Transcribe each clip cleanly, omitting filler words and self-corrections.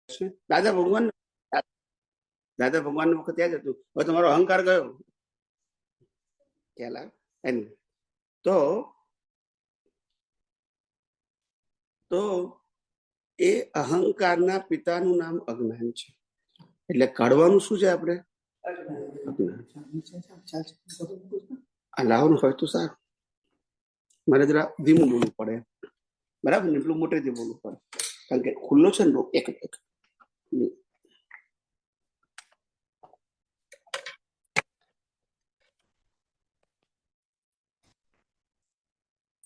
દાદા ભગવાન વખત યાદ હતું. હવે તમારો અહંકાર ગયો ખ્યાલ આવે. તો એ અહંકારના પિતાનું નામ અજ્ઞાન છે. એટલે કાઢવાનું શું છે આપણે? આ લાવવાનું હોય તો સારું. મારે જરા ધીમું બોલવું પડે, બરાબર ને? એટલું મોટેથી બોલવું પડે, કારણ કે ખુલ્લો છે ને. એક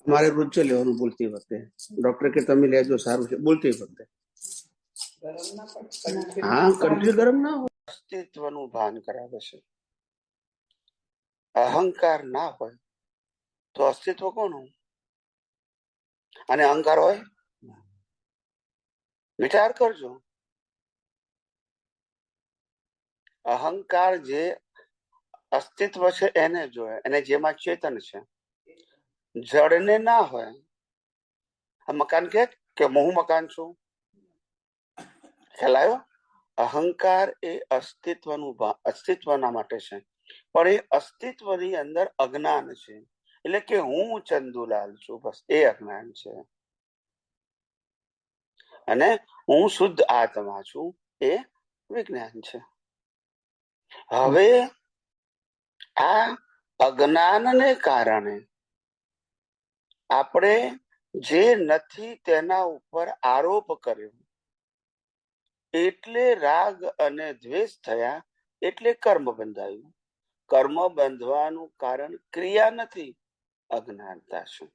મારે રોજ છે લેવાનું બોલતી વખતે. ડોક્ટર કે તમે લેજો સારું છે બોલતી વખતે. હા, કંટ્રી ગરમ ના હોય. અસ્તિત્વનું ભાન કરાવે છે. અહંકાર ના હોય તો અસ્તિત્વ કોનું? અને અહંકાર હોય, વિચાર કરજો. અહંકાર જે અસ્તિત્વ છે એને જોયે, અને જેમાં ચેતન છે. જડને ના હોય. આ મકાન કે હું મકાન છું, ખ્યાલ આવ્યો? અહંકાર એ અસ્તિત્વના માટે છે, પણ એ અસ્તિત્વની અંદર અજ્ઞાન છે. એટલે કે હું ચંદુલાલ છું, બસ એ અજ્ઞાન છે. અને હું શુદ્ધ આત્મા છું, એ વિજ્ઞાન છે. હવે આ અજ્ઞાનને કારણે આપણે જે નથી તેના ઉપર આરોપ કર્યો, એટલે રાગ અને દ્વેષ થયા, એટલે કર્મ બંધાયું. કર્મ બંધવાનું કારણ ક્રિયા નથી, અજ્ઞાનતા છે.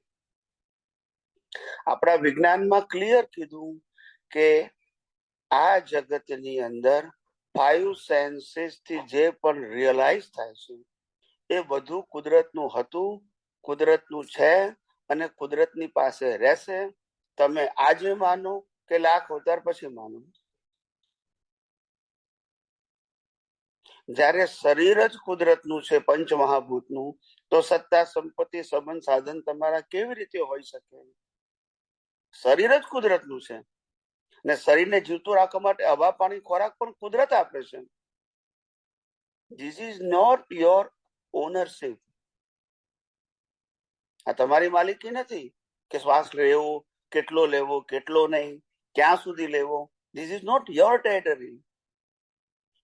આપણા વિજ્ઞાનમાં ક્લિયર કીધું કે આ જગતની અંદર 5 સેન્સીસ થી જે પણ રિયલાઇઝ થાય છે એ બધું કુદરતનું હતું, કુદરતનું છે, અને કુદરતની પાસે રહેશે. તમે આજે માનો કે લાખ અવતાર પછી માનો. જ્યારે શરીર જ કુદરતનું છે, પંચમહાભૂતનું, તો સત્તા સંપત્તિ સંબંધ સાધન તમારા કેવી રીતે હોઈ શકે? શરીર જ કુદરતનું છે, ને શરીરને જીવતું રાખવા માટે હવા પાણી ખોરાક પણ કુદરત આપે છે. This is not your ownership. આ તમારી માલિકી નથી કે શ્વાસ લેવો, કેટલો લેવો, કેટલો નહીં, ક્યાં સુધી લેવો. This is not your territory.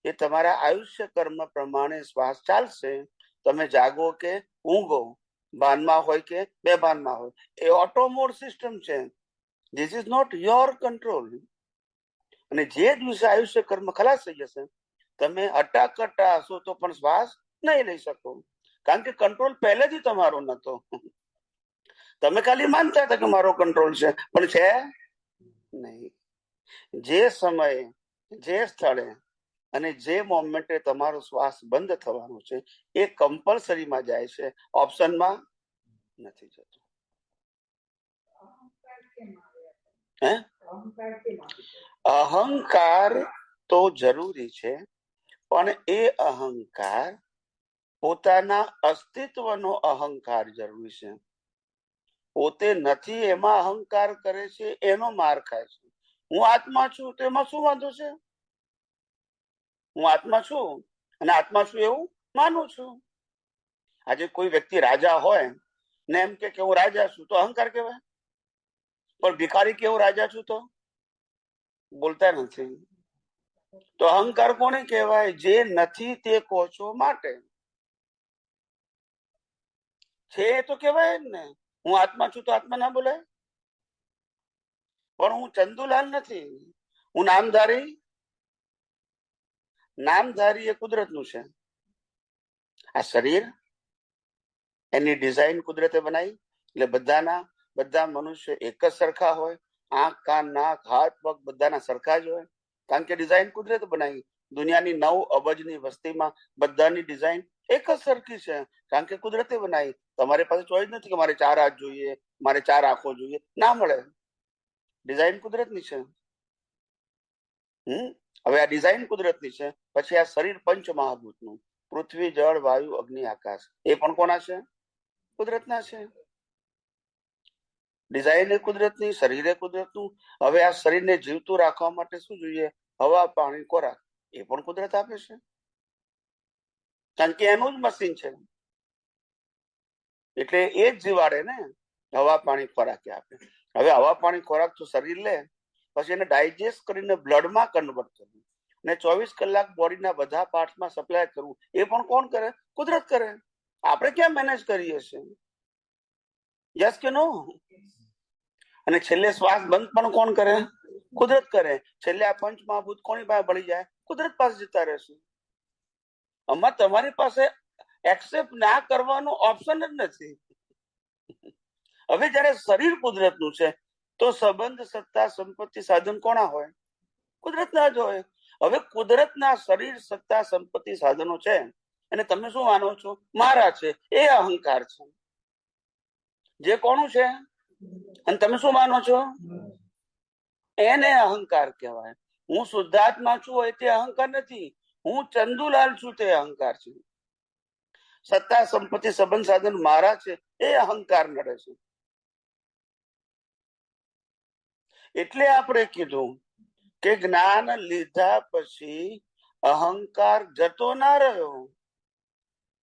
એ તમારા આયુષ્ય કર્મ પ્રમાણે શ્વાસ ચાલશે. તમે જાગો કે ઊંઘો, ભાનમાં હોય કે બેભાનમાં હોય, એ ઓટોમોડ સિસ્ટમ છે. This is not your control. અને જે દિવસે આયુષ્ય કર્મ ખલાસ થઈ જશે, તમે અટાકટા હશો તો પણ શ્વાસ નહીં લઈ શકો, કારણ કે કંટ્રોલ પહેલેથી તમારો નતો. તમે ખાલી માનતા હતા કે મારો કંટ્રોલ છે, પણ છે નહીં. જે સમયે, જે સ્થળે અને જે મોમેન્ટે તમારો શ્વાસ બંધ થવાનો છે, એ કમ્પલસરીમાં જાય છે, ઓપ્શનમાં નથી જતો. અહંકાર તો જરૂરી છે, પણ એ અહંકાર પોતાના અસ્તિત્વનો અહંકાર જરૂરી છે. પોતે નથી એમાં અહંકાર કરે છે, એનો માર ખાય છે. હું આત્મા છું તો એમાં શું વાંધો છે? હું આત્મા છું અને આત્મા છું એવું માનું છું. આજે કોઈ વ્યક્તિ રાજા હોય ને એમ કે હું રાજા છું, તો અહંકાર કહેવાય. પણ ભિખારી કેવું રાજા છું તો બોલતા નથી. તો અહંકાર કોને કહેવાય? જે નથી તે કહો છો માટે છે તો કહેવાય જ ને. હું આત્મા છું તો આત્મા ના બોલાય? પણ હું ચંદુલાલ નથી, હું નામધારી. નામધારી એ કુદરતનું છે. આ શરીર એની ડિઝાઇન કુદરતે બનાવી, એટલે બધા મનુષ્ય એક જ સરખા હોય. આંખ, કાન, નાક, હાથ, પગ બધાના સરખા જ હોય, કારણ કે ડિઝાઇન કુદરતે બનાવી. દુનિયાની 9 અબજની વસ્તીમાં બધાની ડિઝાઇન એક જ સરખી છે, કારણ કે કુદરતે બનાવી. તમારી પાસે ચોઈસ નથી કે મારે 4 હાથ જોઈએ, મારે 4 આંખો જોઈએ, ના મળે. ડિઝાઇન કુદરતની છે. હવે આ ડિઝાઇન કુદરતની છે. પછી આ શરીર પંચમહાભૂતનું, પૃથ્વી, જળ, વાયુ, અગ્નિ, આકાશ, એ પણ કોના છે? કુદરતના છે. ડિઝાઇન એ કુદરતની, શરીર એ કુદરતનું. હવે આ શરીરને જીવતું રાખવા માટે શું જોઈએ? હવા, પાણી, ખોરાક એ પણ કુદરત આપે છે, કારણ કે એનું જ મશીન છે. એટલે એ જ જીવાડે ને, હવા, પાણી, ખોરાક આપે. હવે હવા, પાણી, ખોરાક તો શરીર લે, પછી એને ડાયજેસ્ટ કરીને બ્લડમાં કન્વર્ટ કરવું ને 24 કલાક બોડીના બધા પાર્ટમાં સપ્લાય કરવું, એ પણ કોણ કરે? કુદરત કરે. આપણે ક્યાં મેનેજ કરીએ છીએ? યસ કે નો? અને છેલ્લે શ્વાસ બંધ પણ કોણ કરે? કુદરત કરે. છેલ્લે આ પંચ મહાભૂત કોની પાસે ભળી જાય? કુદરત પાસે જતા રહેશે. આમાં તમારી પાસે એક્સેપ્ટ ના કરવાનો ઓપ્શન જ નથી. હવે જયારે શરીર કુદરતનું છે તો સંબંધ, સત્તા, સંપત્તિ, સાધન કોના હોય? કુદરતના જ હોય. હવે કુદરતના શરીર, સત્તા, સંપત્તિ, સાધનો છે અને તમે શું માનો છો? મારા છે. એ અહંકાર છે. જે કોનું છે અને તમે શું માનો છો? એને અહંકાર કહેવાય. હું શુદ્ધાત્મા છું હોય તે અહંકાર નથી. હું ચંદુલાલ છું તે અહંકાર છે. સત્તા, સંપત્તિ, સંબંધ, સાધન મારા છે એ અહંકાર નડે છે. એટલે આપણે કીધું કે જ્ઞાન લીધા પછી અહંકાર જતો ના રહ્યો.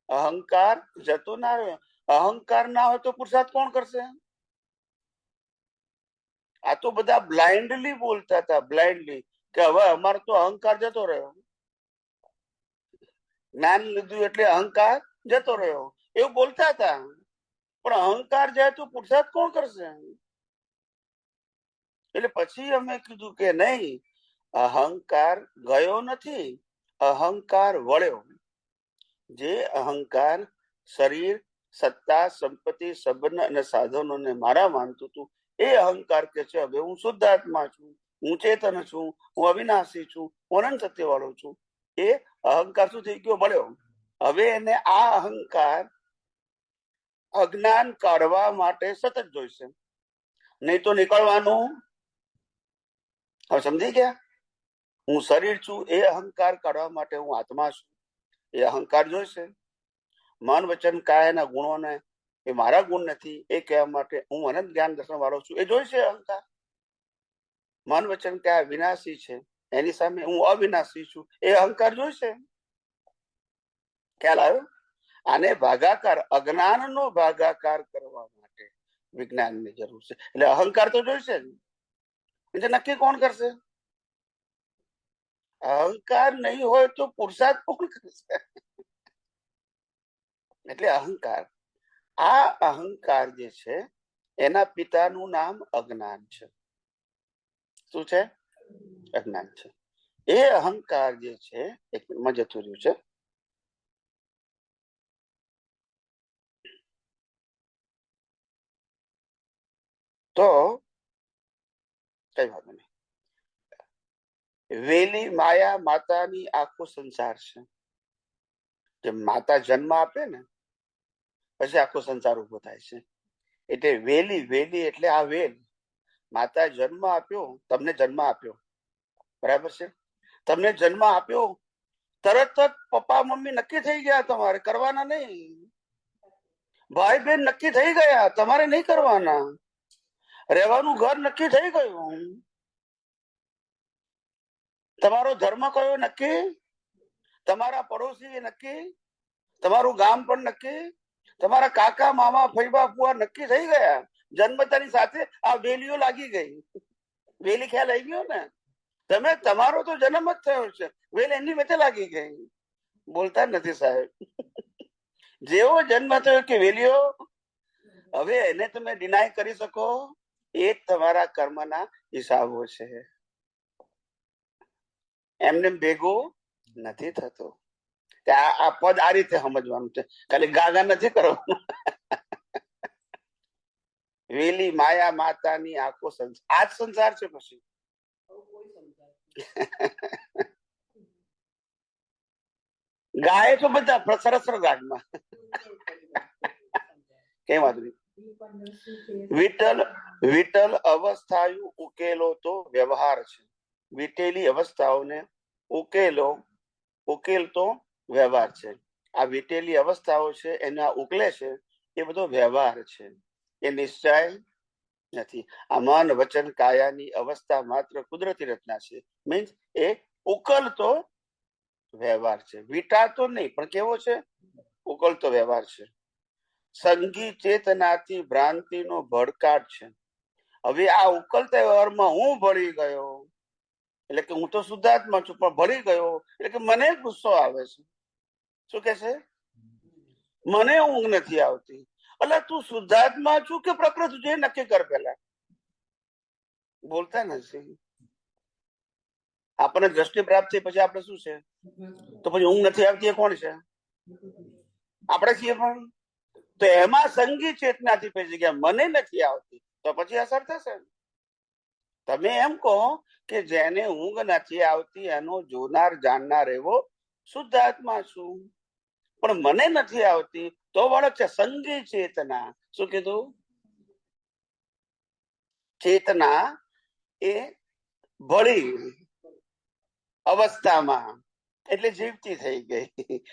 અહંકાર જતો ના રહ્યો. અહંકાર ના હોય તો પુરુષાર્થ કોણ કરશે? આ તો બધા બ્લાઇન્ડલી બોલતા હતા, બ્લાઇન્ડલી, કે હવે અમારો તો અહંકાર જતો રહ્યો. જ્ઞાન લીધું એટલે અહંકાર જતો રહ્યો એવું બોલતા હતા. પણ અહંકાર જાય તો પુરુષાર્થ કોણ કરશે? એટલે પછી અમે કીધું કે નહીં, અહંકાર ગયો નથી, અહંકાર વળ્યો. જે અહંકાર શરીર, સત્તા, સંપત્તિ, સંબંધ અને સાધનોને મારા માનતું હતું, એ અહંકાર કે છે હવે હું શુદ્ધ આત્મા છું, હું ચેતન છું, હું અવિનાશી છું, હું અનંત સત્ય વાળો છું. એ અહંકાર શું થઈ ગયો? મળ્યો. હવે એને આ અહંકાર અજ્ઞાન કાઢવા માટે સતત જોઈશે, નહીં તો નીકળવાનું. હવે સમજી ગયા? હું શરીર છું એ અહંકાર કાઢવા માટે હું આત્મા છું એ અહંકાર જોઈશે. મન, વચન, કાયના ગુણોને એ મારા ગુણ નથી એ કહેવા માટે હું અનંત જ્ઞાન દર્શન વાળો છું એ જોઈશે અહંકાર. મન, વચન, કાય વિનાશી છે, એની સામે હું અવિનાશી છું એ અહંકાર જોઈશે. ખ્યાલ આવ્યો? આને ભાગાકાર, અજ્ઞાનનો ભાગાકાર કરવા માટે વિજ્ઞાનની જરૂર છે. એટલે અહંકાર તો જોઈશે જ. એટલે નક્કી કોણ કરશે? અહંકાર નહીં હોય તો પુરુષાર્થ કોણ કરશે? એટલે અહંકાર, આ અહંકાર જે છે એના પિતાનું નામ અજ્ઞાન છે. શું છે? અજ્ઞાન છે. એ અહંકાર જે છે એક મિનિટમાં જતું રહ્યું છે. તો કઈ વાત નહીં. વેલી માયા માતાની આખો સંસાર છે. જે માતા જન્મ આપે ને પછી આખો સંસાર ઉભો થાય છે. એટલે વેલી, વેલી એટલે આ વેલ. માતા જન્મ આપ્યો, તમને જન્મ આપ્યો, બરાબર છે? તમને જન્મ આપ્યો તરત જ પપ્પા મમ્મી નક્કી થઈ ગયા, તમારે કરવાના નહીં. ભાઈ બહેન નક્કી થઈ ગયા, તમારે નહીં કરવાના. રહેવાનું ઘર નક્કી થઈ ગયું. તમારો ધર્મ કયો નક્કી, તમારા પડોશી નક્કી, તમારું ગામ પણ નક્કી, તમારા કાકા, મામા, ફઈબા, ફુવા નક્કી થઈ ગયા. જન્મતાની સાથે આ વેલીઓ લાગી ગઈ. વેલી ખ્યાલ આવી ગયો ને? તમે, તમારો તો જન્મ જ થયો છે, વેલ એની વચ્ચે લાગી ગઈ. બોલતા નથી સાહેબ. જેવો જન્મ થયો કે વેલીઓ, હવે એને તમે ડિનાય કરી શકો? એ તમારા કર્મના હિસાબો છે. એમને ભેગું નથી થતો. આ પદ આ રીતે સમજવાનું છે, ખાલી ગાગા નથી કરવાનું. વેલી માયા માતાની આખો સંસાર, આ જ સંસાર છે. પછી ગાય તો બધા સરસ રાગમાં. કઈ વાત નહીં. વિઠ્ઠલ, વિઠ્ઠલ અવસ્થાયુ ઉકેલો તો વ્યવહાર છે. વીટેલી અવસ્થાઓને ઉકેલો, ઉકેલ તો વ્યવહાર છે. આ વીટેલી અવસ્થાઓ છે એના ઉકેલે છે એ બધો વ્યવહાર છે. એ નિશ્ચય નથી. આ મન વચન કાયાની અવસ્થા માત્ર કુદરતી રચના છે. મીન્સ એ ઉકલતો વ્યવહાર છે, વીટાતો નહીં, પણ કેવો છે? ઉકલતો વ્યવહાર છે. સંગી ચેતનાથી ભ્રાંતિનો ભડકાટ છે. હવે આ ઉકલતા વ્યવહારમાં હું ભળી ગયો, એટલે કે હું તો શુદ્ધાત્મા છું, પણ ભળી ગયો એટલે કે મને ગુસ્સો આવે છે. શું કે છે? મને ઊંઘ નથી આવતી. એટલે તું શુદ્ધાત્મા છું કે પ્રકૃતિ છે નક્કી કર. પેલા બોલતા નથી. આપણને દ્રષ્ટિ પ્રાપ્ત થઈ પછી આપણે શું છે? તો પછી ઊંઘ નથી આવતી એ કોણ છે? આપણે છીએ. પણ તો એમાં સંગી ચેતનાથી પછી જગ્યા મને નથી આવતી, તો પછી અસર થશે. તમે એમ કહો કે જેને ઊંઘ નથી આવતી એનો જોનાર જાણનાર એવો શુદ્ધ આત્મા છું, પણ મને નથી આવતી તો વળખ છે સંગી ચેતના. શું કીધું? ચેતના એ ભળી અવસ્થામાં એટલે જીવતી થઈ ગઈ.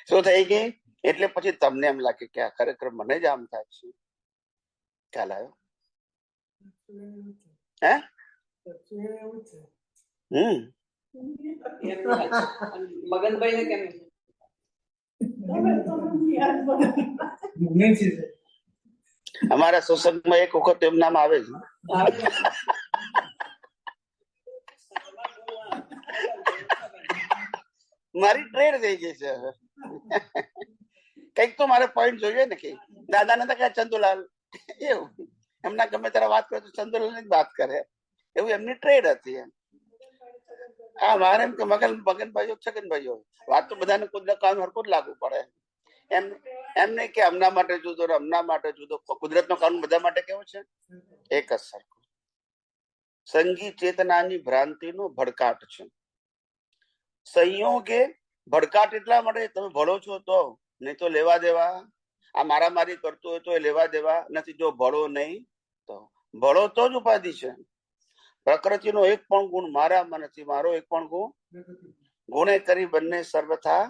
શું થઈ ગઈ? એટલે પછી તમને એમ લાગે કે આ ખરેખર મને જ આમ થાય છે. ખ્યાલ આવ્યો? હે? મગનભાઈ ને કેમ અમારા સત્સંગમાં એક વખત એમ નામ આવે છે. મારી ટ્રેડ થઈ ગઈ છે. કઈક તો મારે પોઈન્ટ જોઈએ ને કે દાદા ને તો ચંદુલાલ એવું એમના ગમે ત્યારે વાત કરે તો ચંદુલાલ ની જ વાત કરે, એવું એમની ટ્રેડ હતી. હા, મારે એમ કે મગનભાઈઓ છગનભાઈઓ વાત તો બધાને કુદરત કાનૂન હરખું જ લાગુ પડે. એમ નહીં કે હમણાં માટે જુદો હમણાં માટે જુદો. કુદરત નો કાનૂન બધા માટે કેવો છે? એક જ સરખો. સંગી ચેતનાની ભ્રાંતિનો ભડકાટ છે. સંયોગે ભડકાટ એટલા માટે તમે ભળો છો તો, નહીં તો લેવા દેવા. આ મારામારી કરતો હોય તો એ લેવા દેવા નથી. જો ભળો નહીં તો ભળો તો જ ઉપાધિ છે. પ્રકૃતિનો એક પણ ગુણ મારામાં નથી, મારો એક પણ ગુણે કરી બંને સર્વથા.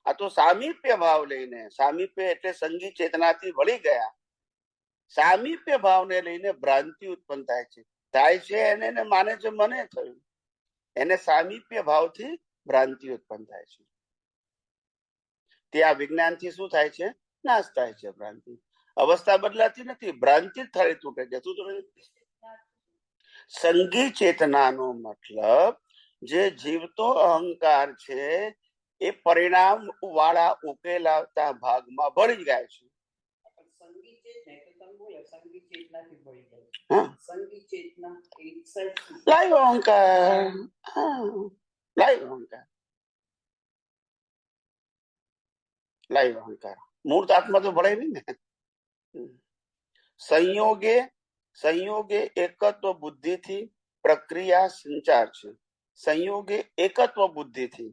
આ તો સામીપ્ય ભાવ લઈને, સામીપ્ય એટલે સંગી ચેતનાથી વળી ગયા, સામીપ્ય ભાવને લઈને ભ્રાંતિ ઉત્પન્ન થાય છે એને માને છે મને થયું, એને સામીપ્ય ભાવથી ભ્રાંતિ ઉત્પન્ન થાય છે. ત્યાં વિજ્ઞાનથી શું થાય છે? નાશ થાય છે ભ્રાંતિ. અવસ્થા બદલાતી નથી, ભ્રાંતિ જ થાળી તૂટે છે. શું તૂટે? સંગી ચેતનાનો મતલબ જે જીવતો અહંકાર છે એ પરિણામ વાળા ઉકેલાવતા ભાગમાં ભળી જાય છે. લાઈવ અહંકાર, લાઈવ અહંકાર, લાઈવ અહંકાર. મૂર્ત આત્મા તો ભળે નહીં ને. સંયોગે એકત્વ બુદ્ધિથી પ્રક્રિયા સંચાર છે. સંયોગે એકત્વ બુદ્ધિથી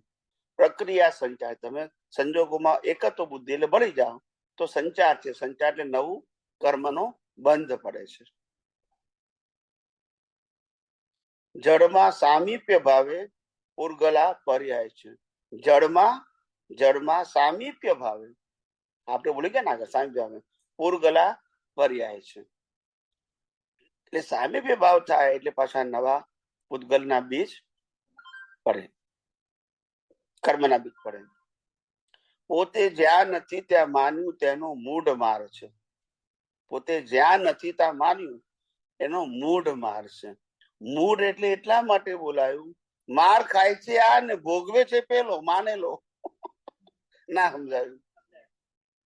પ્રક્રિયા સંચાર. તમે સંજોગોમાં એકત્વ બુદ્ધિ એટલે ભળી જાઓ તો સંચાર છે. સંચાર એટલે નવું કર્મનો બંધ પડે છે. જડમાં સામીપ્ય ભાવે ઉર્ગલા પર્યાય છે. જડમાં સામીપ્ય ભાવે, આપણે બોલી ગયા ના સામીપ્ય ભાવે ઉર્ગલા પર્યાય છે. એટલે સામીપ્ય ભાવ થાય એટલે પાછા નવા ઉદ્ગલના બીજ પડે, કર્મના બીજ પડે. પોતે જ્યાં નથી ત્યાં માન્યું તેનો મૂઢ માર છે. પોતે જ્યાં નથી ત્યાં માન્યું એનો મૂઢ માર છે. મૂઢ એટલે એટલા માટે બોલાયું, માર ખાય છે આ ને ભોગવે છે પેલો, માનેલો. ના સમજાયું?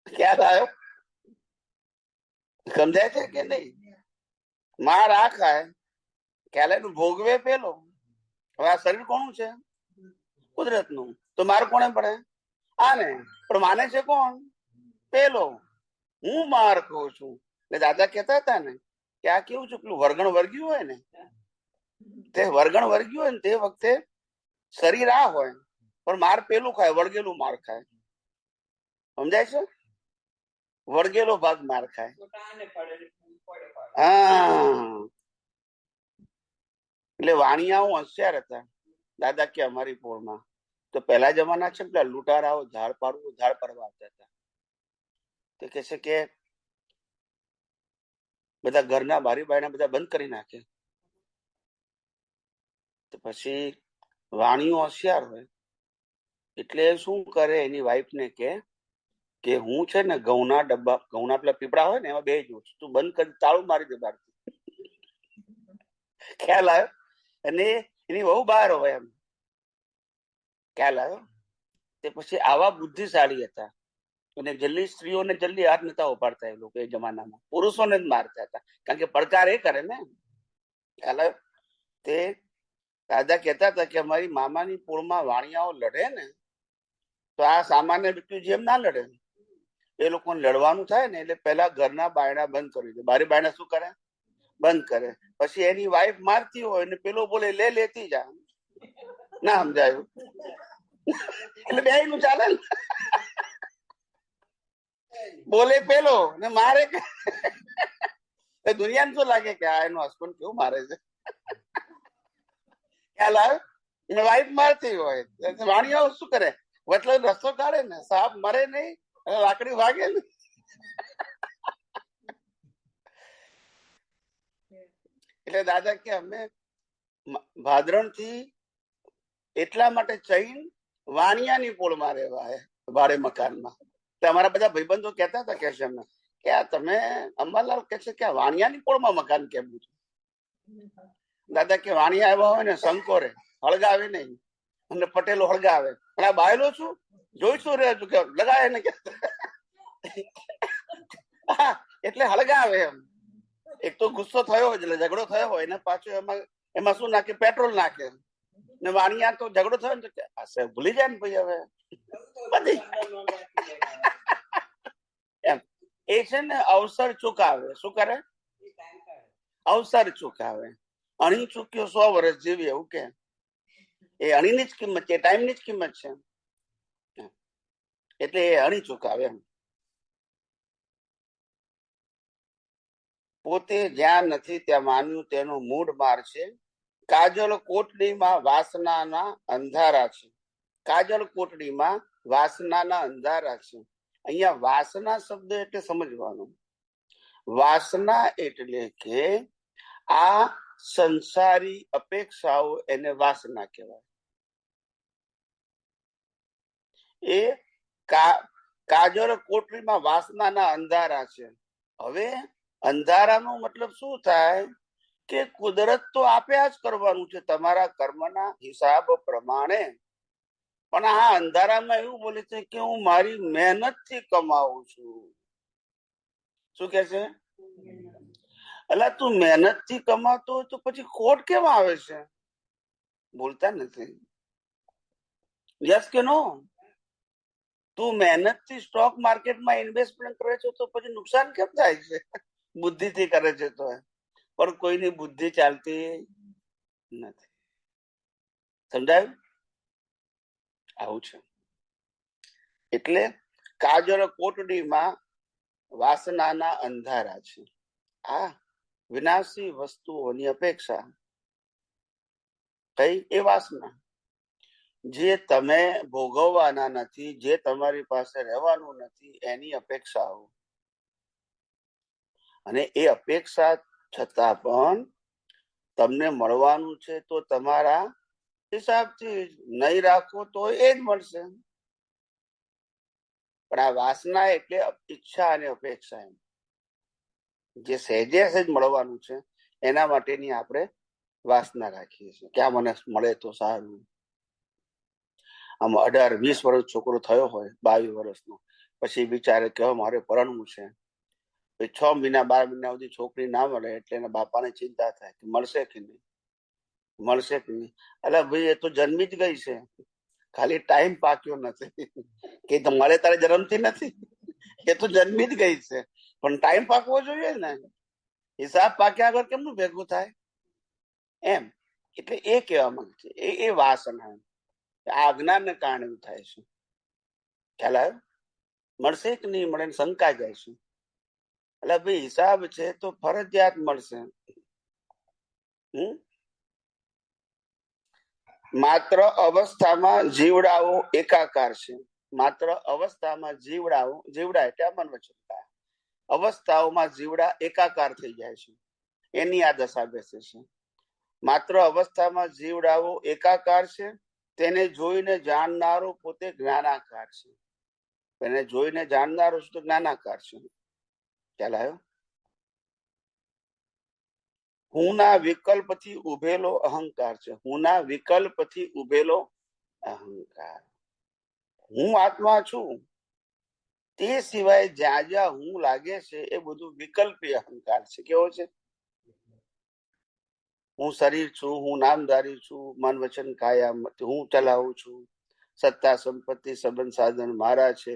ખ્યાલ આવ્યો? સમજાય છે કે નહીં? માર આ ખાય, ખ્યાલ ભોગવે પેલો. હવે આ શરીર કોનું છે? કુદરતનું. તો માર કોને પડે? આને. પણ માને છે કોણ? પેલો. હું માર ખાઉં છું. એટલે દાદા કહેતા હતા ને કે આ કેવું છે, પેલું વર્ગણ વર્ગ્યું હોય ને, તે વર્ગણ વર્ગ્યું હોય ને તે વખતે શરીર આ હોય પણ માર પેલું ખાય, વળગેલું માર ખાય. સમજાય છે? વળગેલો ભાગ માર ખાય. હા, એટલે વાણિયાઓ હોશિયાર હતા. દાદા કે અમારી પોળમાં તો પહેલા જમાના છે પેલા લૂંટારાઓ ઝાડ પાડવા આવતા હતા. તે કે છે કે બધા ઘરના બારી બારણા બધા બંધ કરી નાખે. તો પછી વાણીઓ હોશિયાર હોય એટલે શું કરે, એની વાઈફ ને કે હું છે ને ઘઉંના ડબ્બા, ઘઉંના પેલા પીપળા હોય ને એમાં બે જઉં છું, તું બંધ કરી તાળું મારી દે બહાર. ખ્યાલ આવ્યો? અને એની બહુ બહાર હોય એમ. ખ્યાલ આવ્યો? તે પછી આવા બુદ્ધિશાળી હતા અને જલ્દી સ્ત્રીઓને જલ્દી હાથ નતા ઉપાડતા એ લોકો એ જમાનામાં, પુરુષોને જ મારતા હતા, કારણ કે પડકાર એ કરે ને. ખ્યાલ આવ્યો? તે દાદા કહેતા હતા કે અમારી મામાની પોળમાં વાણિયાઓ લડે ને તો આ સામાન્ય વ્યક્તિ જેમ ના લડે. એ લોકોને લડવાનું થાય ને એટલે પેલા ઘરના બાયણા બંધ કરી દે. બારી બાયણા શું કરે? બંધ કરે. પછી એની વાઈફ મારતી હોય ને પેલો બોલે લે લેતી જા. ના સમજાયું? એટલે બે નું ચાલે ને. બોલે પેલો ને મારે દુનિયાને શું લાગે કે આ એનો હસબન્ડ કેવું મારે છે. ખ્યાલ આવે? વાઈફ મારતી હોય વાણિયાઓ શું કરે? વચલો રસ્તો કાઢે ને, સાપ મરે નહીં, લાકડી વાગે ને. એટલે દાદા કે અમે ભાદરણ થી એટલા માટે ચૈન વાણિયાની પોળમાં રહેવા ભાડે મકાનમાં. અમારા બધા ભાઈબંધો કહેતા હતા કે છે અમે કે આ તમે અંબાલાલ કે છે કે વાણિયાની પોળમાં મકાન કેમ? દાદા કે વાણિયા આવ્યા હોય ને શંકોરે હળગાવે નહીં અને પટેલો હળગાવે, પણ આ બાયલો છું જોઈશું રે કે લગાવે ને કે એટલે હળગાવે એમ. એક તો ગુસ્સો થયો હોય એટલે ઝઘડો થયો હોય ને પાછો એમાં શું નાખે? પેટ્રોલ નાખે. ને વાણિયા તો ઝઘડો થયો ને તો ભૂલી જાય ને ભાઈ હવે બધી એમ. એ છે ને અવસર ચૂકાવે. શું કરે? અવસર ચૂકાવે. અણી ચૂક્યો 100 વર્ષ જીવી, એવું કે એ અણીની જ કિંમત છે, ટાઈમની જ કિંમત છે. એટલે એ અણી ચૂકાવે એમ. પોતે જ્યાં નથી ત્યાં માન્યું તેનો મૂળ માર છે. કાજલ કોટડીમાં વાસનાના અંધારા છે. કાજલ કોટડીમાં વાસનાના અંધારા છે. અહીંયા વાસના શબ્દ એટલે સમજવાનું, વાસના એટલે કે આ સંસારી અપેક્ષાઓ, એને વાસના કહેવાય. એ કાજલ કોટડીમાં વાસનાના અંધારા છે. હવે અંધારાનો મતલબ શું થાય કે કુદરત તો આપ્યા જ કરવાનું છે તમારા કર્મના હિસાબ પ્રમાણે, પણ આ અંધારામાં એવું બોલે છે કે હું મારી મહેનત થી કમાવું છું. શું કે છે? એટલે તું મહેનત થી કમાતો હોય તો પછી ખોટ કેમ આવે છે? બોલતા નથી. યસ કે નો? તું મહેનત થી સ્ટોક માર્કેટમાં ઇન્વેસ્ટમેન્ટ કરે છે તો પછી નુકસાન કેમ થાય છે? બુદ્ધિથી કરે છે તો. પણ કોઈની બુદ્ધિ ચાલતી નથી. સમજાયું? આવું છે. એટલે કાજલ કોટડીમાં વાસનાના અંધારા છે. આ વિનાશી વસ્તુઓની અપેક્ષા. કઈ? એ વાસના જે તમે ભોગવવાના નથી, જે તમારી પાસે રહેવાનું નથી, એની અપેક્ષાઓ. અને એ અપેક્ષા છતાં પણ તમને મળવાનું છે તો તમારા હિસાબથી, નહીં રાખો તો એ જ મળશે. પણ આ વાસના એટલે ઈચ્છા અને અપેક્ષા. જે સહેજે સહેજ મળવાનું છે એના માટેની આપણે વાસના રાખીએ છીએ કે આ મને મળે તો સારું. આમ 18-20 વર્ષ છોકરો થયો હોય, 22 વર્ષનો, પછી વિચારે કે મારે પરણવું છે. 6 મહિના 12 મહિના સુધી છોકરી ના મળે એટલે એના બાપાને ચિંતા થાય કે મળશે કે નહીં, મળશે કે નહીં. એટલે ભાઈ એ તો જન્મી જ ગઈ છે, ખાલી ટાઈમ પાક્યો નથી. કે મળે તારે જન્મથી નથી, એ તો જન્મી જ ગઈ છે, પણ ટાઈમ પાકવો જોઈએ ને. હિસાબ પાક્યા આગળ કેમનું ભેગું થાય એમ. એટલે એ કહેવા માંગે છે એ વાસના આ અજ્ઞાનને કારણે એવું થાય છે. ખ્યાલ આવ્યો? મળશે કે નહીં મળે શંકા જાય છે. એટલે ભાઈ હિસાબ છે તો ફરજિયાત મળશે. માત્ર અવસ્થામાં જીવડાઓ એકાકાર છે. માત્ર અવસ્થામાં જીવડા એટલે અમન વચન અવસ્થાઓમાં જીવડા એકાકાર થઈ જાય છે, એની આ દશા બેસે છે. માત્ર અવસ્થામાં જીવડાઓ એકાકાર છે, તેને જોઈને જાણનારો પોતે જ્ઞાનાકાર છે. એને જોઈને જાણનારો તો જ્ઞાનાકાર છે. ખ્યાલ આવ્યો? હુંના વિકલ્પથી ઉભેલો અહંકાર છે. હુંના વિકલ્પથી ઉભેલો અહંકાર. હું આત્મા છું તે સિવાય જ્યાં જ્યાં હું લાગે છે એ બધું વિકલ્પી અહંકાર છે. કેવો છે? હું શરીર છું, હું નામધારી છું, મન વચન કાયા હું ચલાવું છું, સત્તા સંપત્તિ સંબંધ સાધન મારા છે.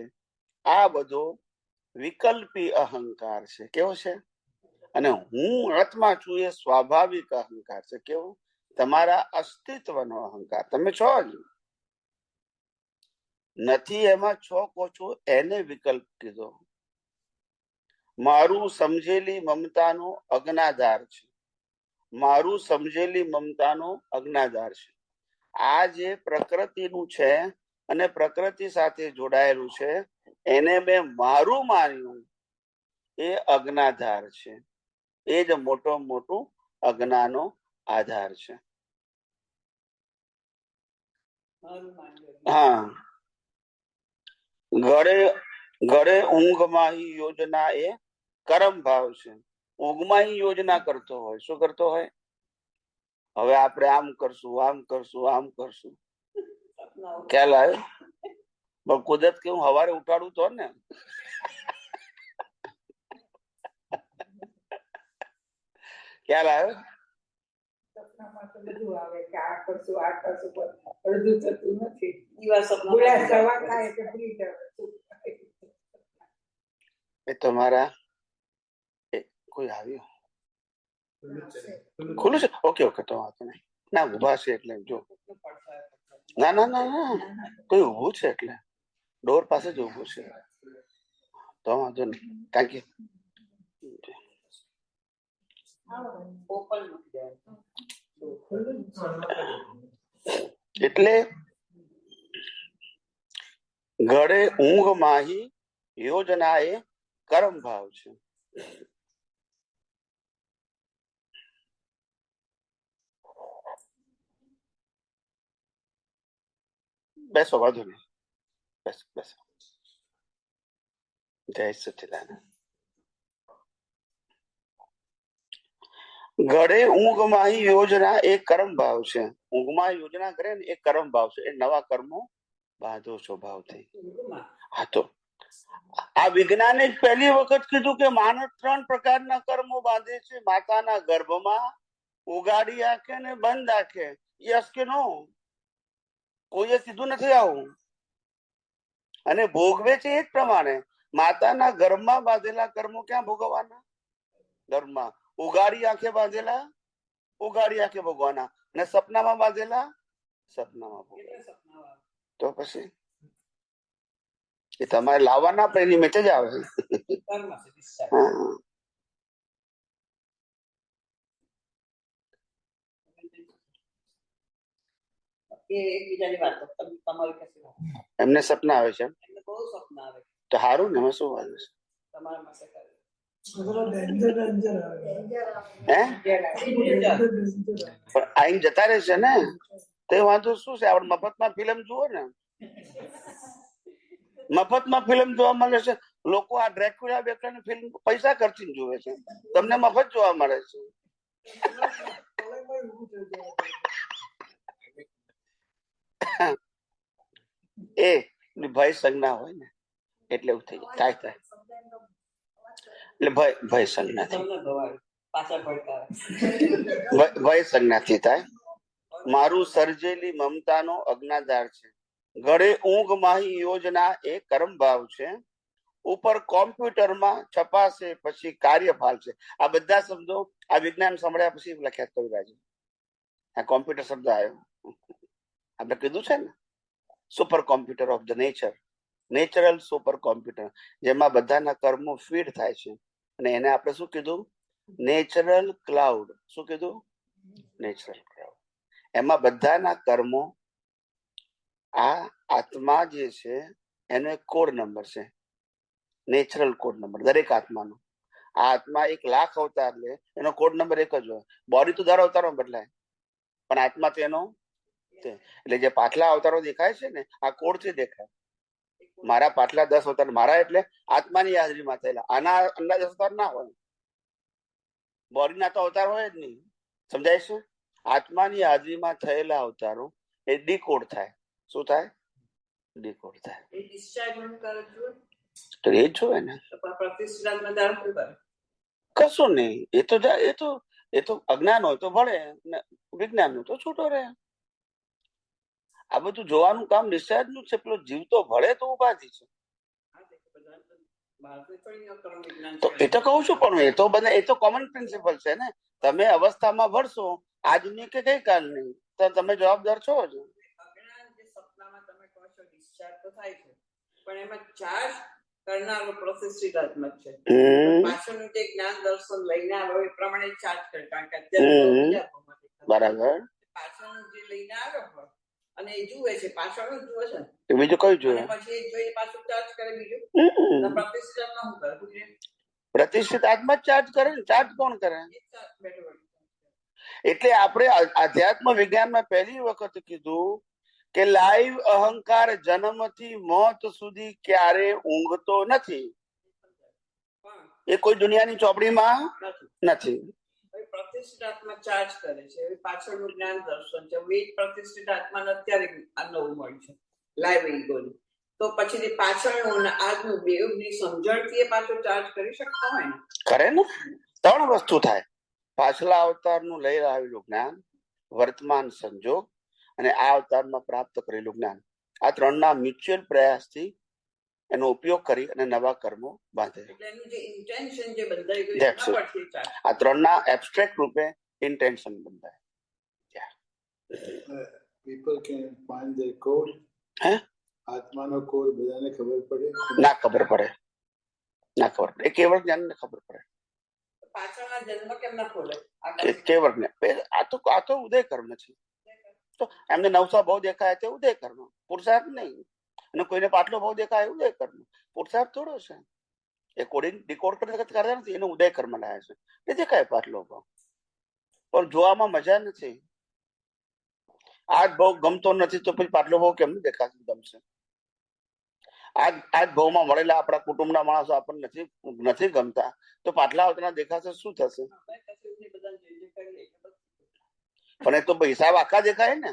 આ બધો વિકલ્પી અહંકાર છે. કેવો છે? અને હું આત્મા છું એ સ્વાભાવિક અહંકાર છે. કેવો? તમારા અસ્તિત્વનો અહંકાર. તમે છો જ નથી, એમાં છો કો છો, એને વિકલ્પ કીધો. મારું સમજેલી મમતાનો અજ્ઞાધાર છે. મારું સમજેલી મમતાનો અજ્ઞાધાર છે. આ જે પ્રકૃતિનું છે અને પ્રકૃતિ સાથે જોડાયેલું છે, એને મેં મારું માન્યું, એ અજ્ઞાધાર છે. એ જ મોટું અજ્ઞાનો આધાર છે. હા, ગળે ઊંઘમાં યોજના એ કરમ ભાવ છે. ઊંઘમાં યોજના કરતો હોય. શું કરતો હોય? હવે આપણે આમ કરશું, આમ કરશું, આમ કરશું. ખ્યાલ આવ્યો? કુદરત કે હું સવારે ઉઠાડું તો ને, ખ્યાલ આવ્યો? એ તમારા કોઈ આવ્યું ખુલ્લું છે? ઓકે ઓકે, તો વાંધો નહીં. ના, ઉભા છે એટલે જો. ના ના ના ના, કોઈ ઉભું છે એટલે ડોર પાસે જ ઉભું છે, તો વાંધો નહીં. કારણ કે એટલે ઘડે ઊંઘ માહી યોજના એ કરમ ભાવ છે. બેસો, વાંધો નહીં, બેસો બેસો. જય સચ્ચિદાનંદ. ઘડે ઊંઘમાં યોજના એ કર્મ ભાવ છે. ઊંઘમાં યોજના કરે ને એ કર્મ ભાવ છે. એ નવા કર્મો બાંધો સ્વભાવથી. હા, તો આ વિજ્ઞાને પહેલી વખત કીધું કે માનવ 3 પ્રકારના કર્મો બાંધે છે. માતાના ગર્ભમાં, ઉગાડી આંખે ને બંધ આંખે. યસ કે નો? કોઈએ કીધું નથી આવું. અને ભોગવે છે એ જ પ્રમાણે. માતાના ગર્ભમાં બાંધેલા કર્મો ક્યાં ભોગવવાના? ગર્ભમાં. ઉગાડી આંખે બાંધેલા, ઉગાડી આંખે ભોગવાના. અને સપનામાં બાંધેલા, સપનામાં ભોગવાના. તો પછી એ તમારે લાવવાના, પણ એની મેચે જ આવે. એમને સપના આવે છે? તો સારું ને, એમાં શું વાત છે? આઈને જતા રહેશે ને, તે વાંધો શું છે? આપણે મફતમાં ફિલ્મ જુઓ ને, મફતમાં ફિલ્મ જોવા મળે છે. લોકો આ ડ્રેક્યુલા બેકરાની ફિલ્મ પૈસા ખર્ચીને જોવે છે, તમને મફત જોવા મળે છે. એ ભય સંજ્ઞા હોય ને એટલે એવું થઈ થાય. એટલે ભય સંજ્ઞાથી, ભય સંજ્ઞાથી થાય. મારું સર્જેલી મમતાનો અજ્ઞાધાર છે. ગળે ઊંઘ માહી યોજના એ કર્મ ભાવ છે. ઉપર કોમ્પ્યુટરમાં છપાશે પછી કાર્યભાલ છે. આ બધા શબ્દો આ વિજ્ઞાન સાંભળ્યા પછી લખ્યા કવિરાજ. આ કોમ્પ્યુટર શબ્દ આવ્યો, આપણે કીધું છે ને, super computer of the nature, natural super computer, જેમાં બધાના કર્મો ફીડ થાય છે. અને એને આપણે શું કીધું? Natural cloud. શું કીધું? Natural cloud. એમાં બધાના કર્મો, આ આત્મા જે છે એનો એક કોડ નંબર છે. નેચરલ કોડ નંબર દરેક આત્માનો. આ આત્મા 1,00,000 અવતાર લે એનો કોડ નંબર એક જ હોય. બોડી તો દર અવતારમાં બદલાય પણ આત્મા તેનો એટલે જે પાછલા અવતારો દેખાય છે ને આ કોડ થી દેખાય. મારા પાછલા 10 અવતાર મારા એટલે આત્માની હાજરીમાં થયેલા. આના અંદાજ અવતાર ના હોય, બોડીના તો અવતાર હોય જ નહીં. સમજાય છે? આત્માની હાજરીમાં થયેલા અવતારો એ ડીકોડ થાય. શું થાય? ડીકોડ થાય. એ discharge નું કરે છે. તો એ જ જોવે ને. તો પ્રતિષ્ઠામાં દાળ શું કરે? કશું નહીં. એ તો અજ્ઞાન હોય તો ભળે, વિજ્ઞાન હોય તો છૂટો રહે. આ બધું જોવાનું કામ ડિસ્ચાર્જ નું છે. પેલો જીવ તો ભળે તો ઉપાધિ છે. તો એ તો કહું છું પણ એ તો કોમન પ્રિન્સિપલ છે ને. તમે અવસ્થામાં ભરશો આજની કે ગઈ કાલની તો તમે જવાબદાર છો જ. સપનામાં તમે કહો છો ડિસ્ચાર્જ તો થાય છે પણ એમાં ચાર્જ કરનારો પ્રોસેસિવ આત્મા છે. પાછળનું જે જ્ઞાન દર્શન લઈને આવ્યો એ પ્રમાણે ચાર્જ કરે. કારણ કે અત્યારે બરાબર પાછળનું જે લઈને આવ્યો હોય અને એ જુએ છે, પાછળનું જુએ છે, બીજું કયું જોઈએ પછી એ જોઈએ પાછું ચાર્જ કરે. બીજું પ્રતિષ્ઠિત આત્મા શું કરે? પ્રતિષ્ઠિત આત્મા ચાર્જ કરે ને. ચાર્જ કોણ કરે? એટલે આપણે આધ્યાત્મ વિજ્ઞાનમાં પહેલી વખત કીધું કે લાઈવ અહંકાર જન્મથી મોત સુધી ક્યારે ઊંઘતો નથી. એ કોઈ દુનિયાની ચોપડીમાં નથી. પ્રતિષ્ઠિત આત્મા ચાર્જ કરે છે. પાછળનું જ્ઞાન દર્શન છે. પ્રતિષ્ઠિત આત્માને અત્યારે આ નવું મળ્યું છે લાઈવ ઈગોનું. તો પછી પાછળનું આજનું બેઉની સમજણથી એ પાછો ચાર્જ કરી શકતો હોય ને. કરે ને. 3 વસ્તુ થાય. પાછલા અવતારનું લઈ આવેલું જ્ઞાન, વર્તમાન સંજોગ અને આ અવતારમાં પ્રાપ્ત કરેલું જ્ઞાન. આ 3ના મ્યુચ્યુઅલ પ્રયાસથી એનો ઉપયોગ કરી અને નવા કર્મો બાંધે. આ 3ના એબ્સ્ટ્રેક્ટ રૂપે ઇન્ટેન્શન બંધાય. People can find their code. આત્માનો કોડ બધાને ખબર પડે? ના ખબર પડે. એ કેવળ જ્ઞાનને ખબર પડે. પાછળના જન્મ કેમ ના ખોલે? કેવળ જ્ઞાન. આ તો ઉદય કર્મ છે. તો એમને નવસા ભાવ દેખાય તે ઉદય કર્મ, પુરુષાર્થ નહીં. અને કોઈને પાટલો ભાવ દેખાય ઉદય કર્મ, પુરુષાર્થ થોડો છે. એ કોડિંગ ડીકોડ કરતા નથી, એને ઉદય કર્મ લાયા છે. એ દેખાય પાટલો ભાવ પણ જોવામાં મજા નથી. આજ ભાવ ગમતો નથી તો પછી પાટલો ભાવ કેમ દેખાશે? ગમશે. આજ ભાવમાં મળેલા આપણા કુટુંબના માણસો આપણને નથી ગમતા તો પાટલા આવતા દેખાશે શું થશે? પણ એ તો હિસાબ આખા દેખાય ને.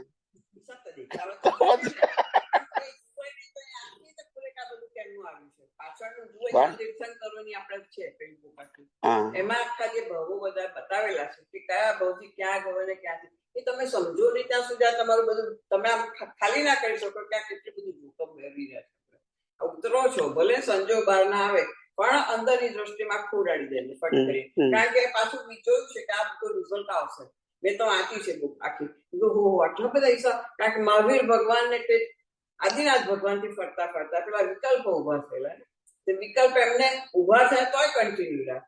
એમાં આખા જે ભાવો બધા બતાવેલા છે કે કયા ભાવથી ક્યાં ગયો ને ક્યાંથી એ તમે સમજો નહીં ત્યાં સુધી આ તમારું બધું તમે આમ ખાલી ના કરી શકો. ક્યાં કેટલું બધું જોખમ મેળવી રહ્યા છે. ઉતરો છો ભલે સંજોગ બહાર ના આવે પણ અંદરની દ્રષ્ટિમાં આખું ઉડાડી દે ફટ કરી. કારણ કે પાછું વિચાર્યું છે કે આ બધું રિઝલ્ટ આવશે. મેં તો વાંચી છે બુક આખી. આટલા બધા હિસાબ. કારણ કે મહાવીર ભગવાનને તે આદિનાથ ભગવાનથી ફરતા ફરતા પેલા વિકલ્પો ઉભા થયેલા ને તે વિકલ્પ એમને ઉભા થયા તોય કન્ટિન્યુ રહ્યા.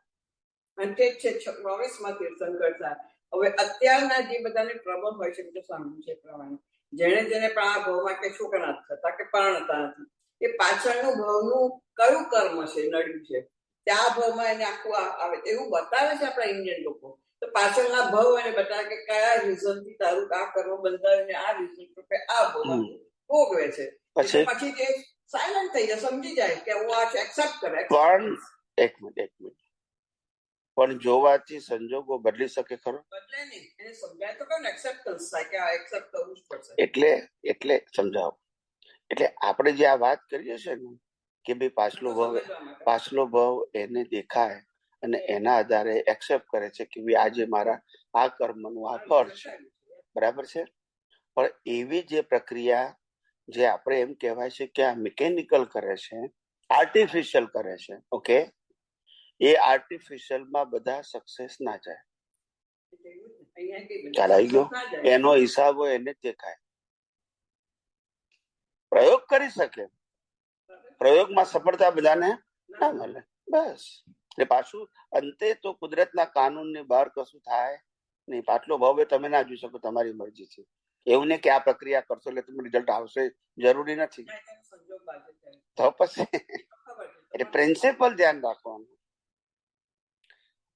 અને તે છે 24માં તીર્થંકર થયા. હવે અત્યારના જે બધાને ટ્રબલ હોય છે બધું સાંભળ્યું છે પ્રમાણે જેને પણ આ ભાવમાં કે છોકરા નથી થતા કે પરણતા નથી એ પાછળનું ભાવનું કયું કર્મ છે નડ્યું છે ત્યાં ભાવમાં એને આખું આવે એવું બતાવે છે આપણા ઇન્ડિયન લોકો. તો પાછળના ભાવ એને બતાવે કે કયા રીઝનથી તારું આ કર્મ બંધાયું ને આ રીઝન રૂપે આ ભાવમાં ભોગવે છે. પછી તે સાયલન્ટ થઈ જાય, સમજી જાય કે હું આ એક્સેપ્ટ કરે. પણ એક મિનિટ પણ જોવાથી સંજોગો બદલી શકે ખરો? બદલે નહીં. એને સમજાય તો કેમ એક્સેપ્ટન્સ થાય કે આ એક્સેપ્ટ કરવું જ પડશે. એટલે સમજાવો. એટલે આપણે જે આ વાત કરીએ છીએ ને કે ભાઈ પાછલો ભાવ એને દેખાય અને એના આધારે એક્સેપ્ટ કરે છે કે ભાઈ આજે મારા આ કર્મનું આ ફળ છે. બરાબર છે. પણ એવી જે પ્રક્રિયા જે આપણે એમ કહેવાય છે કે આ મિકેનિકલ કરે છે, આર્ટિફિશિયલ કરે છે. ઓકે, એ આર્ટિફિશિયલમાં બધા સક્સેસ ના જાય. ખ્યાલ આવી ગયો? એનો હિસાબો એને દેખાય. પ્રયોગ કરી શકે, પ્રયોગમાં સફળતા બધાને ના મળે. બસ. એટલે પાછું અંતે તો કુદરતના કાનૂનની બહાર કશું થાય નહીં. પાટલો ભાવ તમે ના જોઈ શકો, તમારી મરજી છે. એવું નહીં કે આ પ્રક્રિયા કરશો એટલે તમને રિઝલ્ટ આવશે, જરૂરી નથી. તો પછી એટલે પ્રિન્સિપલ ધ્યાન રાખવાનું.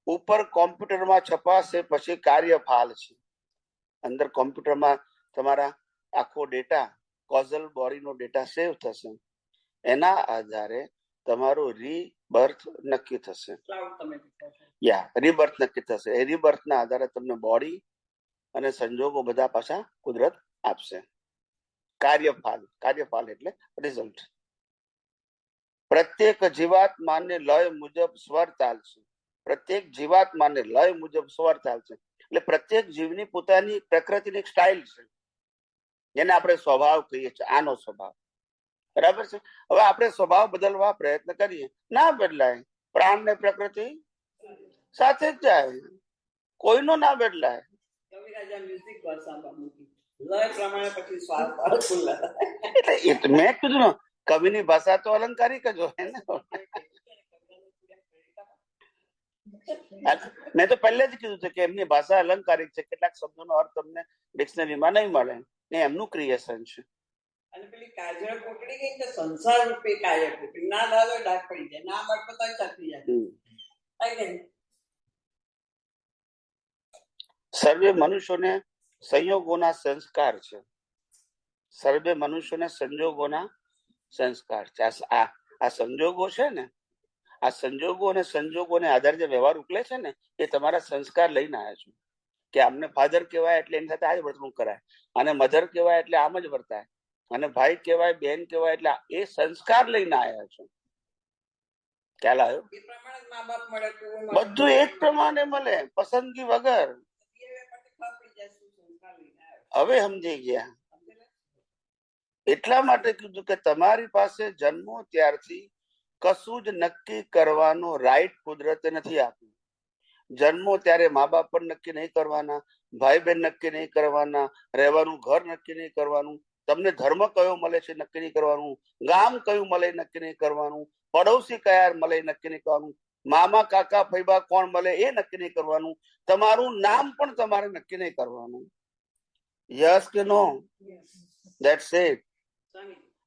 ઉપર કોમ્પ્યુટરમાં છપાશે, પછી કાર્યફાલ છે. અંદર કોમ્પ્યુટરમાં તમારા આખો ડેટા, કોઝલ બોડીનો ડેટા સેવ થશે. એના આધારે તમારું રીબર્થ નક્કી થશે. રીબર્થ નક્કી થશે. એ રીબર્થ ના આધારે તમને બોડી અને સંજોગો બધા પાછા કુદરત આપશે. કાર્યફાલ એટલે રિઝલ્ટ. પ્રત્યેક જીવાત્માને લય મુજબ સ્વર તાલ છે. પ્રત્યેક જીવાત્માને લય મુજબ સ્વર તાલ છે. એટલે પ્રત્યેક જીવની પોતાની પ્રકૃતિની સ્ટાઇલ છે, જેને આપણે સ્વભાવ કહીએ છીએ. આનો સ્વભાવ બરાબર છે. હવે આપણે સ્વભાવ બદલવા પ્રયત્ન કરીએ, ના બદલાય. પ્રાણ ને પ્રકૃતિ સાથે જ જાય, કોઈનો ના બદલાય. એટલે મેં કીધું ને, કવિની ભાષા તો અલંકારિક જ હોય ને. મેં તો પહેલે જ કીધું છે કે એમની ભાષા અલંકારિક છે. કેટલાક શબ્દોનો અર્થ તમને ડિક્શનરીમાં નહીં મળે, ને એમનું ક્રિએશન છે. અને પેલી કાજળ પકડી ગઈ કે સંસાર રૂપે કાજળ પકડી, ના દાદો ડાક પડી જાય, ના મળતો તો ચાલી જાય. સર્વે મનુષ્યોને સંયોગોના સંસ્કાર છે. સર્વે મનુષ્યોને સંજોગોના સંસ્કાર છે. આ સંજોગો છે ને, આ સંજોગો અને સંજોગોને આધારે જે વ્યવહાર ઉકલે છે ને, એ તમારા સંસ્કાર લઈને આવ્યા છો. કે આમને ફાધર કહેવાય એટલે એની સાથે આ જ વર્તણૂક કરાય, અને મધર કહેવાય એટલે આમ જ વર્તાય, અને ભાઈ કહેવાય, બેન કહેવાય, એટલે એ સંસ્કાર લઈને આવ્યા છો. ખ્યાલ આવ્યો? બધું એ જ પ્રમાણે મળે, પસંદગી વગર. હવે સમજી ગયા. એટલા માટે કીધું કે તમારી પાસે જન્મો ત્યારથી કશું જ નક્કી કરવાનો રાઈટ કુદરતે નથી આપ્યું. જન્મો ત્યારે મા બાપ પણ નક્કી નહીં કરવાના, ભાઈ બહેન નક્કી નહીં કરવાના, રહેવાનું ઘર નક્કી નહીં કરવાનું, તમને ધર્મ કયો મળે છે નક્કી નહીં કરવાનું, ગામ કયું મળે નક્કી નહીં કરવાનું, પડોશી કયા મળે નક્કી નહીં કરવાનું, મામા કાકા ફૈબા કોણ મળે એ નક્કી નહીં કરવાનું, તમારું નામ પણ તમારે નક્કી નહીં કરવાનું. યસ કે નો? That's it.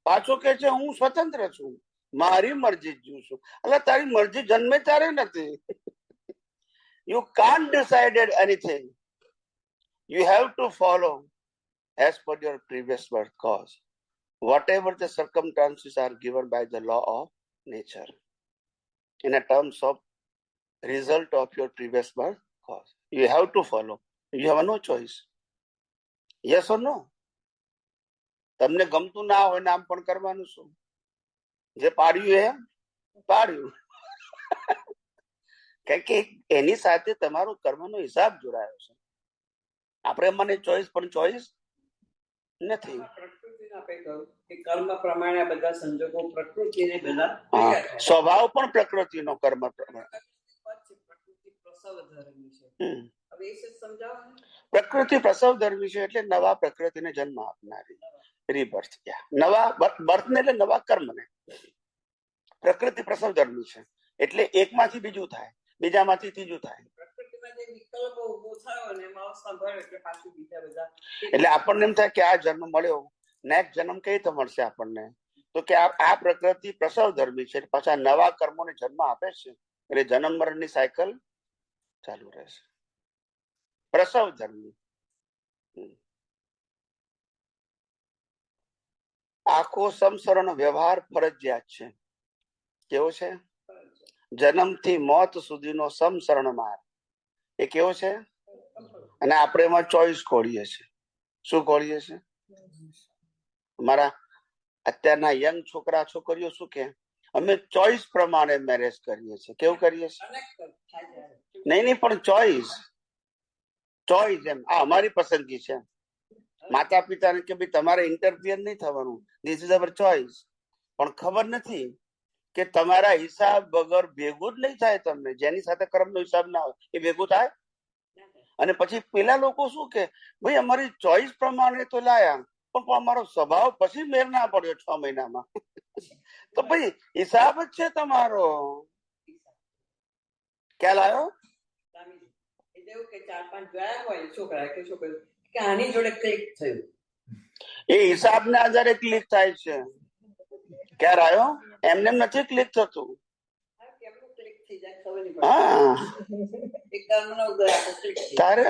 પાછો કે છે હું સ્વતંત્ર છું, મારી મરજી જીવું છું. એટલે તારી મરજી જન્મે ત્યારે નથી. You can't decide anything. You have to follow as per your previous birth cause. Whatever the circumstances are given by the law of nature, in a terms of result of your previous birth cause, you have to follow. You have no choice. Yes or no? તમને ગમતું ના હોય નામ પણ કરવાનું શું? જે પાડ્યું એ પાડ્યું. કારણ કે એની સાથે તમારો કર્મનો હિસાબ જોડાયો છે. આપણે મને ચોઈસ પણ ચોઈસ નથી. કર્મ પ્રમાણે બધા સંજોગો પ્રકૃતિને બધા સ્વભાવ પણ પ્રકૃતિનો કર્મ પ્રમાણે. પ્રકૃતિ પ્રસવ ધર્મી છે, એટલે નવા પ્રકૃતિને જન્મ આપનારી રીબર્થ. નવા બર્થ ને એટલે નવા કર્મ ને. પ્રકૃતિ પ્રસવ ધર્મી છે એટલે એકમાંથી બીજું થાય, બીજામાંથી ત્રીજું થાય. એટલે આપણને એમ થાય કે આ જન્મ મળ્યો, નેક્સ્ટ જન્મ કઈ રીતે મળશે આપણને? તો કે આ પ્રકૃતિ પ્રસવ ધર્મી છે, પાછા નવા કર્મોને જન્મ આપે છે, એટલે જન્મ મરણની સાયકલ ચાલુ રહેશે. પ્રસવ ધર્મી. આખો સંસરણ વ્યવહાર ફરજિયાત છે. કેવો છે? જન્મથી મોત સુધીનો સમસરણ માર્ગ એ કેવો છે? અને આપણે એમાં ચોઈસ ખોડીએ છીએ. શું ખોડીએ છીએ? અમારા અત્યારના યંગ છોકરા છોકરીઓ શું કે અમે ચોઈસ પ્રમાણે મેરેજ કરીએ છીએ. કેવું કરીએ છીએ? નહીં પણ ચોઈસ એમ આ અમારી પસંદગી છે. માતા પિતાને કે ભાઈ તમારે ઇન્ટરફિયર નહીં થવાનું, ધીસ ઇઝ અવર ચોઈસ. પણ ખબર નથી કે તમારા હિસાબ વગર ભેગું જ નહીં થાય. તમને જેની સાથે કર્મનો હિસાબ ના હોય એ ભેગું થાય. અને પછી પેલા લોકો શું કે ભાઈ અમારી ચોઈસ પ્રમાણે તો લાયા, પણ અમારો સ્વભાવ પછી મેર ના પડ્યો 6 મહિનામાં. તો ભાઈ હિસાબ જ છે તમારો. ખ્યાલ આવ્યો? એ હિસાબના આધારે ક્લિક થાય છે. ખ્યાલ આવ્યો? એમને નથી ક્લિક થતું. હા તારે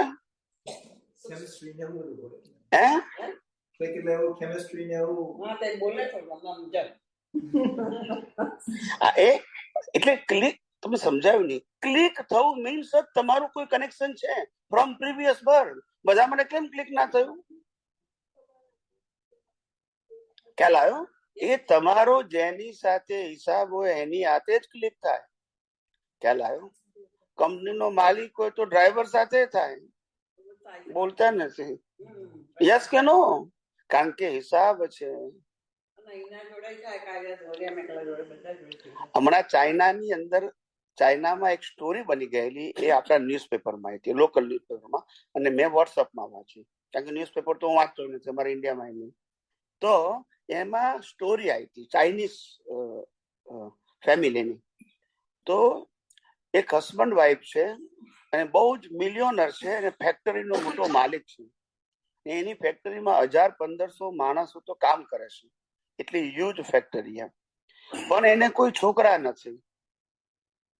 એટલે ક્લિક તમે સમજાવ્યું નહીં. ક્લિક થવું મીન્સ તમારું કોઈ કનેક્શન છે ફ્રોમ પ્રીવિયસ બર્થ. બધા મને કેમ ક્લિક ના થયું? ખ્યાલ આવ્યો? એ તમારો જેની સાથે હિસાબ હોય એની હાથે જ ક્લિક થાય. ખ્યાલ આવ્યો? કંપનીનો માલિક હોય તો ડ્રાઈવર સાથે થાય, બોલતા નથી. યસ કે નો? કારણ કે હિસાબ છે. હમણાં ચાઇનાની અંદર, ચાઇનામાં એક સ્ટોરી બની ગયેલી, એ આપણા ન્યૂઝપેપરમાં હતી, લોકલ ન્યૂઝપેપરમાં, અને મેં વોટ્સઅપમાં વાંચ્યું, કારણ કે ન્યૂઝપેપર તો હું વાંચતો નથી અમારા ઇન્ડિયામાં નહીં. તો એમાં સ્ટોરી આવી હતી ચાઇનીઝ ફેમિલીની. તો એક હસબન્ડ વાઈફ છે અને બહુ જ મિલિયોનર છે અને ફેક્ટરીનો મોટો માલિક છે. એની ફેક્ટરીમાં 1000-1500 માણસો તો કામ કરે છે, એટલી હ્યુજ ફેક્ટરી એમ. પણ એને કોઈ છોકરા નથી,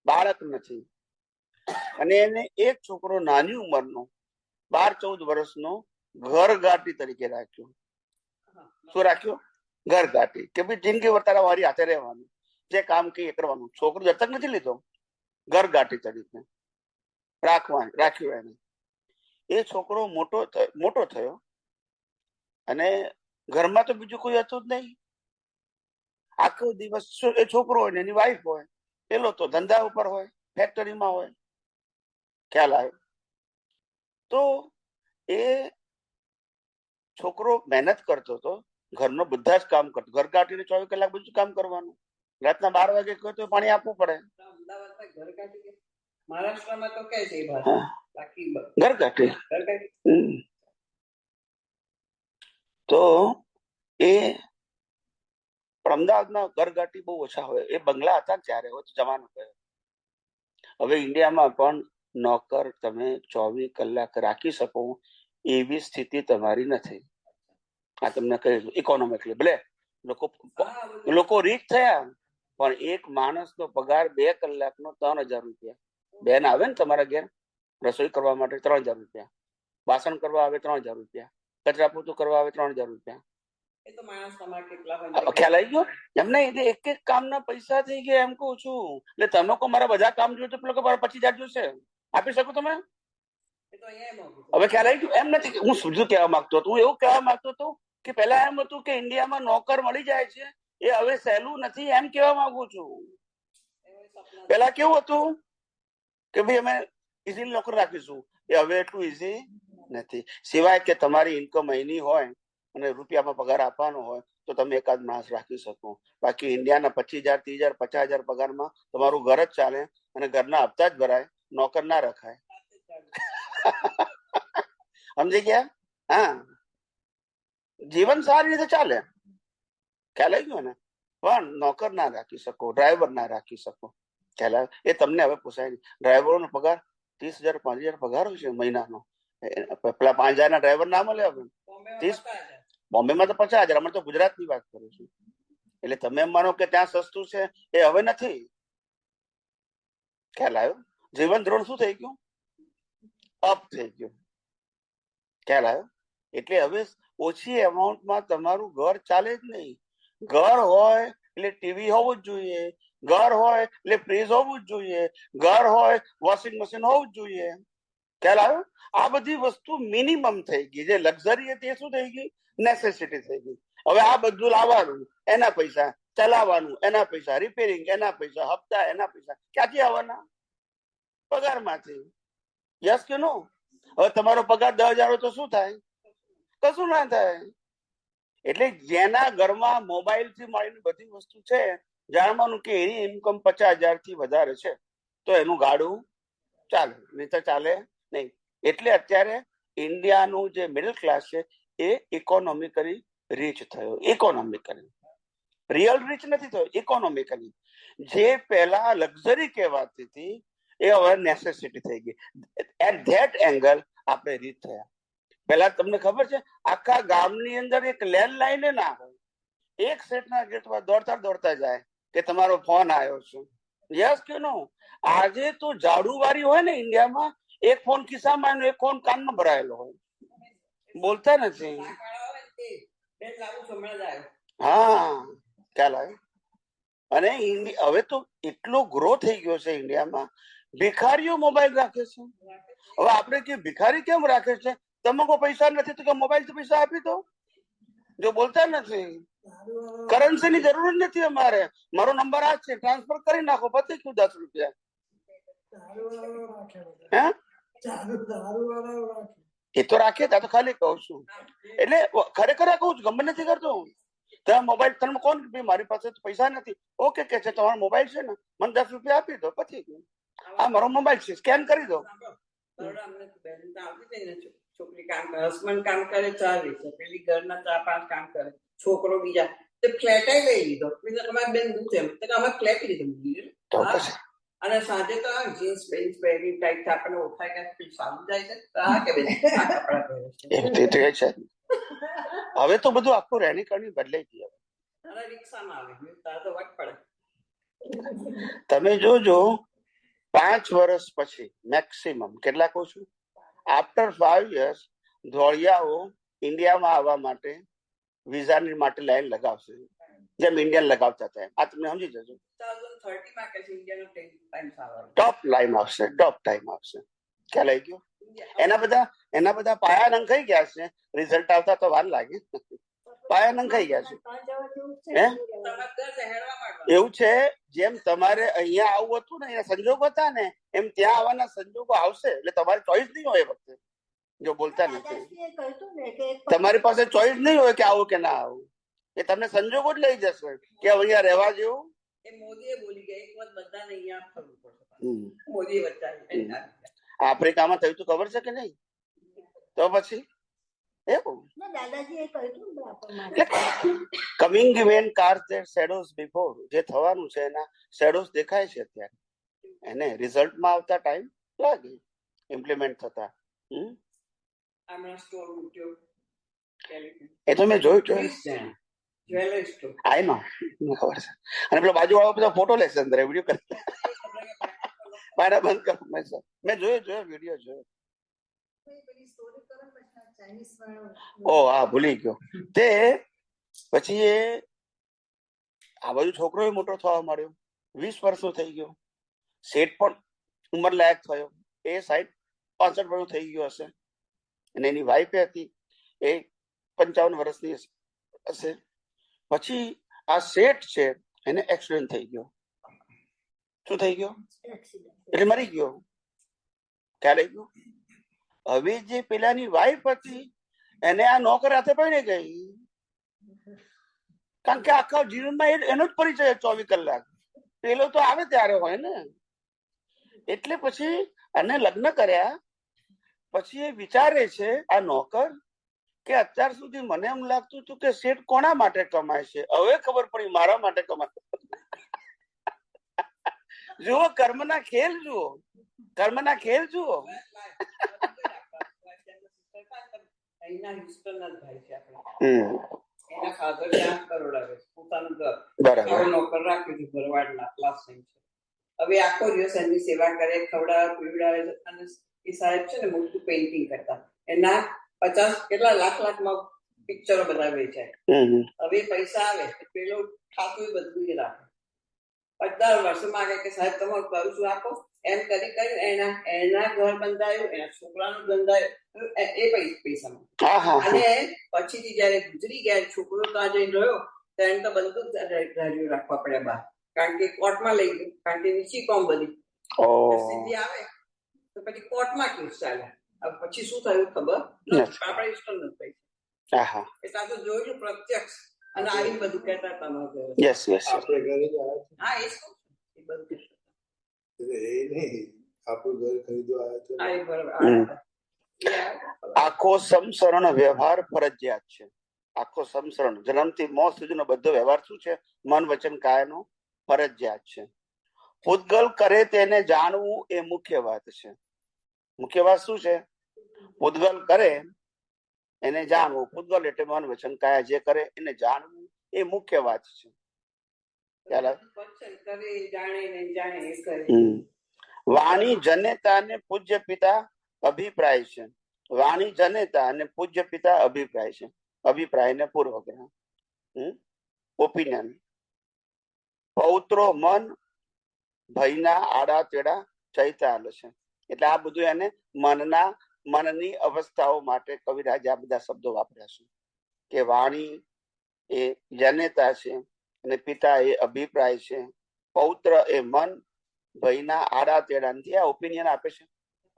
બાળક નથી. અને એને એક છોકરો નાની ઉંમરનો 12-14 વર્ષનો ઘરગાટી તરીકે રાખ્યો. શું રાખ્યો? ઘરગાટી. કે ભાઈ જિંદગી વર્તારા મારી હાથે રહેવાનું, જે કામ કહીએ કરવાનું. છોકરો દત્તક નથી લીધો, ઘરગાટી તરીકે રાખ્યો એને. એ છોકરો મોટો થયો અને ઘરમાં તો બીજું કોઈ હતું જ નહીં. આખો દિવસ એ છોકરો હોય ને એની વાઈફ હોય, પેલો તો ધંધા ઉપર હોય, ફેક્ટરીમાં હોય. ખ્યાલ આવ્યો? તો એ છોકરો મહેનત કરતો હતો, ઘરનો બધા જ કામ કરતો, ઘરગાટીને 24 કલાક બધું કામ કરવાનું. રાતના 12 વાગે કહો તો પાણી આપવું પડે. મહારાષ્ટ્રમાં તો કે છે ઘરગાટી. તો એ અમદાવાદમાં ઘરગાટી બહુ ઓછા હોય. એ બંગલા હતા ત્યારે, હોય તો જમાનો ગયો. હવે ઇન્ડિયામાં પણ નોકર તમે 24 કલાક રાખી શકો એવી સ્થિતિ તમારી નથી. આ તમને કહ્યું ઇકોનોમિકલી. ભલે લોકો રીચ થયા, પણ એક માણસનો પગાર 2 કલાકનો 3000 રૂપિયા. બેન આવે ને તમારા ઘેર રસોઈ કરવા માટે 3000 રૂપિયા, વાસણ કરવા આવે 3000 રૂપિયા, કચરા પોતું કરવા આવે 3000 રૂપિયા. ખ્યાલ આવી ગયો એમને? એટલે એક એક કામના પૈસા થઈ ગયા એમ કઉ છું. એટલે તમે કહો મારા બધા કામ જોઈએ તો પેલો 25,000 જોશે, આપી શકો તમે? હવે ખ્યાલ આવી ગયો? એમ નથી, હું શું કહેવા માંગતો હતો, હું એવું કહેવા માંગતો હતો કે પેલા એમ હતું કે ઇન્ડિયામાં નોકર મળી જાય છે, એ હવે સહેલું નથી એમ કહેવા માંગુ છું. પેલા કેવું હતું કે ભાઈ અમે ઇઝીલી નોકર રાખીશું, એ હવે એટલું ઇઝી નથી. સિવાય કે તમારી ઇન્કમ અહીંની હોય અને રૂપિયામાં પગાર આપવાનો હોય તો તમે એકાદ માણસ રાખી શકો. બાકી ઇન્ડિયાના 25,000, 30,000, 50,000 પગારમાં તમારું ઘર જ ચાલે અને ઘરના હપ્તા જ ભરાય, નોકર ના રખાય. સમજી ગયા? હા, જીવન સારી રીતે ચાલે. ખ્યાલ આવી ગયો ને? પણ નોકર ના રાખી શકો, ડ્રાઈવર ના રાખી શકો. ખ્યાલ આવે? એ તમને હવે પોસાય નહીં. ડ્રાઈવરોનો પગાર 30,000, 5,000 પગાર હોય છે મહિનાનો. પેલા 5,000 ના ડ્રાઈવર ના મળે હવે. 30. બોમ્બેમાં તો 50,000. અમે તો ગુજરાતની વાત કરું છું. એટલે તમે એમ માનો કે ત્યાં સસ્તું છે, એ હવે નથી. ખ્યાલ આવ્યો? જીવન ધોરણ શું થઈ ગયું? અપ થઈ ગયું. ખ્યાલ આવ્યો? એટલે હવે ઓછી એમાઉન્ટમાં તમારું ઘર ચાલે જ નહીં. ઘર હોય એટલે ટીવી હોવું જ જોઈએ, ઘર હોય એટલે ફ્રીજ હોવું જ જોઈએ, ઘર હોય વોશિંગ મશીન હોવું જ જોઈએ. ખ્યાલ આવ્યો? આ બધી વસ્તુ મિનિમમ થઈ ગઈ. જે લક્ઝરી હતી એ શું થઈ ગઈ? નેસેસિટી થઈ ગઈ. હવે આ બધું લાવવાનું, એના પૈસા, ચલાવવાનું એના પૈસા, રિપેરિંગ એના પૈસા, હપ્તા એના પૈસા. ક્યાંથી આવવાના? પગારમાંથી. યસ કે નો? હવે તમારો પગાર 10,000 હોય તો શું થાય? કશું ના થાય. એટલે જેના ઘરમાં મોબાઈલ થી મળીને બધી વસ્તુ છે, જાણવાનું કે એની ઇન્કમ 50,000 થી વધારે છે તો એનું ગાડું ચાલે, નહીં તો ચાલે નહીં. એટલે અત્યારે ઇન્ડિયાનું જે મિડલ ક્લાસ છે એ ઇકોનોમિકલી રીચ થયો. ઇકોનોમિકલી, રિયલ રીચ નથી થયો, ઇકોનોમિકલી. જે પહેલા લક્ઝરી કહેવાતી હતી એ હવે નેસેસિટી થઈ ગઈ. એટ ધેટ એંગલ આપણે રીચ થયા. પેલા તમને ખબર છે, આખા ગામની અંદર એક લેન્ડલાઈન ના હોય, એક સેટના ગેટમાં દોડતા જાય કે તમારો ફોન આવ્યો છે. યસ કે નો? આજે તો ઝાડુવાળી હોય ને ઇન્ડિયામાં, એક ફોન ખિસ્સામાં એક ફોન કાનમાં ભરાયેલો હોય, બોલતા નથી. હા, ખ્યાલ આવ્યો. અને હવે તો એટલો ગ્રો થઈ ગયો છે ઇન્ડિયામાં, ભિખારીઓ મોબાઈલ રાખે છે. હવે આપણે કે ભિખારી કેમ રાખે છે? તમે કોઈ પૈસા નથી તો કે મોબાઈલ થી પૈસા આપી દો. જો બોલતા નથી, કરન્સી ની જરૂર નથી અમારે, મારો નંબર આ છે, ટ્રાન્સફર કરી નાખો, પતી ગયું 10 રૂપિયા. એ તો રાખે, ત્યાં તો ખાલી કહું છું. એટલે ખરેખર કહું છું, ગમે નથી કરતો. તમે મોબાઈલ, તમે કોણ મારી પાસે પૈસા નથી, ઓકે કે છે તમારો મોબાઈલ છે ને, મને 10 રૂપિયા આપી દો, પછી ગયું. આ મારો મોબાઈલ છે, સ્કેન કરી દો. છોકરી કામ કરે, હસબન્ડ કામ કરે, 4 છે, પેલી ઘરના 4-5 કામ કરે, છોકરો બીજા, તે ફ્લેટ લઈ લીધો. તમારે બેન છે અમે ફ્લેટ લીધો. અને સાંજે તો જીન્સ પેન્ટ પહેરી ટાઈટ આપણને ઓળખાય કે સારું જાય છે. હવે તો બધું આખું રહેણી કરણી બદલાઈ ગઈ. હવે રિક્ષામાં આવે તો વટ પડે. તમે જોજો 5 વર્ષ પછી મેક્સિમમ, કેટલા કહું છું, આફ્ટર 5 years ધોળિયાઓ ઇન્ડિયામાં આવવા માટે વિઝાની માટે લાઈન લગાવશે, જેમ ઇન્ડિયન લગાવતા હતા. આ તમે સમજી જજો. 2030 ટોપ લાઈન આવશે, ટોપ ટાઈમ આવશે. ખ્યાલ આવી ગયો? એના બધા પાયા નંખાઈ ગયા છે, રિઝલ્ટ આવતા તો વાર લાગે. પાયા નંખાઈ ગયા છે. એવું છે, જેમ તમારે અહીંયા આવું હતું ને, અહીંયા સંજોગો હતા ને, એમ ત્યાં આવવાના સંજોગો આવશે. એટલે તમારી ચોઈસ નહીં હોય એ વખતે. જો બોલતા નથી, તમારી પાસે ચોઈસ નહીં હોય કે આવું કે ના આવું, એ તમને સંજોગો જ લઈ જશે કે અહીંયા રહેવા જેવું. મોદીએ બોલી ગયા એક વખત બધાને અહીંયા ફરવું પડશે. મોદી વચ્ચે આફ્રિકામાં થયું તું ખબર છે કે નહીં? તો પછી એવું coming event cars there shadows before, જે થવાનું છે એના શેડોઝ દેખાય છે અત્યારે, એને રિઝલ્ટમાં આવતા ટાઈમ લાગે ઇમ્પ્લિમેન્ટ થતા. એ તો મેં જોયું. આઈ નો ખબર છે. અને પેલો બાજુ વાળો બધા ફોટો લેશે અંદર, વિડીયો કરે. મારા બંધ કરો, મેં જોયો વિડીયો જોયો. ઓ હા, ભૂલી ગયો. તે પછી એ આ બાજુ છોકરો મોટો થવા માંડ્યો, 20 વર્ષનો થઈ ગયો. શેઠ પણ ઉંમર લાયક થયો, એ 65 વર્ષ થઈ ગયો હશે. અને એની વાઈફ હતી, એ 55 વર્ષની હશે. પછી આ શેઠ છે, એને એક્સિડન્ટ થઈ ગયો. શું થઈ ગયો? એટલે મરી ગયો. ખ્યાલ આવી ગયો? હવે જે પેલાની વાઈફ હતી, એને આ નોકર હાથે પડી ગઈ. કારણ કે આખા જીવનમાં એનો જ પરિચય 24 કલાક. પેલો તો આવે ત્યારે હોય ને. એટલે પછી એને લગ્ન કર્યા. પછી એ વિચારે છે આ નોકર કે અત્યાર સુધી મને એમ લાગતું હતું કે શેઠ કોના માટે કમાય છે, હવે ખબર પડી મારા માટે કમાય. જુઓ, કર્મના ખેલ જુઓ, કર્મના ખેલ જુઓ. હવે આખો દિવસ એમની સેવા કરે, ખવડાવે, પીવડાવે. અને એ સાહેબ છે ને મોટું પેઇન્ટિંગ કરતા, એના 50 કેટલા લાખમાં પિક્ચરો બધા વેચાય. હવે પૈસા આવે પેલો ખાતું બધું રાખે. 15 વર્ષ માંગે કે સાહેબ તમારું કરું છું આપો. એમ કરી એના ઘર બંધાયું, એના છોકરાનું બંધાયું, એ પૈસા. અને પછીથી જયારે ગુજરી ગયા, છોકરો ત્યાં જઈને રહ્યો, તો એને તો બધું ગાડીઓ રાખવા પડ્યા બહાર, કારણ કે કોર્ટમાં લઈ ગયું. કારણ કે નીચી કોમ બધી સ્થિતિ આવે તો પછી કોર્ટમાં કેસ ચાલે. પછી શું થયું ખબર આપડે ઇન્સ્ટોલ નથી પૈસા. એટલે આ તો જોયું પ્રત્યક્ષ. અને આવીને બધું કહેતા તમારે આપણે ઘરે જ હા એ બધું આપણું ઘર ખરીદવા આખો સમસરણ વ્યવહાર ફરજિયાત છે. આખો સમસરણ જન્મથી મોત સુધીનો બધો વ્યવહાર શું છે? મન વચન કાયાનો ફરજિયાત છે. પૂતગલ કરે તેને જાણવું એ મુખ્ય વાત છે. મુખ્ય વાત શું છે? પૂતગલ કરે એને જાણવું. પૂતગલ એટલે મન વચન કાયા જે કરે એને જાણવું એ મુખ્ય વાત છે. વાણી જનેતા અને પૂજ્ય પિતા અભિપ્રાય છે. વાણી જનેતા અને પૂજ્ય પિતા અભિપ્રાય છે. અભિપ્રાય ને પૂર્વગ્રહ, ઓપિનિયન. પૌત્રો મન ભયના આડા તેડા ચૈતાલ છે. એટલે આ બધું એને મનની અવસ્થાઓ માટે કવિરાજે આ બધા શબ્દો વાપર્યા છે કે વાણી એ જનેતા છે અને પિતા એ અભિપ્રાય છે. પૌત્ર એ મન ભયના આડા તેડા નથી, આ ઓપિનિયન આપે છે,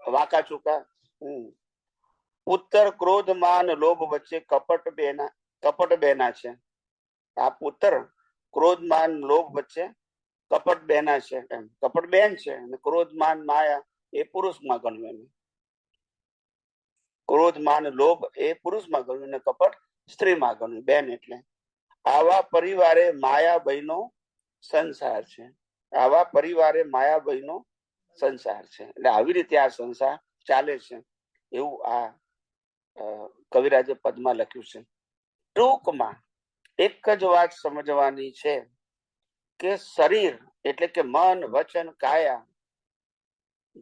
વાંકા ચૂકા. પુત્ર ક્રોધ માન લોભ વચ્ચે કપટ બેના છે. આ પુત્ર ક્રોધ માન લોભ વચ્ચે કપટ બેના છે, એમ કપટ બેન છે. અને ક્રોધ માન માયા એ પુરુષમાં ગણ્યું. એને ક્રોધ માન લોભ એ પુરુષમાં ગણ્યું અને કપટ સ્ત્રીમાં ગણ્યું. બેન એટલે આવા પરિવારે માયાભાઈનો સંસાર છે. આવા પરિવારે માયાભાઈનો સંસાર છે. એટલે આવી રીતે આ સંસાર ચાલે છે એવું આ કવિરાજે પદમાં લખ્યું છે. ટૂંકમાં એક જ વાત સમજવાની છે કે શરીર એટલે કે મન વચન કાયા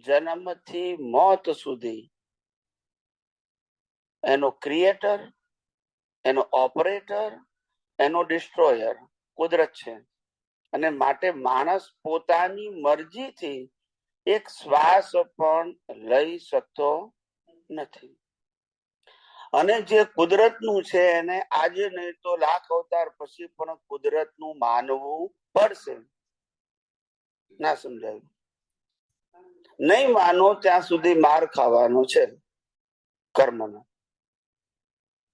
જન્મથી મોત સુધી એનો ક્રિએટર, એનો ઓપરેટર, એનો ડિસ્ટ્રોયર કુદરત છે. અને માટે માણસ પોતાની મરજીથી એક શ્વાસ પણ લઈ શકતો નથી. અને જે કુદરતનું છે એને આજે નહીં તો લાખ અવતાર પછી પણ કુદરતનું માનવું પડશે. ના સમજાયું? નહીં માનો ત્યાં સુધી માર ખાવાનો છે કર્મનો.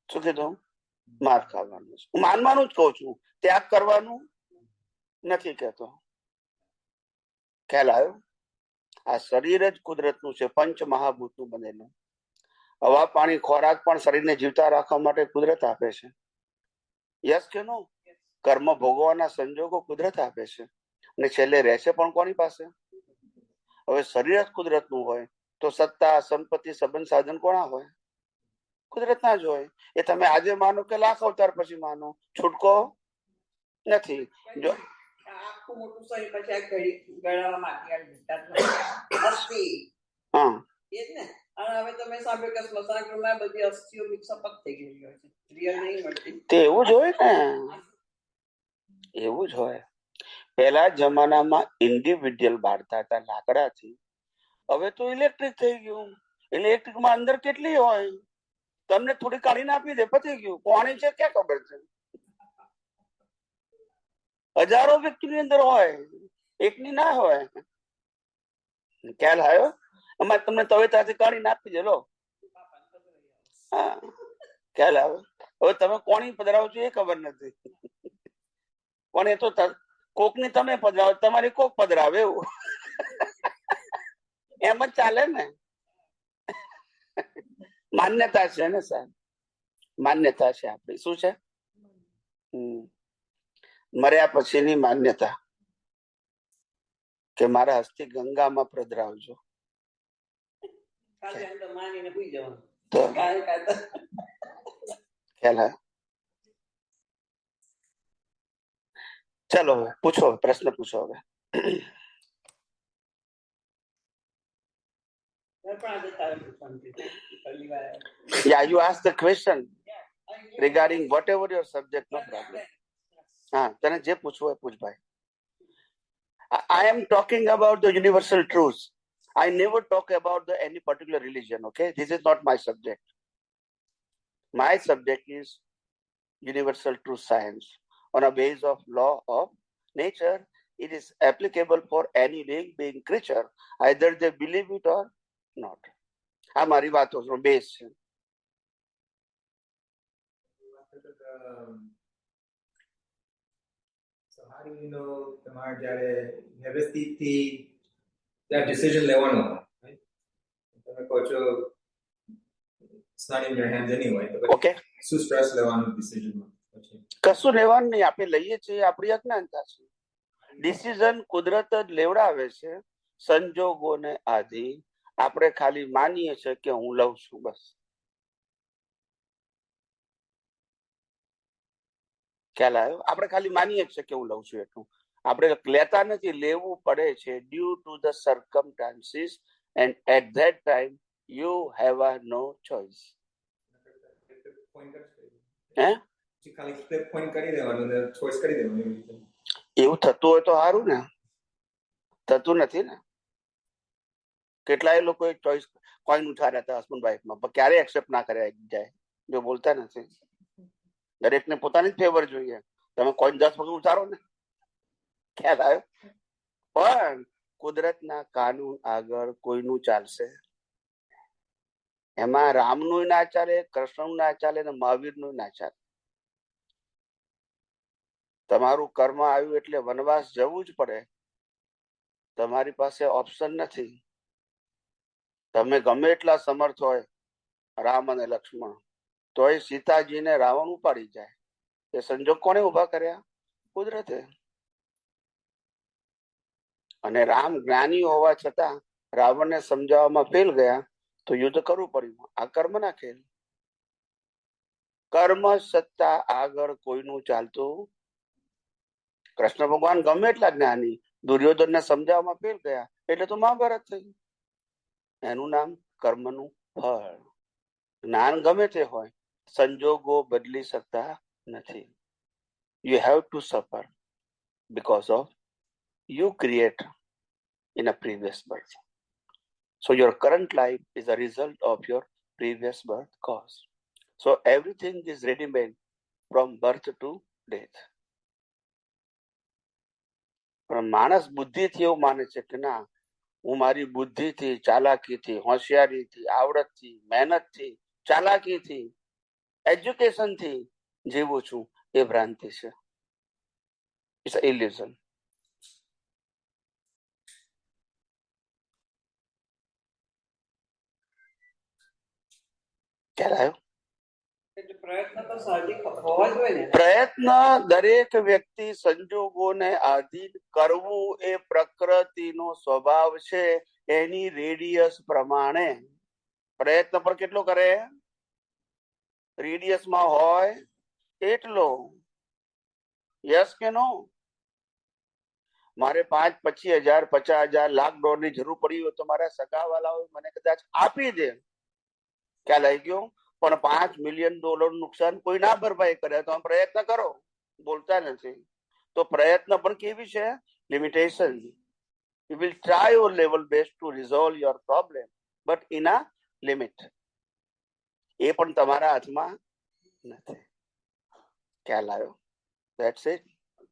શું કીધું? માર ખાવાનું છે. હું માનવાનું જ કહું છું, ત્યાગ કરવાનું નથી કહેતો. ખ્યાલ આવ્યો? આ શરીર જ કુદરતનું છે, પંચ મહાભૂતનું બનેલું. હવા પાણી ખોરાક પણ શરીરને જીવતા રાખવા માટે કુદરત આપે છે. યસ કે નો? કર્મ ભોગવવાના સંજોગો કુદરત આપે છે અને છેલ્લે રહેશે પણ કોની પાસે? હવે શરીર જ કુદરતનું હોય તો સત્તા સંપત્તિ સંબંધ સાધન કોના હોય? કુદરતના જ હોય. એ તમે આજે માનો કે લાખ અવતાર પછી માનો, છૂટકો નથી. જો આખું મોટું શરીર પછી આ ગળામાં હા એ જ ને. અને હવે તમે સાંભળ્યું કે સ્મશાન ગૃહમાં બધી અસ્થિઓ મિક્સઅપ થઈ ગયેલી હોય છે, રિયલ નહીં મળતી. તે એવું જ હોય ને, એવું જ હોય. પહેલા જમાનામાં ઇન્ડિવિડ્યુઅલ બાળતા હતા લાકડાથી, હવે તો ઇલેક્ટ્રિક થઈ ગયું. ઇલેક્ટ્રિકમાં અંદર કેટલી હોય તમને થોડી કાઢીને આપી દે, પતી ગયું. કોની છે ક્યાં ખબર છે? હજારો વ્યક્તિની અંદર હોય, એકની ના હોય. ખ્યાલ આવ્યો? અમારે તમને તવેતાથી કાઢીને આપી દે, લો. હા, ખ્યાલ આવે? હવે તમે કોની પધરાવો છો એ ખબર નથી, પણ એ તો કોક ની તમે પધરાવો, તમારી કોક પધરાવે, એવું એમ જ ચાલે ને. માન્યતા છે ને સાહેબ, માન્યતા છે આપણી. શું છે? મર્યા પછીની માન્યતા કે મારા હસ્તી ગંગામાં પધરાવજો. ખ્યાલ હે? ચલો હવે પૂછો, પ્રશ્ન પૂછો હવે. Yeah, you ask the question regarding whatever your subject, no problem. હા, તને જે પૂછવું હોય પૂછ ભાઈ. I am talking about the universal truths. I never talk about any particular religion, okay? This is not my subject. My subject is universal truth science. On a base of law of nature, it is applicable for any living being creature, either they believe it or not. આ મારી વાતો base છે. So how do you know તમારે જ્યારે વ્યવસ્થિતથી ત્યાં decision લેવાનો હોય, તમે કહો છો it's not in your hands anyway, okay, શું સ્ટ્રેસ લેવાનું ડિસિઝનમાં? કશું લેવાનું નહીં, આપણે લઈએ છીએ આપણી અજ્ઞાનતા છે. ડિસિઝન કુદરત જ લેવડાવે છે સંજોગોને આધીન. આપણે ખાલી માનીએ છીએ કે હું લઉં છું, બસ. ખ્યાલ આવ્યો? આપણે ખાલી માનીએ છીએ કે હું લઉં છું એટલું. આપણે લેતા નથી, લેવું પડે છે due to the circumstances, and at that time you have a no choice. હે ખાલી ફ્લિપ પોઈન્ટ કરી દેવાનું ને ચોઇસ કરી દેવાનું. એવું થતું હોય તો સારું ને, થતું નથી ને. કેટલાય લોકો ચોઈસ કોઈન ઉઠાડ્યા હતા હસબન્ડ વાઈફમાં, પણ ક્યારે એક્સેપ્ટ ના કર્યા જાય, જો બોલતા નથી. દરેકને પોતાની જ ફેવર જોઈએ. તમે કોઈન 10 વખત ઉતારો ને, ખ્યાલ આવ્યો? પણ કુદરતના કાનૂન આગળ કોઈનું ચાલશે? એમાં રામનું ના ચાલે, કૃષ્ણનું ના ચાલે, ને મહાવીરનું ના ચાલે. તમારું કર્મ આવ્યું એટલે વનવાસ જવું જ પડે. તમારી પાસે ઓપ્શન નથી. તમે ગમે એટલા સમર્થ હોય, રામ અને લક્ષ્મણ, તોય સીતાજીને રાવણ ઉપાડી જાય. એ સંજોગ કોને ઉભા કર્યા? કુદરતે. અને રામ જ્ઞાની હોવા છતાં રાવણને સમજાવવામાં ફેલ ગયા, તો યુદ્ધ કરવું પડ્યું. આ કર્મના ખેલ. કર્મ સત્તા આગળ કોઈનું ચાલતું. કૃષ્ણ ભગવાન ગમે એટલા જ્ઞાની, દુર્યોધનને સમજાવવામાં ફેલ ગયા, એટલે તો મહાભારત થઈ. એનું નામ કર્મનું ફળ. જ્ઞાન ગમે તે હોય, સંજોગો બદલી શકતા નથી. યુ હેવ ટુ સફર because of you create in a previous birth. So your current life is a result of your previous birth cause. So everything is ready-made from birth to death. પણ માણસ બુદ્ધિથી એવું માને છે કે ના, હું મારી બુદ્ધિથી, ચાલાકીથી, હોશિયારીથી, આવડતથી, મહેનતથી, ચાલાકીથી, એજ્યુકેશનથી જીવું છું. એ ભ્રાંતિ છે. It's a illusion. ખ્યાલ આવ્યો? પ્રયત્ન દરેક વ્યક્તિ સંજોગોને આધીન કરવું એ પ્રકૃતિનો સ્વભાવ છે. એની રેડિયસ પ્રમાણે પ્રયત્ન પર કેટલો કરે? રેડિયસમાં હોય એટલો. યસ કે નો? મારે 5, 25,000, 50,000, લાખ ડોલરની જરૂર પડી હોય તો મારા સગાવાલાઓ મને કદાચ આપી દે. ખ્યાલ આવી ગયો? પણ $5 મિલિયન નુકસાન કોઈ ના ભરપાઈ કરે તો પ્રયત્ન કરો. બોલતા નથી. તો પ્રયત્ન પણ કેવી છે? Limitation. You will try your level best to resolve your problem, but in a limit. એ પણ તમારા હાથમાં નથી. ખ્યાલ આવ્યો? That's it.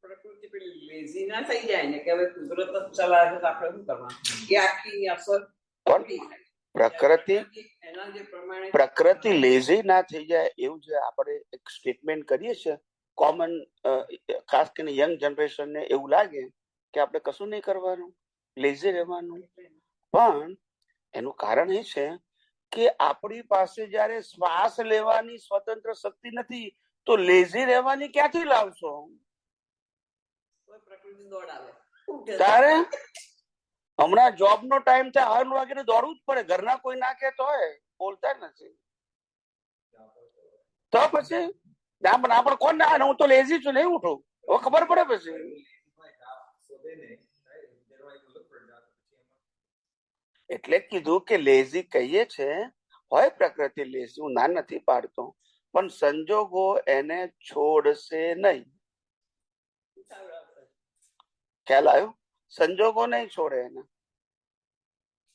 પ્રકૃતિ પેલી લેઝી ના થઈ જાય ને કે હવે કુદરત જ ચલાવે તો આપણે શું કરવાનું? એ આખી અસર પ્રકૃતિ લેઝી ના થઈ જાય એવું જે આપણે એક સ્ટેટમેન્ટ કરીએ છીએ કોમન, ખાસ કરીને યંગ જનરેશનને એવું લાગે કે આપણે કશું નહીં કરવાનું, લેઝી રહેવાનું. પણ એનું કારણ એ છે કે આપણી પાસે જયારે શ્વાસ લેવાની સ્વતંત્ર શક્તિ નથી, તો લેઝી રહેવાની ક્યાંથી લાવશો? તારે હમણાં જોબ નો ટાઈમ થાય, 8 વાગે દોડવું જ પડે. ઘરના કોઈ ના કે તો બોલતા નથી. તો પછી પણ કોણ ના, હું તો લેઝી છું, નહીં ઉઠું. હવે ખબર પડે પછી. એટલે કીધું કે લેઝી કહીએ છે, હોય પ્રકૃતિ લેઝી, હું ના નથી પાડતો, પણ સંજોગો એને છોડશે નહીં. ખ્યાલ આવ્યો? સંજોગો નહીં છોડે એને.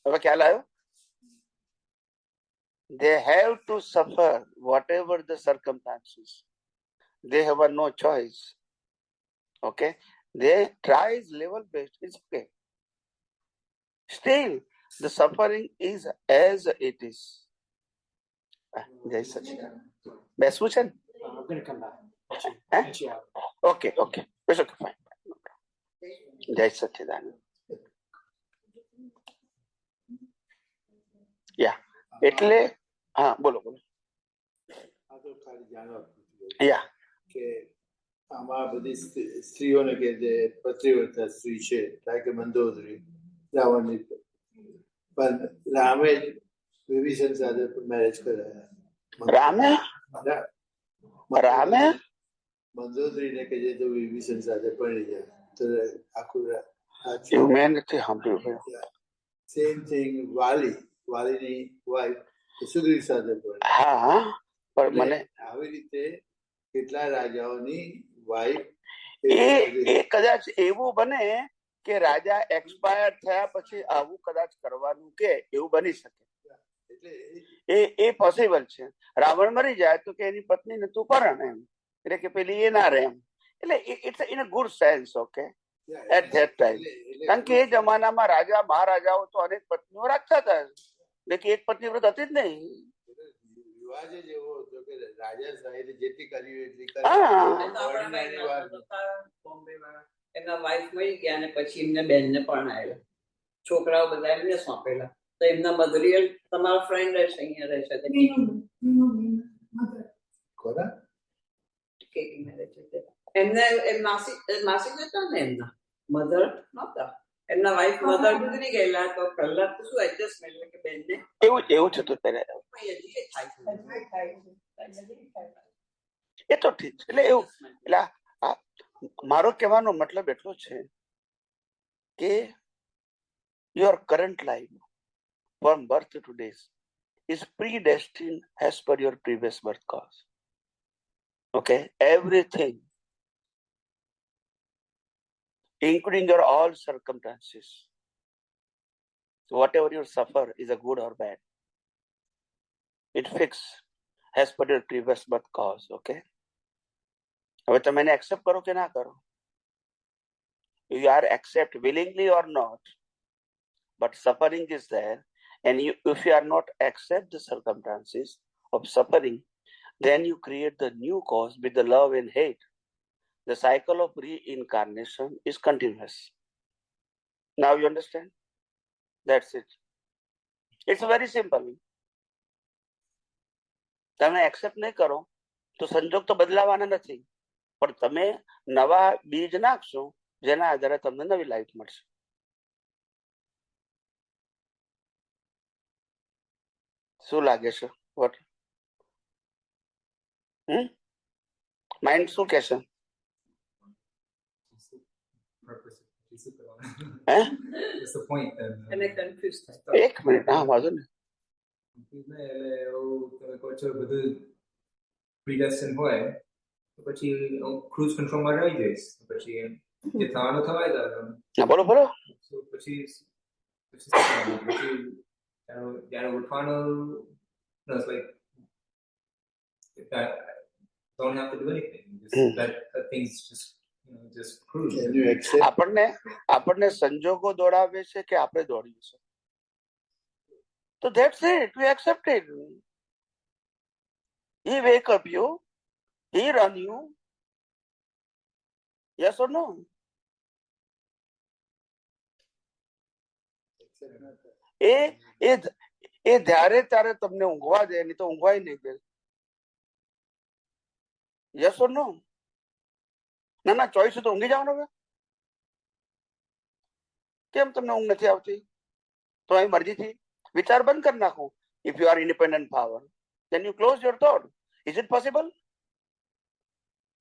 હવે ખ્યાલ આવ્યો? They have to suffer whatever the circumstances. They have no choice. Okay? They try level best. It's okay. Still, the suffering is as it is. Jai Sachidanand. બેસવું છે ને? Okay, okay. It's okay, fine. જય સચ્ચિદાનંદ. યા એટલે હા, બોલો બોલો. આ તો ખાલી જાણવા યા કે આમાં બધી સ્ત્રીઓને કે જે પતિવ્રતા સ્ત્રી છે, કારણ કે મંદોદરી રાવણની, પણ રામે વિભીષણ સાથે મેરેજ કરાયા. રામે મંદોદરીને કે જે તો વિભીષણ સાથે પરણી જાય. તો આખું એવું મેં નથી સાંભળ્યું. સેમ થિંગ વાલીની વાઇફ સુગ્રીવ સાથે પણ. હા, પણ મને આવી રીતે કેટલા રાજાઓની વાઇફ એ કદાચ એવું બને કે રાજા એક્સપાયર થયા પછી આવું કદાચ કરવાનું કે એવું બની શકે. એ પોસિબલ છે. રાવણ મરી જાય તો કે એની પત્ની ને તું પરણ એમ, એટલે કે પેલી એ ના રહે એમ. એટલે it's in a good sense. Okay, at that time. કારણ કે એ જમાનામાં રાજા મહારાજાઓ તો અનેક પત્નીઓ રાખતા હતા, એટલે કે એક પત્ની વ્રત હતી જ નહીં. રિવાજ જ એવો હતો કે રાજા સાહેબ જેટલી કરી એટલી એમના વાઇફ મળી ગયા અને પછી એમને બેનને પરણાયેલા, છોકરાઓ બધા એમને સોંપેલા. તો એમના મધરિયલ તમારો ફ્રેન્ડ રહેશે, અહીંયા રહેશે. એમને માસી નતા ને, એમના મધર નતા, એમના વાઇફ મધર ગુજરી ગયેલા. તો પહેલા તો શું એડજસ્ટમેન્ટ કે બેનને એવું થતું ત્યારે. એ તો ઠીક છે. એટલે એવું, એટલે મારો કહેવાનો મતલબ એટલો છે કે your current life from birth to death is predestined as per your previous birth cause. Okay, everything, including your all circumstances, whatever you suffer is a good or bad, it fixed as per your previous birth cause. Okay, હવે તમે એને accept કરો કે ના કરો, you are accept willingly or not, but suffering is there. And if you are not accept the circumstances of suffering, then you create the new cause with the love and hate. The cycle of reincarnation is continuous. Now you understand? That's it. It's very simple. તમે accept નહીં કરો તો સંજોગ તો બદલાવાના નથી, પણ તમે નવા બીજ નાખશો જેના આધારે તમને નવી લાઈફ મળશે. શું લાગે છે? વોટ માઇન્ડ શું કે છે? એક મિનિટ, હા વાંધો ને. બધું પ્રિડેસ્ટિન હોય તો પછી ક્રૂઝ કંટ્રોલમાં રહી જઈશ, પછી જે થવાનું થવાય જાય. બોલો પછી જ્યારે ઉઠવાનું, don't have to do anything. Just let things just cruise. આપણને સંજોગો દોડાવે છે કે આપણે દોડીએ છીએ? So that's it. We accept it. He wake up you, he run you. Yes or no? એ ત્યારે ત્યારે તમને ઊંઘવા દે, નહીં તો ઊંઘવાય નહીં દે. યસ ઓર નો? ના ચોઈસ તો ઊંઘી જવાનું. હવે કેમ તમને ઊંઘ નથી આવતી? તો અહીં મરજીથી વિચાર બંધ કરી નાખો. If you are independent power, then you close your thought. Is it possible?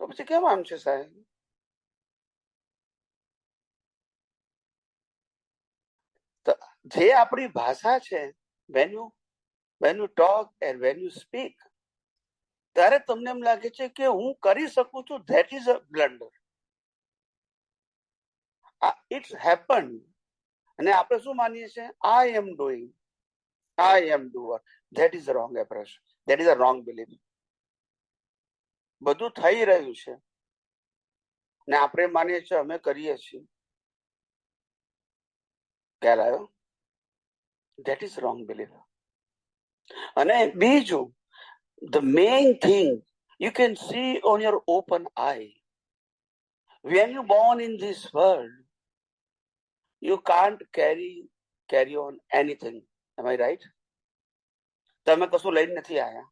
તો પછી કેમ આમ છે સાહેબ? જે આપણી ભાષા છે, when you talk and when you speak, ત્યારે તમને એમ લાગે છે કે હું કરી શકું છું. that is a blunder. It's happened. અને આપણે શું માનીએ છીએ? I am doing, I am doer. That is a wrong approach. That is a wrong belief. બધું થઈ રહ્યું છે ને આપણે માનીએ છીએ અમે કરીએ છીએ. ખ્યાલ આવ્યો? That is wrong belief. અને બીજું, the main thing you can see on your open eye, when you born in this world, you can't carry on anything. Am I right? તમે કશું લઈને નથી આયા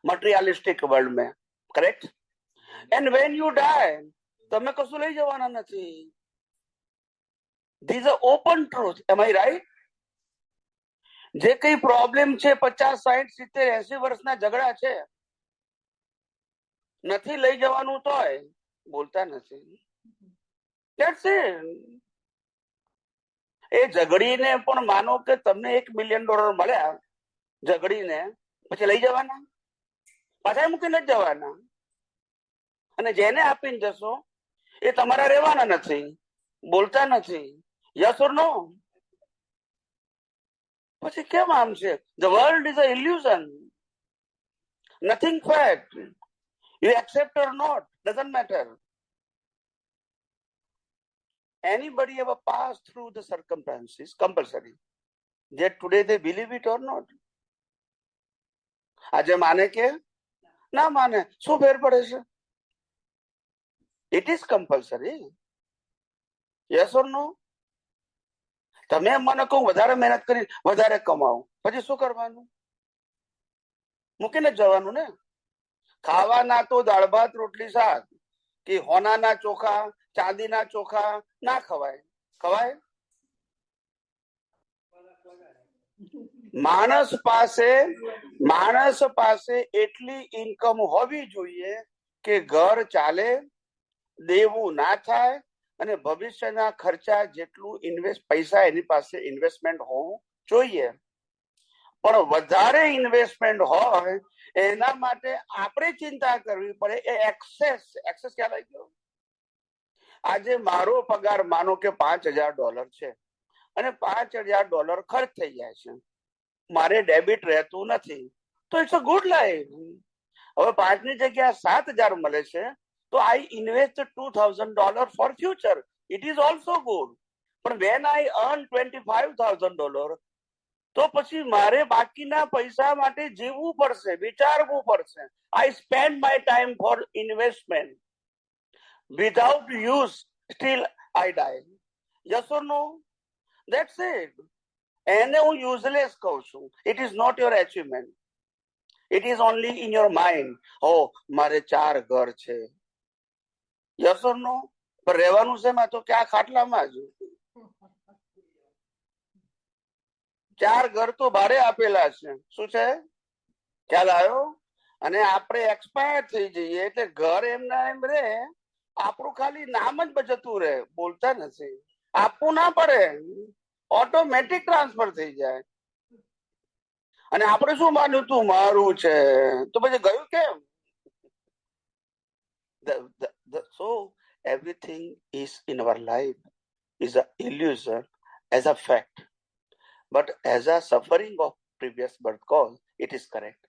મટીરિયાલિસ્ટિક વર્લ્ડ में, correct? And when you die, તમે કશું લઈ જવાના નથી. This a open truth. Am I right? જે કઈ પ્રોબ્લેમ છે, 50, 60, 70, 80 વર્ષના ઝઘડા છે, નથી લઈ જવાનું તોય બોલતા નથી. That's it. એ ઝઘડીને પણ માનો કે તમને $1 મિલિયન મળ્યા, ઝઘડીને પછી લઈ જવાના, પાછા મૂકીને જ જવાના. અને જેને આપીને જશો એ તમારા રહેવાના નથી, બોલતા નથી. યસ ઓર નો? પછી કેમ આમ છે? The world is an illusion. Nothing fact. You accept or not, doesn't matter. Anybody ever passed through the circumstances compulsory, that today they believe it or not? આજે માને કે ના માને, શું ફેર પડે છે? It is compulsory. Yes or no? તમે મને કહું વધારે મહેનત કરી વધારે કમાવું, પછી શું કરવાનું? મૂકીને જ જવાનું ને. ખાવાના તો દાળ ભાત રોટલી શાક, કે હોનાના ચોખા ચાંદીના ચોખા ના ખવાય? ખવાય? માણસ પાસે એટલી ઇન્કમ હોવી જોઈએ કે ઘર ચાલે, દેવું ના થાય, અને ભવિષ્યના ખર્ચા જેટલું પૈસા એની પાસે ઇન્વેસ્ટમેન્ટ હોવું જોઈએ. પણ વધારે ઇન્વેસ્ટમેન્ટ હોય એના માટે આપણે ચિંતા કરવી પડે. એ એક્સેસ ક્યાં લઈ ગયો? આજે મારો પગાર માનો કે $5,000 છે અને $5,000 ખર્ચ થઈ જાય છે, મારે ડેબિટ રહેતું નથી, તો ઇટ્સ અ ગુડ લાઈફ. હવે 5 ની જગ્યા 7,000 મળે છે, તો I invest $2,000 for future. It is also good. પણ વેન આઈ અર્ન $25,000, તો પછી મારે બાકીના પૈસા માટે જીવવું પડશે, વિચારવું પડશે. I spend my time for investment. Without use, still I die. Yes or no? That's it. એને હું યુઝલેસ કહું છું. It is not your achievement. It is only in your mind. Oh, મારે 4 ઘર છે. Yes or no? પણ રહેવાનું છે માં તો ક્યાં? ખાટલામાં જ. 4 ઘર તો ભાડે આપેલા છે. શું છે? ખ્યાલ આવ્યો? અને આપણે એક્સપાયર થઈ જઈએ એટલે ઘર એમના એમ રહે, આપણું ખાલી નામ જ બચતું રહે, બોલતા નથી. આપવું ના પડે, ઓટોમેટિક ટ્રાન્સફર થઈ જાય. અને આપણે શું માન્યું તું મારું છે, તો પછી ગયું કેમ? So everything is in our life is an illusion as a fact, but as a suffering of previous birth cause, it is correct.